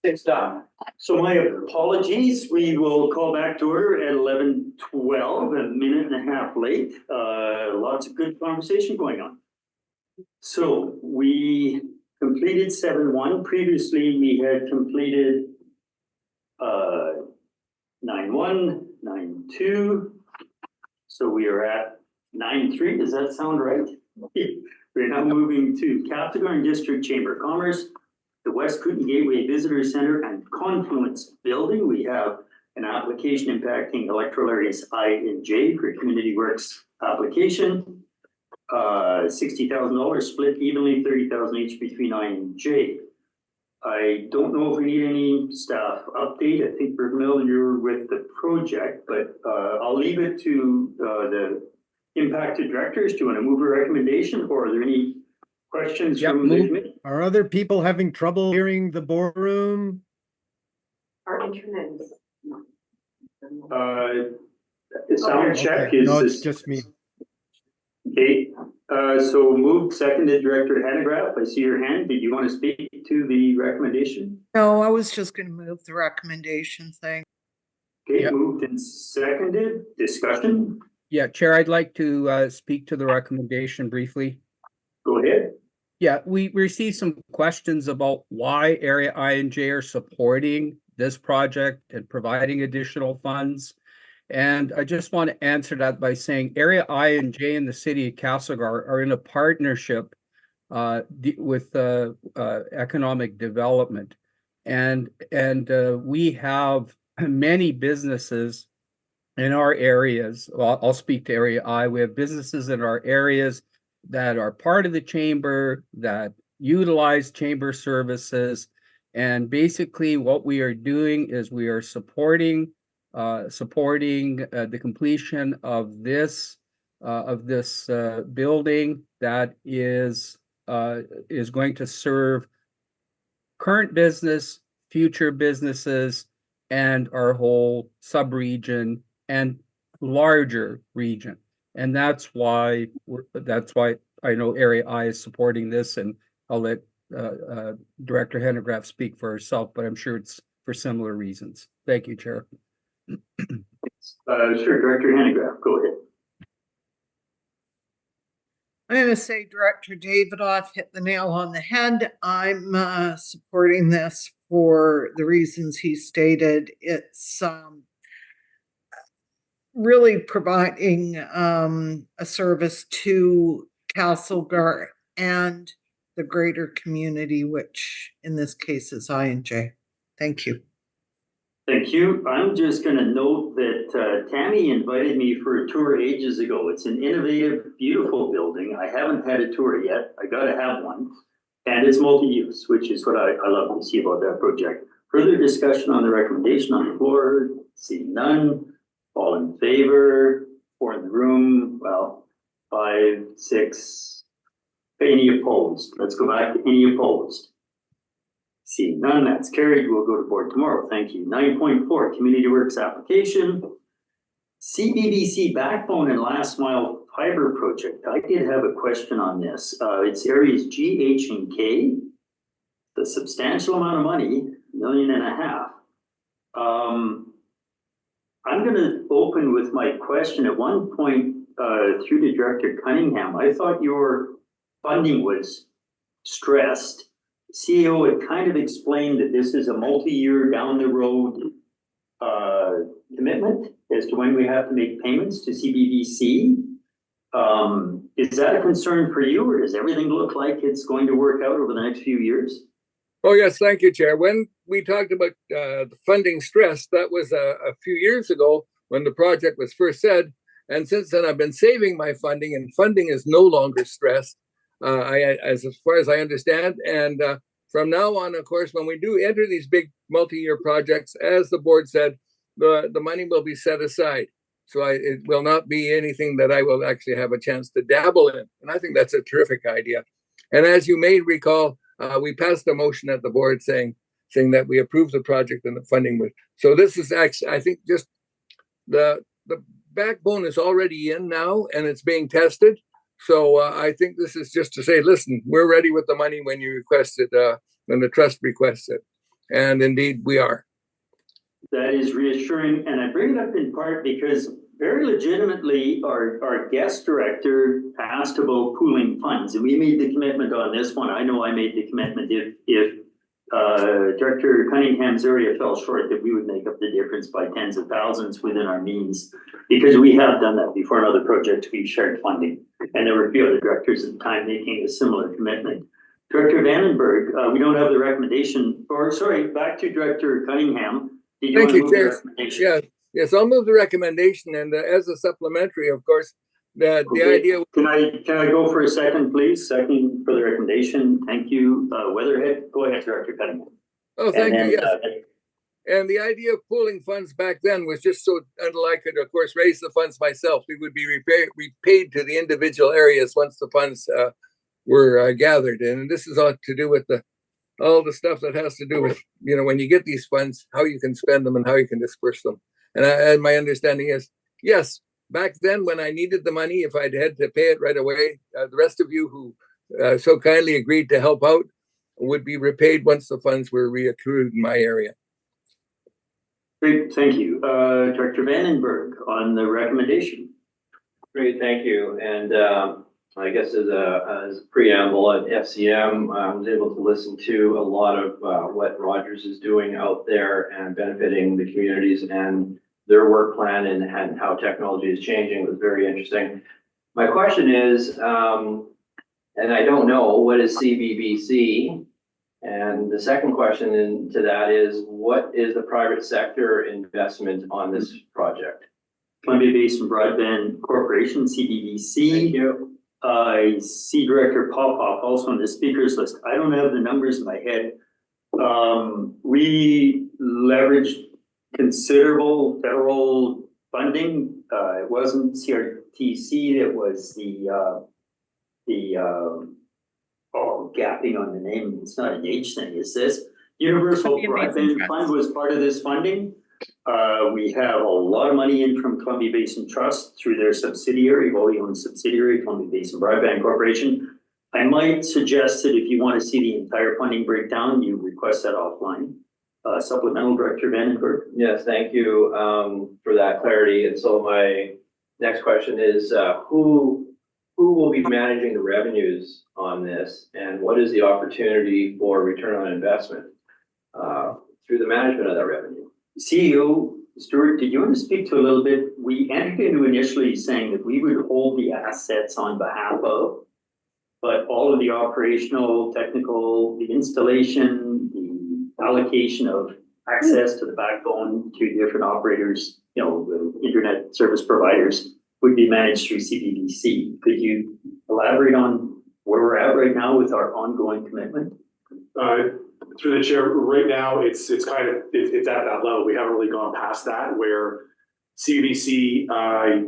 Speaker 1: It's done. So my apologies, we will call back to order at 11:12, a minute and a half late. Lots of good conversation going on. So we completed 7-1. Previously, we had completed 9-1, 9-2. So we are at 9-3. Does that sound right? We're now moving to Captagon District Chamber of Commerce, the West Kootenay Gateway Visitor Center and Confluence Building. We have an application impacting electoral areas I and J for Community Works application. $60,000 split evenly, $30,000 each between I and J. I don't know if we need any staff update. I think we're familiar with the project, but I'll leave it to the impacted directors. Do you want to move a recommendation, or are there any questions from the committee?
Speaker 20: Are other people having trouble hearing the boardroom?
Speaker 2: Our internet is.
Speaker 1: The sound check is.
Speaker 20: No, it's just me.
Speaker 1: Okay, so moved, seconded, Director Hanegraaff. I see your hand. Did you want to speak to the recommendation?
Speaker 19: No, I was just gonna move the recommendation thing.
Speaker 1: Okay, moved and seconded. Discussion?
Speaker 11: Yeah, Chair, I'd like to speak to the recommendation briefly.
Speaker 1: Go ahead.
Speaker 11: Yeah, we received some questions about why Area I and J are supporting this project and providing additional funds. And I just want to answer that by saying Area I and J and the City of Castlegar are in a partnership with economic development. And we have many businesses in our areas. Well, I'll speak to Area I. We have businesses in our areas that are part of the chamber, that utilize chamber services. And basically what we are doing is we are supporting the completion of this building that is going to serve current business, future businesses, and our whole sub-region and larger region. And that's why I know Area I is supporting this, and I'll let Director Hanegraaff speak for herself, but I'm sure it's for similar reasons. Thank you, Chair.
Speaker 1: Sure, Director Hanegraaff, go ahead.
Speaker 19: I'm going to say Director Davidoff hit the nail on the head. I'm supporting this for the reasons he stated. It's really providing a service to Castlegar and the greater community, which in this case is I and J. Thank you.
Speaker 1: Thank you. I'm just going to note that Tammy invited me for a tour ages ago. It's an innovative, beautiful building. I haven't had a tour yet. I got to have one. And it's multi-use, which is what I love to see about that project. Further discussion on the recommendation on the floor? See none. All in favor? 4 in the room? Well, 5, 6. Any opposed? Let's go back to any opposed. Seeing none, that's carried. We'll go to board tomorrow. Thank you. 9.4, Community Works application. CBBC backbone and last mile fiber project. I did have a question on this. It's areas G, H, and K. The substantial amount of money, $1.5 million. I'm going to open with my question. At one point, through to Director Cunningham, I thought your funding was stressed. CEO had kind of explained that this is a multi-year down the road commitment as to when we have to make payments to CBBC. Is that a concern for you, or does everything look like it's going to work out over the next few years?
Speaker 17: Oh, yes, thank you, Chair. When we talked about the funding stress, that was a few years ago when the project was first said. And since then, I've been saving my funding, and funding is no longer stressed. As far as I understand. And from now on, of course, when we do enter these big multi-year projects, as the board said, the money will be set aside. So it will not be anything that I will actually have a chance to dabble in. And I think that's a terrific idea. And as you may recall, we passed a motion at the board saying that we approve the project and the funding with. So this is actually, I think, just the backbone is already in now and it's being tested. So I think this is just to say, listen, we're ready with the money when you request it, when the trust requests it. And indeed, we are.
Speaker 1: That is reassuring, and I bring it up in part because very legitimately, our guest director asked about pooling funds, and we made the commitment on this one. I know I made the commitment if Director Cunningham's area fell short, that we would make up the difference by tens of thousands within our means, because we have done that before in other projects. We've shared funding, and there were a few other directors at the time making a similar commitment. Director Vandenberg, we don't have the recommendation, or sorry, back to Director Cunningham. Did you
Speaker 17: Thank
Speaker 1: want to
Speaker 17: you,
Speaker 1: move the
Speaker 17: Chair.
Speaker 1: recommendation?
Speaker 17: Yes, I'll move the recommendation, and as a supplementary, of course, the
Speaker 1: Okay.
Speaker 17: idea.
Speaker 1: Can I go for a second, please? Second for the recommendation. Thank you. Weatherhead, go ahead, Director Cunningham.
Speaker 17: Oh, thank
Speaker 1: And
Speaker 17: you,
Speaker 1: then,
Speaker 17: yes. And the idea of pooling funds back then was just so until I could, of course, raise the funds myself. We would be repaid to the individual areas once the funds were gathered. And this is all to do with all the stuff that has to do with, when you get these funds, how you can spend them and how you can disperse them. And my understanding is, yes, back then when I needed the money, if I'd had to pay it right away, the rest of you who so kindly agreed to help out would be repaid once the funds were reaccrued in my area.
Speaker 1: Great, thank you. Director Vandenberg on the recommendation.
Speaker 8: Great, thank you. And I guess as a preamble at FCM, I was able to listen to a lot of what Rogers is doing out there and benefiting the communities and their work plan and how technology is changing. It was very interesting. My question is, and I don't know, what is CBBC? And the second question to that is, what is the private sector investment on this project?
Speaker 1: Columbia Basin Broadband Corporation, CBBC.
Speaker 8: Thank you.
Speaker 1: I see Director Popoff also on the speakers list. I don't have the numbers in my head. We leveraged considerable federal funding. It wasn't CRTC, it was gapping on the name. It's not an H thing, is this? Universal Broadband Fund was part of this funding. We have a lot of money in from Columbia Basin Trust through their subsidiary, wholly owned subsidiary, Columbia Basin Broadband Corporation. I might suggest that if you want to see the entire funding breakdown, you request that offline. Supplemental, Director Vandenberg.
Speaker 8: Yes, thank you for that clarity. And so my next question is, who will be managing the revenues on this, and what is the opportunity for return on investment through the management of that revenue?
Speaker 1: CEO Stuart, did you want to speak to a little bit? We entered into initially saying that we would hold the assets on behalf of, but all of the operational, technical, the installation, the allocation of access to the backbone to different operators, the internet service providers, would be managed through CBBC. Could you elaborate on where we're at right now with our ongoing commitment?
Speaker 15: Through the chair, right now, it's at that level. We haven't really gone past that, where CBBC, I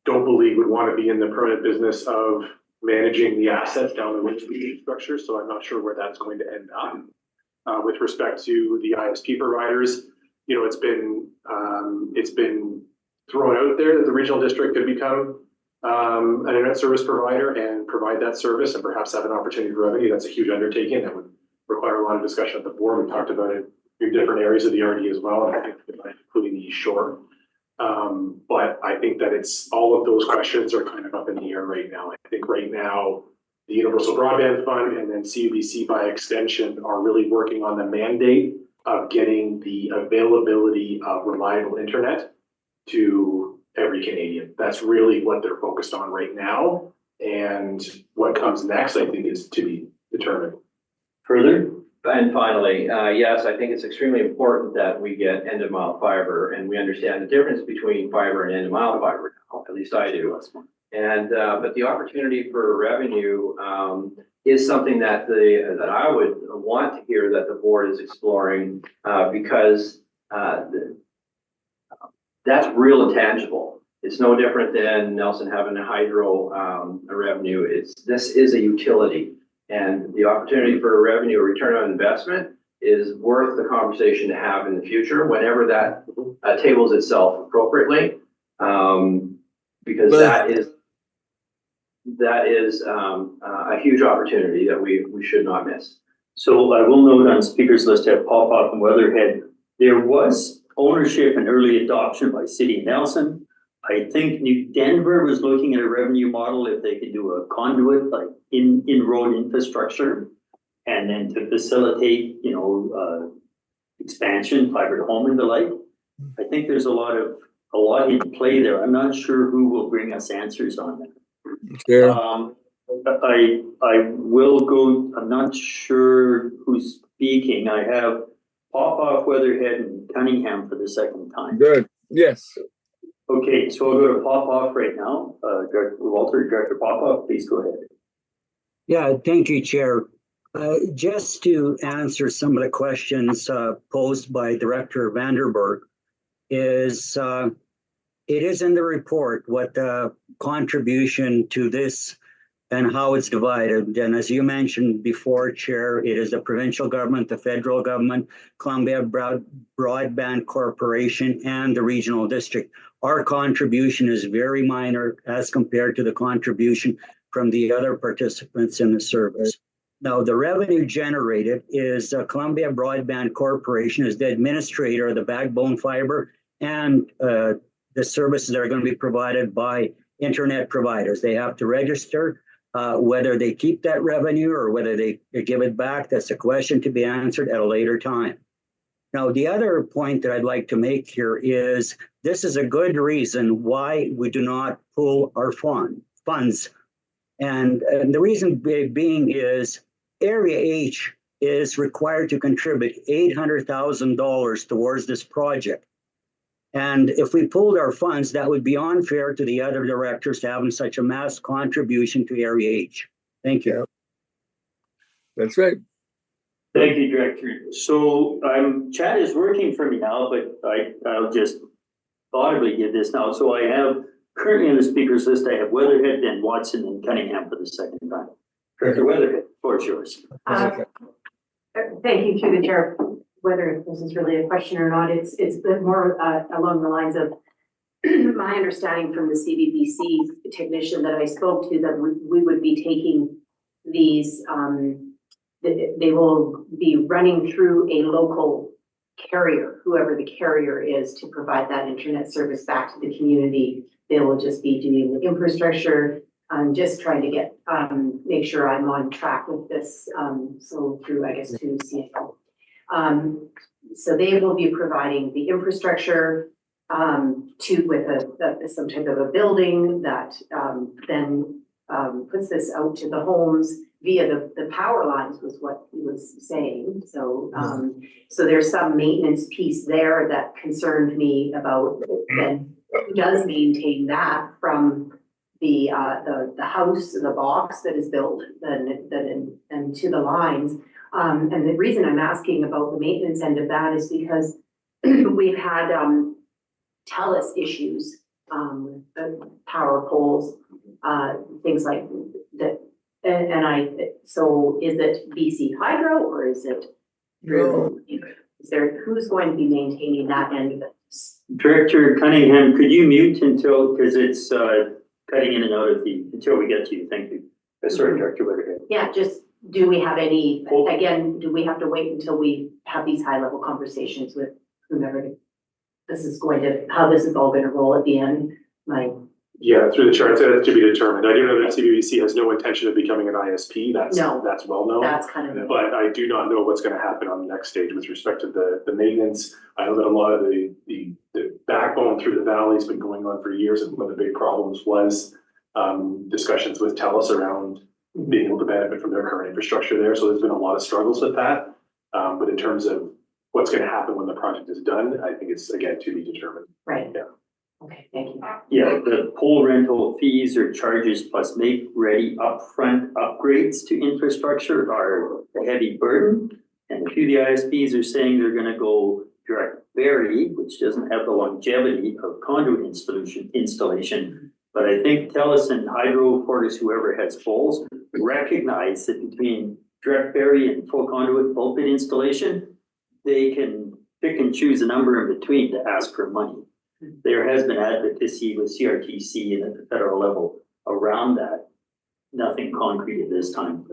Speaker 15: don't believe would want to be in the permanent business of managing the assets down the wind structure. So I'm not sure where that's going to end up. With respect to the ISP providers, it's been thrown out there that the regional district could become an internet service provider and provide that service and perhaps have an opportunity for revenue. That's a huge undertaking that would require a lot of discussion at the board. We talked about it in different areas of the RD as well, and I think including the East Shore. But I think that it's all of those questions are kind of up in the air right now. I think right now the Universal Broadband Fund and then CBBC by extension are really working on the mandate of getting the availability of reliable internet to every Canadian. That's really what they're focused on right now. And what comes next, I think, is to be determined.
Speaker 1: Further?
Speaker 8: And finally, yes, I think it's extremely important that we get end-of-mile fiber, and we understand the difference between fiber and end-of-mile fiber now, at least I do. And but the opportunity for revenue is something that I would want to hear that the board is exploring because that's real and tangible. It's no different than Nelson having a hydro revenue. This is a utility. And the opportunity for revenue or return on investment is worth the conversation to have in the future, whenever that tables itself appropriately, because that is a huge opportunity that we should not miss.
Speaker 1: So I will note on speakers list at Pop-Off and Weatherhead, there was ownership and early adoption by City of Nelson. I think New Denver was looking at a revenue model if they could do a conduit like in road infrastructure. And then to facilitate, expansion, fiber to home and the like. I think there's a lot in play there. I'm not sure who will bring us answers on that.
Speaker 17: Sure.
Speaker 1: I will go, I'm not sure who's speaking. I have Pop-Off, Weatherhead, and Cunningham for the second time.
Speaker 17: Good. Yes.
Speaker 1: Okay, so I'll go to Pop-Off right now. Director Pop-Off, please go ahead.
Speaker 9: Yeah, thank you, Chair. Just to answer some of the questions posed by Director Vanderberg, it is in the report what the contribution to this and how it's divided. And as you mentioned before, Chair, it is the provincial government, the federal government, Columbia Broadband Corporation, and the regional district. Our contribution is very minor as compared to the contribution from the other participants in the service. Now, the revenue generated is Columbia Broadband Corporation is the administrator of the backbone fiber and the services that are going to be provided by internet providers. They have to register whether they keep that revenue or whether they give it back. That's a question to be answered at a later time. Now, the other point that I'd like to make here is this is a good reason why we do not pool our funds. And the reason being is Area H is required to contribute $800,000 towards this project. And if we pooled our funds, that would be unfair to the other directors having such a mass contribution to Area H. Thank you.
Speaker 17: That's right.
Speaker 1: Thank you, Director. So chat is working for me now, but I'll just audibly give this now. So I have currently on the speakers list, I have Weatherhead, then Watson, and Cunningham for the second time. Director Weatherhead, floor is yours.
Speaker 2: Thank you through the chair. Whether this is really a question or not, it's more along the lines of my understanding from the CBBC technician that I spoke to, that we would be taking these, they will be running through a local carrier, whoever the carrier is, to provide that internet service back to the community. They will just be doing the infrastructure. I'm just trying to get, make sure I'm on track with this. So through, I guess, to CFO. So they will be providing the infrastructure with some type of a building that then puts this out to the homes via the power lines, was what he was saying. So so there's some maintenance piece there that concerned me about that does maintain that from the house, the box that is built and to the lines. And the reason I'm asking about the maintenance end of that is because we've had TELUS issues, power poles, things like that. So is it BC Hydro or is it through, who's going to be maintaining that end of it?
Speaker 1: Director Cunningham, could you mute until, because it's cutting in and out until we get to you. Thank you. Sorry, Director Weatherhead.
Speaker 2: Yeah, just do we have any, again, do we have to wait until we have these high level conversations with whomever this is going to, how this is all going to roll at the end?
Speaker 15: Yeah, through the chart, that's to be determined. I do know that CBBC has no intention of becoming an ISP. That's well known.
Speaker 2: That's kind of.
Speaker 15: But I do not know what's going to happen on the next stage with respect to the maintenance. I know that a lot of the backbone through the valley has been going on for years, and one of the big problems was discussions with TELUS around being able to benefit from their current infrastructure there. So there's been a lot of struggles with that. But in terms of what's going to happen when the project is done, I think it's again to be determined.
Speaker 2: Right.
Speaker 15: Yeah.
Speaker 2: Okay, thank you.
Speaker 1: Yeah, the pole rental fees or charges plus make ready upfront upgrades to infrastructure are a heavy burden. And a few of the ISPs are saying they're going to go direct bury, which doesn't have the longevity of conduit installation. But I think TELUS and Hydro, Fortis, whoever has poles, recognize that between direct bury and full conduit pulpit installation, they can pick and choose a number in between to ask for money. There has been advocacy with CRTC and at the federal level around that. Nothing concrete at this time.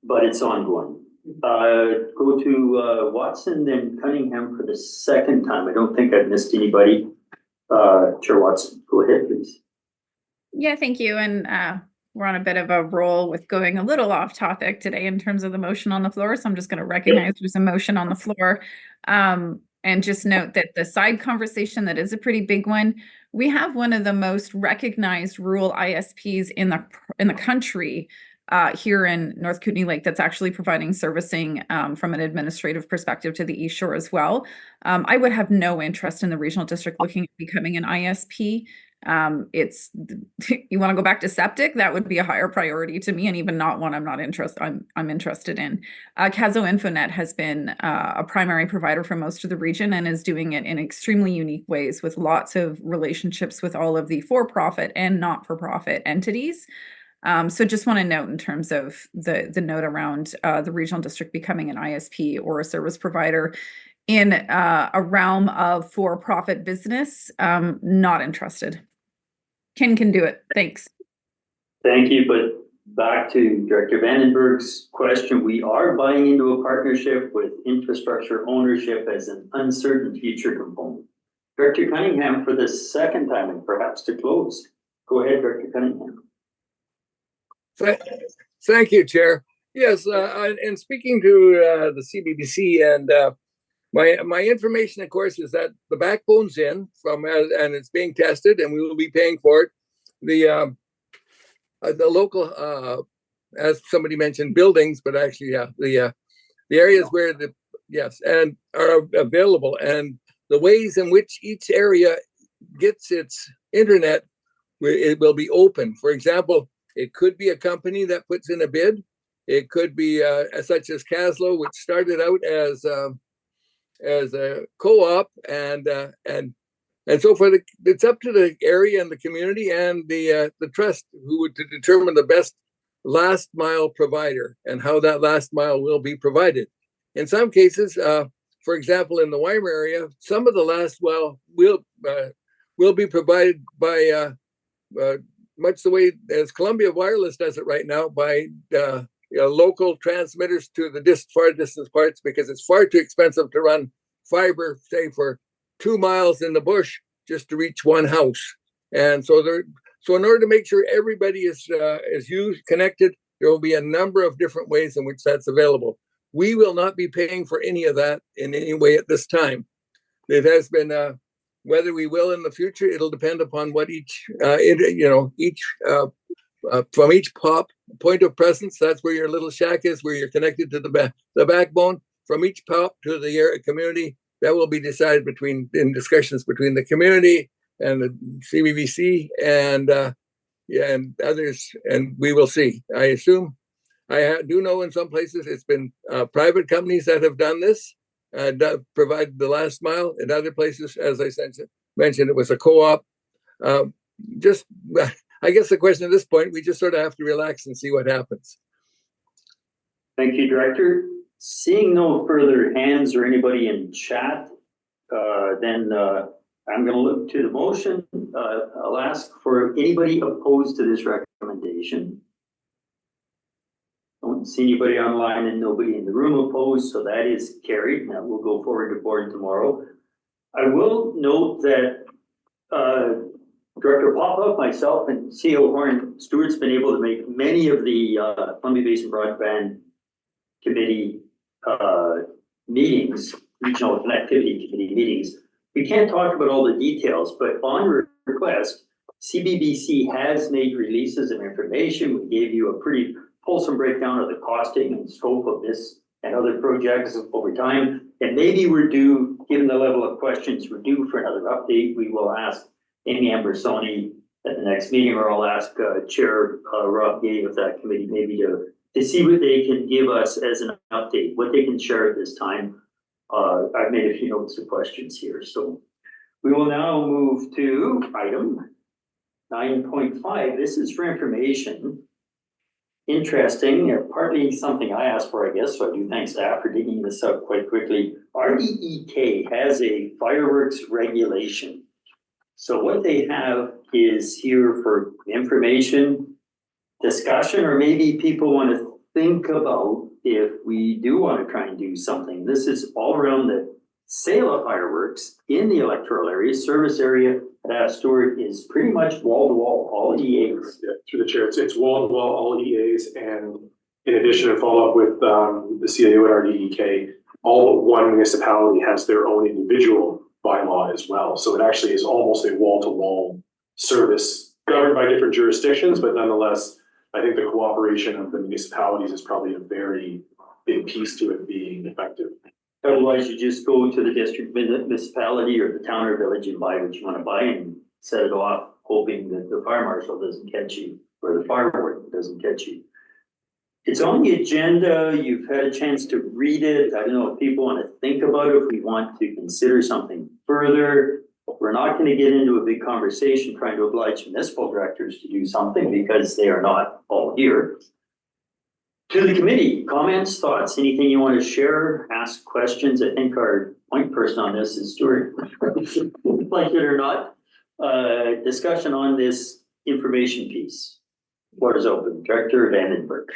Speaker 1: but it's ongoing. Go to Watson, then Cunningham for the second time. I don't think I've missed anybody. Chair Watson, go ahead, please.
Speaker 5: Yeah, thank you. And we're on a bit of a roll with going a little off topic today in terms of the motion on the floor. So I'm just going to recognize there's a motion on the floor. And just note that the side conversation, that is a pretty big one. We have one of the most recognized rural ISPs in the country here in North Kootenay Lake that's actually providing servicing from an administrative perspective to the East Shore as well. I would have no interest in the regional district looking at becoming an ISP. It's you want to go back to septic, that would be a higher priority to me, and even not one I'm interested in. Caso Infonet has been a primary provider for most of the region and is doing it in extremely unique ways with lots of relationships with all of the for-profit and not-for-profit entities. So just want to note in terms of the note around the regional district becoming an ISP or a service provider in a realm of for-profit business, not interested. Ken can do it. Thanks.
Speaker 1: Thank you, but back to Director Vandenberg's question, we are buying into a partnership with infrastructure ownership as an uncertain future component. Director Cunningham for the second time and perhaps to close. Go ahead, Director Cunningham.
Speaker 17: Thank you, Chair. Yes, and speaking to the CBBC and my information, of course, is that the backbone's in and it's being tested, and we will be paying for it. The local, as somebody mentioned, buildings, but actually, the areas where and are available, and the ways in which each area gets its internet, it will be open. For example, it could be a company that puts in a bid. It could be such as Caslo, which started out as a co-op, and so forth. It's up to the area and the community and the trust who would to determine the best last mile provider and how that last mile will be provided. In some cases, for example, in the Weimar area, some of the last mile will be provided by much the way as Columbia Wireless does it right now, by local transmitters to the far distance parts, because it's far too expensive to run fiber, say, for 2 miles in the bush just to reach one house. And so in order to make sure everybody is connected, there will be a number of different ways in which that's available. We will not be paying for any of that in any way at this time. It has been whether we will in the future, it'll depend upon what from each point of presence, that's where your little shack is, where you're connected to the backbone. From each POP to the area community, that will be decided in discussions between the community and the CBBC and others, and we will see. I assume, I do know in some places it's been private companies that have done this, provided the last mile. In other places, as I mentioned, it was a co-op. I guess the question at this point, we just sort of have to relax and see what happens.
Speaker 1: Thank you, Director. Seeing no further hands or anybody in chat, then I'm going to look to the motion. I'll ask for anybody opposed to this recommendation. Don't see anybody online and nobody in the room opposed, so that is carried. Now we'll go forward to board tomorrow. I will note that Director Popoff, myself, and CEO Warren Stewart's been able to make many of the Columbia Basin Broadband Committee meetings, regional connectivity committee meetings. We can't talk about all the details, but on request, CBBC has made releases of information. We gave you a pretty fulsome breakdown of the costing and scope of this and other projects over time. And maybe we're due, given the level of questions, we're due for another update. We will ask Amy Ambersoni at the next meeting, or I'll ask Chair Rob Gay of that committee maybe to see what they can give us as an update, what they can share at this time. I've made a few notes of questions here. So we will now move to item 9.5. This is for information. Interesting, partly something I asked for, I guess, so I do thank staff for digging this up quite quickly. RDEK has a fireworks regulation. So what they have is here for information, discussion, or maybe people want to think about if we do want to try and do something. This is all around the sale of fireworks in the electoral area, service area at Stewart is pretty much wall to wall, all EAs.
Speaker 15: Yeah, through the chair, it's wall to wall, all EAs, and in addition, to follow up with the CAO at RDEK, all but one municipality has their own individual bylaw as well. So it actually is almost a wall to wall service governed by different jurisdictions, but nonetheless, I think the cooperation of the municipalities is probably a very big piece to it being effective.
Speaker 1: Otherwise, you just go to the district municipality or the town or village and buy what you want to buy and set it off, hoping that the fire marshal doesn't catch you or the fire warden doesn't catch you. It's on the agenda. You've had a chance to read it. I don't know if people want to think about it, if we want to consider something further. We're not going to get into a big conversation trying to oblige municipal directors to do something because they are not all here. To the committee, comments, thoughts, anything you want to share, ask questions? I think our point person on this is Stuart, like it or not. Discussion on this information piece. Floor is open. Director Vandenberg.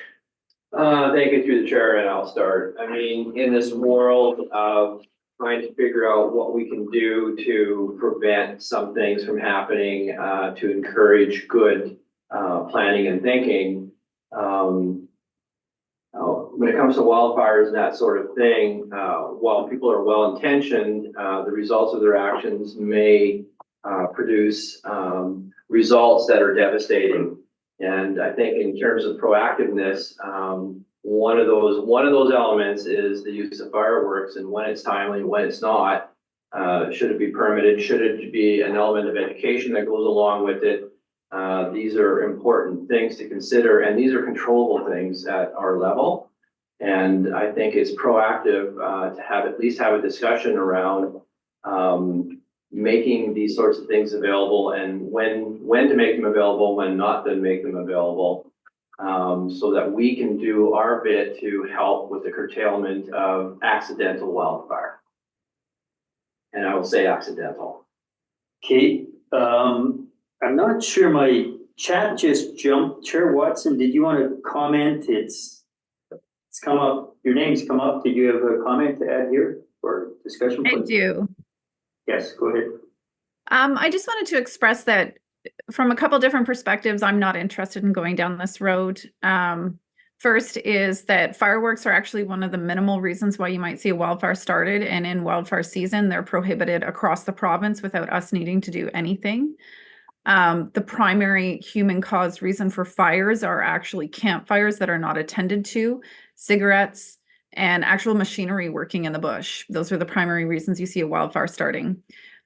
Speaker 8: Thank you through the chair, and I'll start. I mean, in this world of trying to figure out what we can do to prevent some things from happening, to encourage good planning and thinking, when it comes to wildfires and that sort of thing, while people are well-intentioned, the results of their actions may produce results that are devastating. And I think in terms of proactiveness, one of those elements is the use of fireworks, and when it's timely, when it's not. Should it be permitted? Should it be an element of education that goes along with it? These are important things to consider, and these are controllable things at our level. And I think it's proactive to at least have a discussion around making these sorts of things available, and when to make them available, when not to make them available, so that we can do our bit to help with the curtailment of accidental wildfire. And I will say accidental.
Speaker 1: Kate, I'm not sure my chat just jumped. Chair Watson, did you want to comment? It's come up, your name's come up. Did you have a comment to add here or discussion?
Speaker 5: I do.
Speaker 1: Yes, go ahead.
Speaker 5: I just wanted to express that from a couple different perspectives, I'm not interested in going down this road. First is that fireworks are actually one of the minimal reasons why you might see a wildfire started, and in wildfire season, they're prohibited across the province without us needing to do anything. The primary human-caused reason for fires are actually campfires that are not attended to, cigarettes, and actual machinery working in the bush. Those are the primary reasons you see a wildfire starting.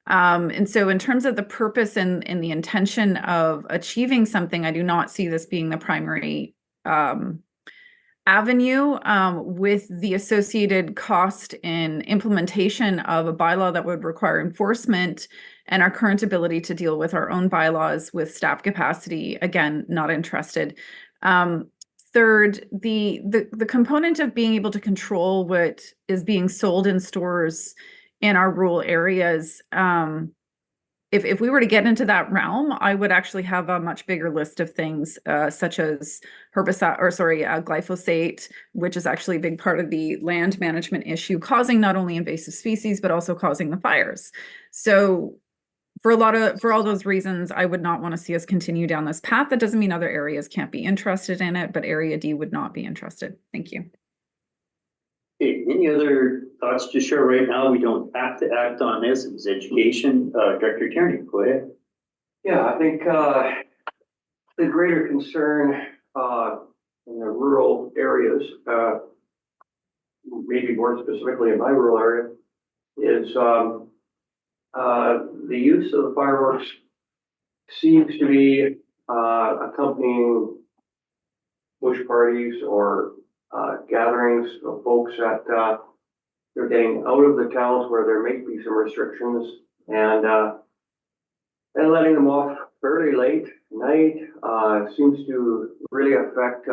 Speaker 5: And so in terms of the purpose and the intention of achieving something, I do not see this being the primary avenue, with the associated cost in implementation of a bylaw that would require enforcement and our current ability to deal with our own bylaws with staff capacity. Again, not interested. Third, the component of being able to control what is being sold in stores in our rural areas, if we were to get into that realm, I would actually have a much bigger list of things, such as glyphosate, which is actually a big part of the land management issue, causing not only invasive species, but also causing the fires. So for all those reasons, I would not want to see us continue down this path. That doesn't mean other areas can't be interested in it, but Area D would not be interested. Thank you.
Speaker 1: Okay, any other thoughts to share right now? We don't have to act on this. It's education. Director Tierney, go ahead.
Speaker 14: Yeah, I think the greater concern in the rural areas, maybe more specifically in my rural area, is the use of fireworks seems to be accompanying bush parties or gatherings of folks that they're getting out of the towns where there may be some restrictions and letting them off fairly late at night seems to really affect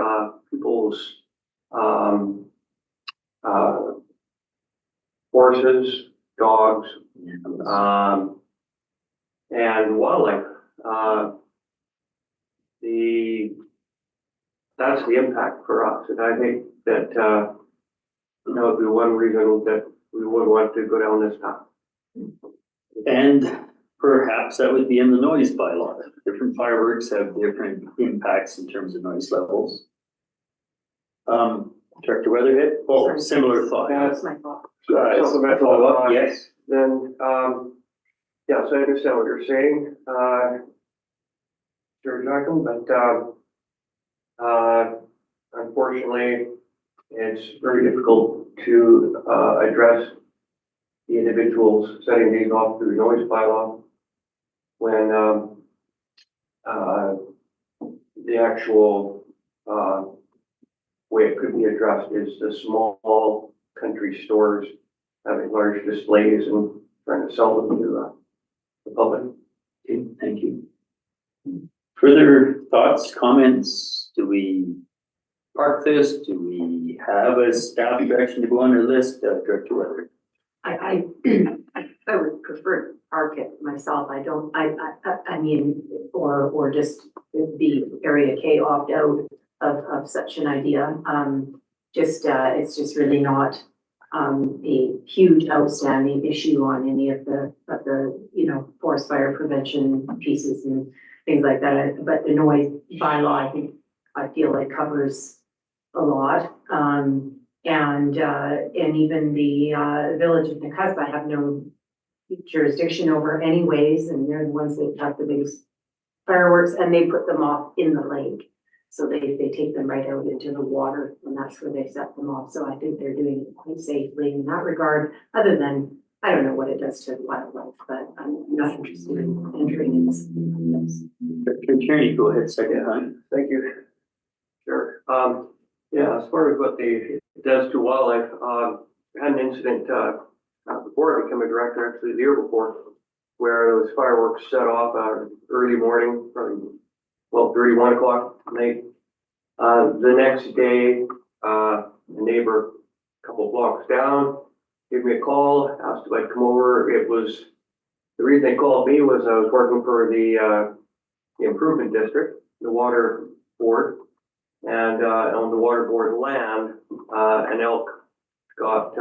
Speaker 14: people's horses, dogs, and wildlife. that's the impact for us. And I think that, that would be one reason that we would want to go down this path.
Speaker 1: And perhaps that would be in the noise bylaw. Different fireworks have different impacts in terms of noise levels. Director Weatherhead, similar thought.
Speaker 2: That's my thought.
Speaker 14: Supplemental,
Speaker 1: yes.
Speaker 14: Then, yes, I understand what you're saying, Sir Jackson, but, unfortunately, it's very difficult to, address the individuals setting these off through noise bylaw when, the actual, way it could be addressed is the small country stores having large displays and trying to sell them to the public.
Speaker 1: Okay, thank you. Further thoughts, comments? Do we park this? Do we have a staff direction to go on our list, Director Weather?
Speaker 2: I would prefer to park it myself. I don't, I mean, or just the area K opt out of such an idea. It's just really not a huge outstanding issue on any of the, you know, forest fire prevention pieces and things like that. But the noise bylaw, I feel like covers a lot. And even the village of Nicuespa I have no jurisdiction over anyways, and they're the ones that have the biggest fireworks, and they put them off in the lake. So they take them right out into the water, and that's where they set them off. So I think they're doing it quite safely in that regard, other than, I don't know what it does to wildlife, but I'm not interested in entering in this.
Speaker 1: Director Tierney, go ahead, second time.
Speaker 14: Thank you. Sure. Yeah, as far as what it does to wildlife, I had an incident, before I became a director, actually the year before, where there was fireworks set off, early morning, probably 12:30, 1 o'clock at night. The next day, a neighbor, a couple blocks down, gave me a call, asked if I'd come over. The reason they called me was I was working for the improvement district, the water board, and on the water board land, an elk got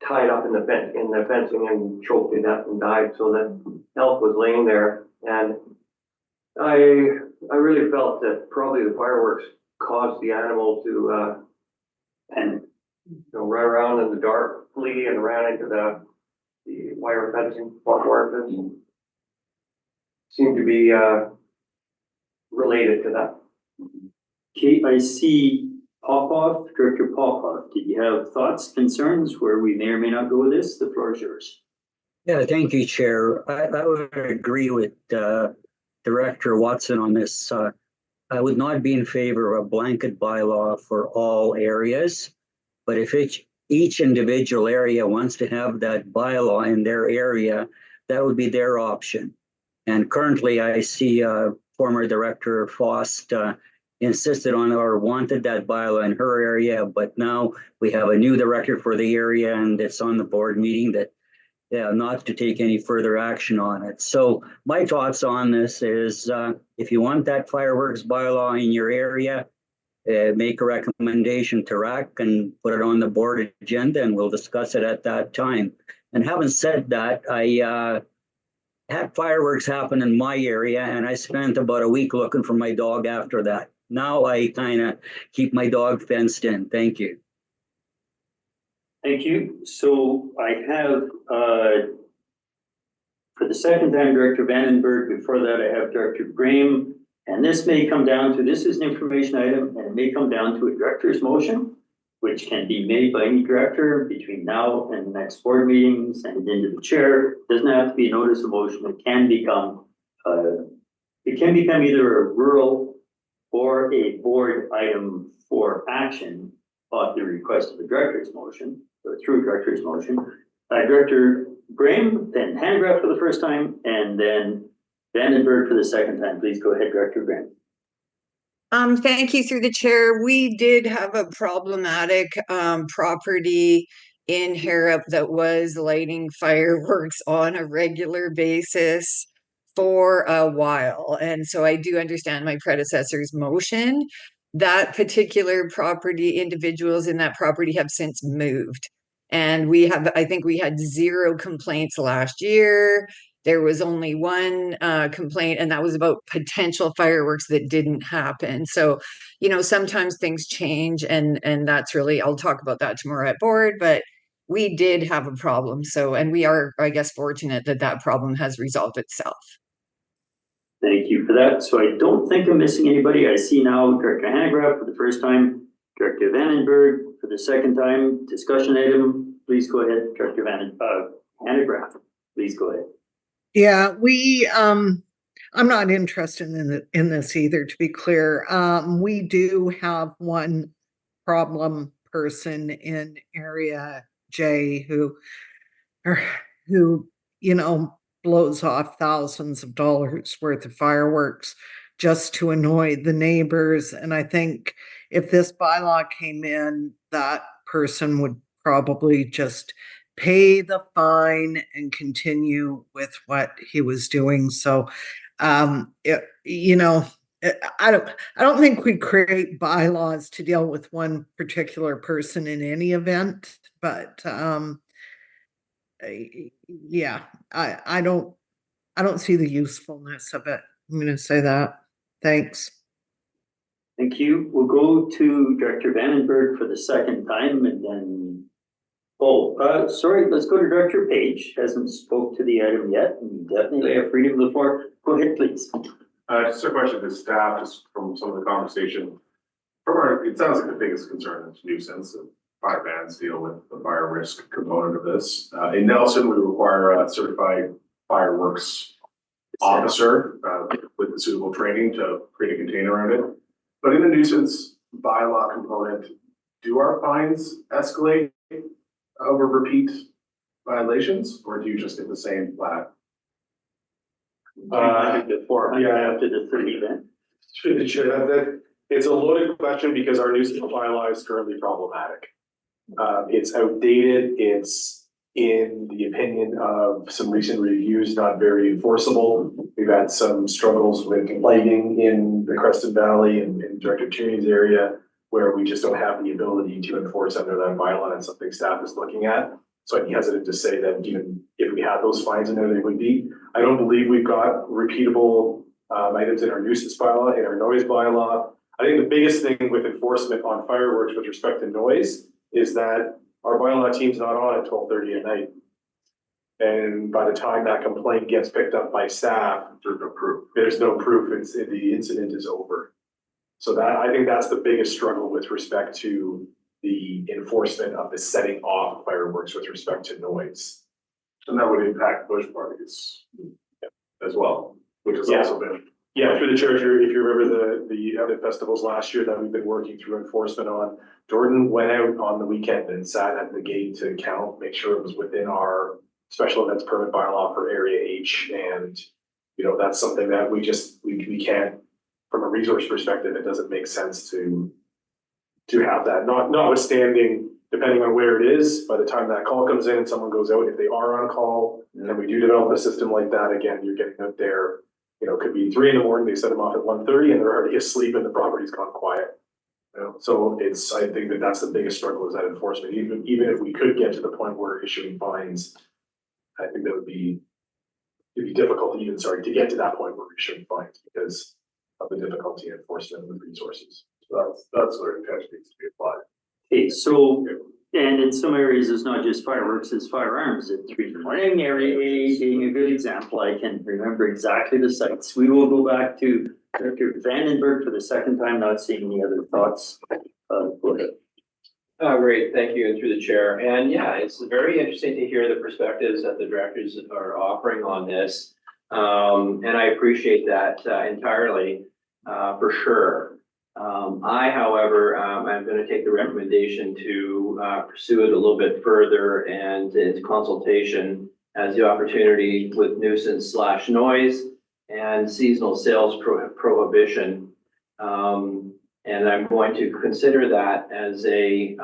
Speaker 14: tied up in the fencing and choked to death and died. So that elk was laying there, and I really felt that probably the fireworks caused the animal to run around in the dark, flee, and ran into the wire fencing, barbed wire fencing. Seemed to be related to that.
Speaker 1: Okay, I see Popoff, Director Popoff. Did you have thoughts, concerns where we may or may not go with this? The floor is yours.
Speaker 9: Yeah, thank you, Chair. I would agree with Director Watson on this. I would not be in favor of a blanket bylaw for all areas, but if each individual area wants to have that bylaw in their area, that would be their option. And currently, I see former Director Faust insisted on or wanted that bylaw in her area, but now we have a new director for the area, and it's on the board meeting that not to take any further action on it. So my thoughts on this is if you want that fireworks bylaw in your area, make a recommendation to RAC and put it on the board agenda, and we'll discuss it at that time. And having said that, I had fireworks happen in my area, and I spent about a week looking for my dog after that. Now I kind of keep my dog fenced in. Thank you.
Speaker 1: Thank you. So I have, for the second time, Director Vandenberg. Before that, I have Director Graham. And this may come down to, this is an information item, and it may come down to a director's motion, which can be made by any director between now and the next board meeting, send it into the chair. Doesn't have to be a notice of motion. It can become either a rural or a board item for action at the request of the director's motion, or through director's motion. Director Graham, then Handgraf for the first time, and then Vandenberg for the second time. Please go ahead, Director Graham.
Speaker 12: Thank you through the chair. We did have a problematic property in Harrop that was lighting fireworks on a regular basis for a while. And so I do understand my predecessor's motion, that particular property, individuals in that property have since moved. And we have, I think we had 0 complaints last year. There was only one complaint, and that was about potential fireworks that didn't happen. So, you know, sometimes things change, and that's really, I'll talk about that tomorrow at board, but we did have a problem. So, and we are, I guess, fortunate that that problem has resolved itself.
Speaker 1: Thank you for that. So I don't think I'm missing anybody. I see now Director Hanegraaff for the first time, Director Vandenberg for the second time. Discussion item, please go ahead, Director Hanegraaff, please go ahead.
Speaker 19: Yeah, I'm not interested in this either, to be clear. We do have one problem person in Area J who, you know, blows off thousands of dollars worth of fireworks just to annoy the neighbors. And I think if this bylaw came in, that person would probably just pay the fine and continue with what he was doing. So, you know, I don't think we create bylaws to deal with one particular person in any event, but yeah, I don't see the usefulness of it. I'm going to say that. Thanks.
Speaker 1: Thank you. We'll go to Director Vandenberg for the second time, and then, sorry, let's go to Director Page. Hasn't spoke to the item yet, and definitely have freedom of the floor. Go ahead, please.
Speaker 13: Just a question to staff, just from some of the conversation. It sounds like the biggest concern is nuisance, and fire bans deal with the fire risk component of this. In Nelson, we require a certified fireworks officer with the suitable training to create a container around it. But in the nuisance bylaw component, do our fines escalate over repeat violations, or do you just get the same flat?
Speaker 1: After the 30 then.
Speaker 15: Through the chair, it's a loaded question because our nuisance bylaw is currently problematic. It's outdated. It's, in the opinion of some recent reviews, not very enforceable. We've had some struggles with lighting in the Creston Valley and in Director Tierney's area, where we just don't have the ability to enforce under that bylaw, and something staff is looking at. So I'd be hesitant to say that even if we had those fines in there, they would be. I don't believe we've got repeatable items in our nuisance bylaw, in our noise bylaw. I think the biggest thing with enforcement on fireworks with respect to noise is that our bylaw team's not on at 12:30 at night. And by the time that complaint gets picked up by staff, there's no proof. The incident is over. So that, I think that's the biggest struggle with respect to the enforcement of the setting off fireworks with respect to noise.
Speaker 13: And that would impact bush parties as well, which has also been.
Speaker 15: Yeah, through the chair, if you remember the other festivals last year that we've been working through enforcement on, Jordan went out on the weekend and sat at the gate to count, make sure it was within our special events permit bylaw for Area H. And, you know, that's something that we can't, from a resource perspective, it doesn't make sense to have that. Notwithstanding, depending on where it is, by the time that call comes in and someone goes out, if they are on call, and we do develop a system like that, again, you're getting out there, you know, it could be 3 a.m, they set them off at 1:30 and they're already asleep and the property's gone quiet. You know, so I think that's the biggest struggle, is that enforcement. Even if we could get to the point where issuing fines, I think it'd be difficult to get to that point where we're issuing fines because of the difficulty in enforcement with resources.
Speaker 13: So that's where intention needs to be applied.
Speaker 1: Okay, so, and in some areas, it's not just fireworks, it's firearms at 3 in the morning. Area A being a good example, I can remember exactly the sites. We will go back to Director Vandenberg for the second time, not seeing any other thoughts. Go ahead.
Speaker 8: Great, thank you, and through the chair. And yeah, it's very interesting to hear the perspectives that the directors are offering on this. And I appreciate that entirely, for sure. I, however, I'm going to take the recommendation to pursue it a little bit further and into consultation as the opportunity with nuisance / noise and seasonal sales prohibition. And I'm going to consider that as a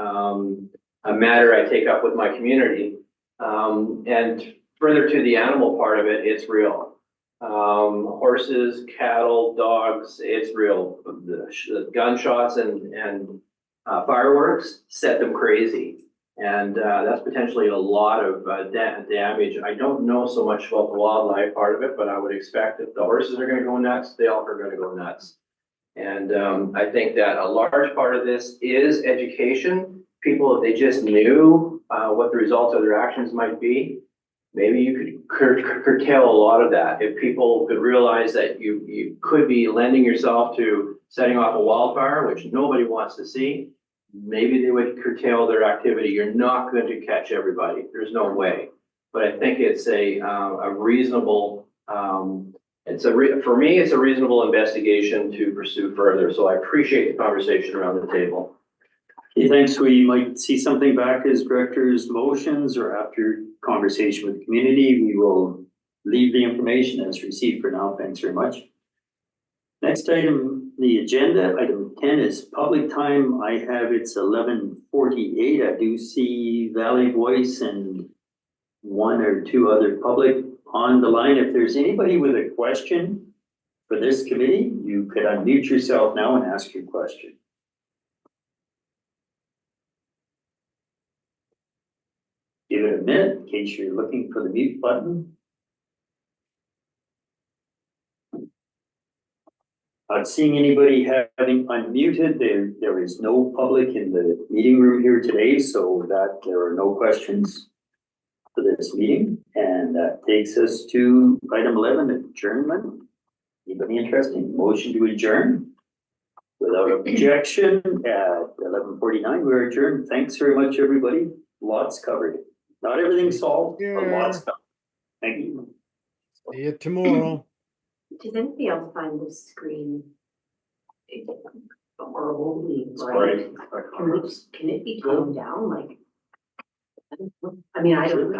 Speaker 8: matter I take up with my community. And further to the animal part of it, it's real. horses, cattle, dogs, it's real. The gunshots and fireworks set them crazy. And that's potentially a lot of damage. I don't know so much about the wildlife part of it, but I would expect if the horses are gonna go nuts, they all are gonna go nuts. And I think that a large part of this is education. People, if they just knew what the results of their actions might be, maybe you could curtail a lot of that. If people could realize that you could be lending yourself to setting off a wildfire, which nobody wants to see, maybe they would curtail their activity. You're not going to catch everybody. There's no way. But I think it's a reasonable, for me, it's a reasonable investigation to pursue further. So I appreciate the conversation around the table.
Speaker 1: Okay, thanks. We might see something back as director's motions or after conversation with the community. We will leave the information as received for now. Thanks very much. Next item, the agenda, item 10 is public time. I have it's 11:48. I do see Valley Voice and one or two other public on the line. If there's anybody with a question for this committee, you could unmute yourself now and ask your question. Give it a minute in case you're looking for the mute button. Not seeing anybody having unmuted. There is no public in the meeting room here today, so that there are no questions for this meeting. And that takes us to item 11, adjournment. Anybody interested? Motion to adjourn. Without objection at 11:49, we're adjourned. Thanks very much, everybody. Lots covered. Not everything solved, but lots covered. Thank you.
Speaker 20: See you tomorrow.
Speaker 2: Does anybody else find this screen horribly
Speaker 1: Right.
Speaker 2: bright? Can it be toned down? Like, I mean, I don't.